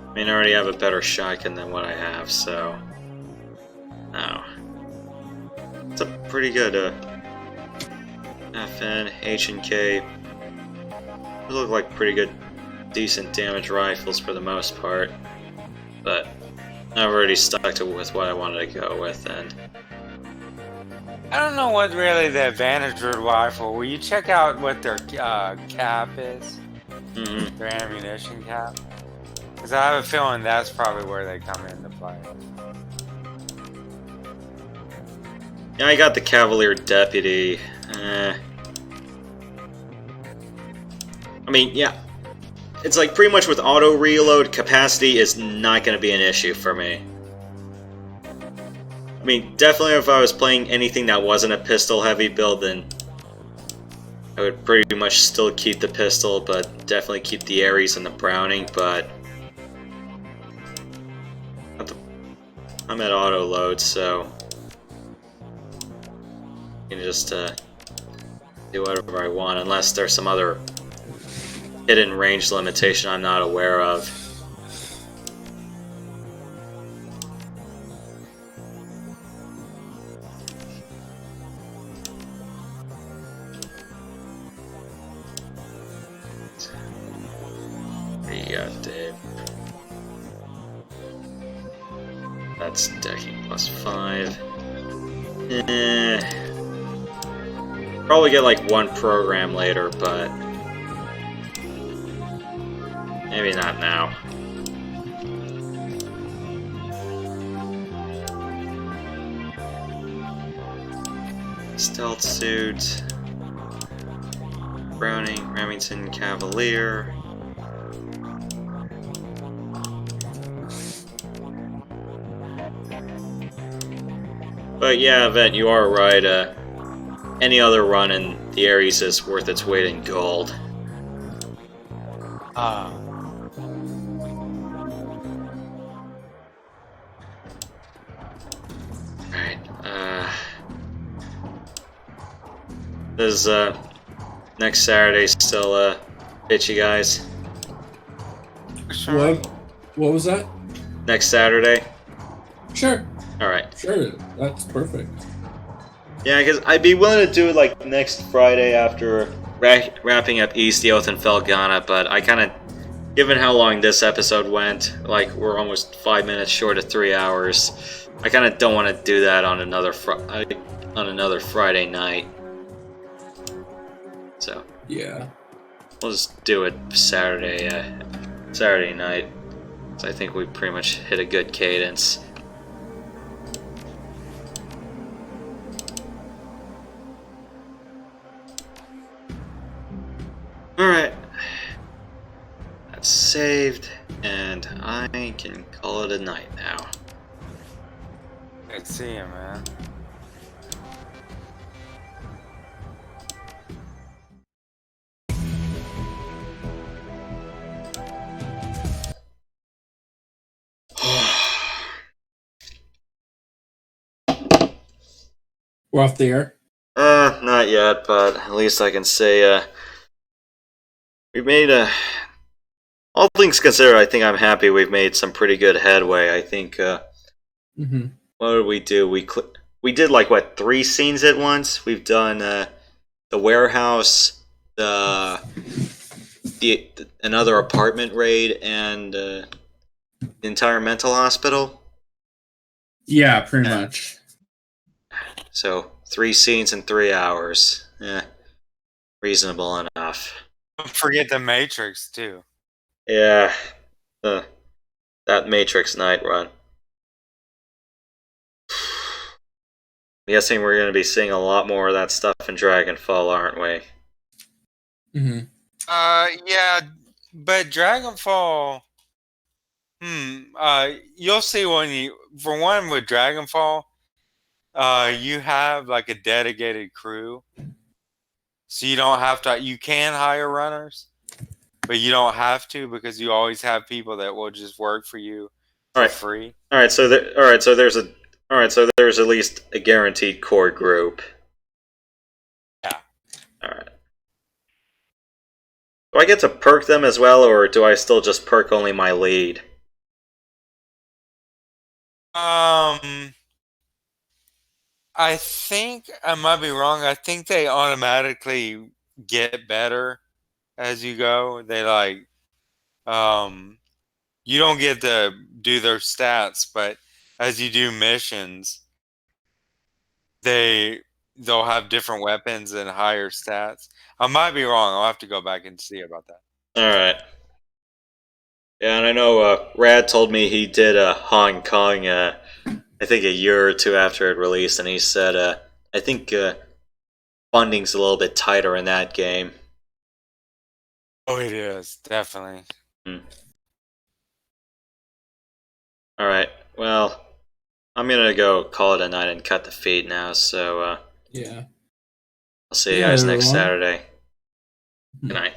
I mean, I already have a better shotgun than what I have, so no. It's a pretty good FN, H and K. They look like pretty good, decent damage rifles for the most part, but I've already stuck with what I wanted to go with, and I don't know what really the advantage of the rifle. Will you check out what their cap is? Their ammunition cap? Because I have a feeling that's probably where they come into play. yeah, I got the Cavalier Deputy. I mean, yeah, it's like pretty much with auto reload, capacity is not going to be an issue for me. I mean, definitely if I was playing anything that wasn't a pistol heavy build, then I would pretty much still keep the pistol, but definitely keep the Ares and the Browning, but I'm at auto load, so I can just do whatever I want, unless there's some other hidden range limitation I'm not aware of. Yeah, Dave. That's decking +5. Probably get like one program later, but maybe not now. Stealth suit, Browning, Remington, Cavalier. But yeah, Vet, you are right. Any other run in the Ares is worth its weight in gold. Alright, does next Saturday still fit you guys? What was that? Next Saturday? Sure. Alright. Sure, that's perfect. Yeah, because I'd be willing to do it like next Friday after wrapping up East, the Oath, and Felgana, but I kind of, given how long this episode went, like we're almost 5 minutes short of 3 hours, I kind of don't want to do that on another Friday night. So yeah, we'll just do it Saturday night. So I think we pretty much hit a good cadence. Alright. That's saved, and I can call it a night now. Good to see you, man. we're off the air. Not yet, but at least I can say, we've made all things considered, I think I'm happy we've made some pretty good headway. I think, what did we do? We did like, what, 3 scenes at once? We've done, the warehouse, another apartment raid, and, the entire mental hospital. Yeah, pretty much. So 3 scenes in 3 hours. Reasonable enough. Don't forget the Matrix, too. Yeah. That Matrix night run. I'm guessing we're going to be seeing a lot more of that stuff in Dragonfall, aren't we? Yeah, but Dragonfall... you'll see for one, with Dragonfall, you have like a dedicated crew, so you don't have to. You can hire runners, but you don't have to because you always have people that will just work for you for All right. free. All right. So there's at least a guaranteed core group. Yeah. All right. Do I get to perk them as well, or do I still just perk only my lead? I think I might be wrong. I think they automatically get better as you go. They like you don't get to do their stats, but as you do missions, they'll have different weapons and higher stats. I might be wrong. I'll have to go back and see about that. All right. Yeah, and I know Rad told me he did Hong Kong. I think a year or two after it released, and he said, I think funding's a little bit tighter in that game. Oh, it is definitely. Hmm. All right. Well, I'm gonna go call it a night and cut the feed now. So Yeah. I'll see you Yeah, guys next everyone. Saturday. Good night.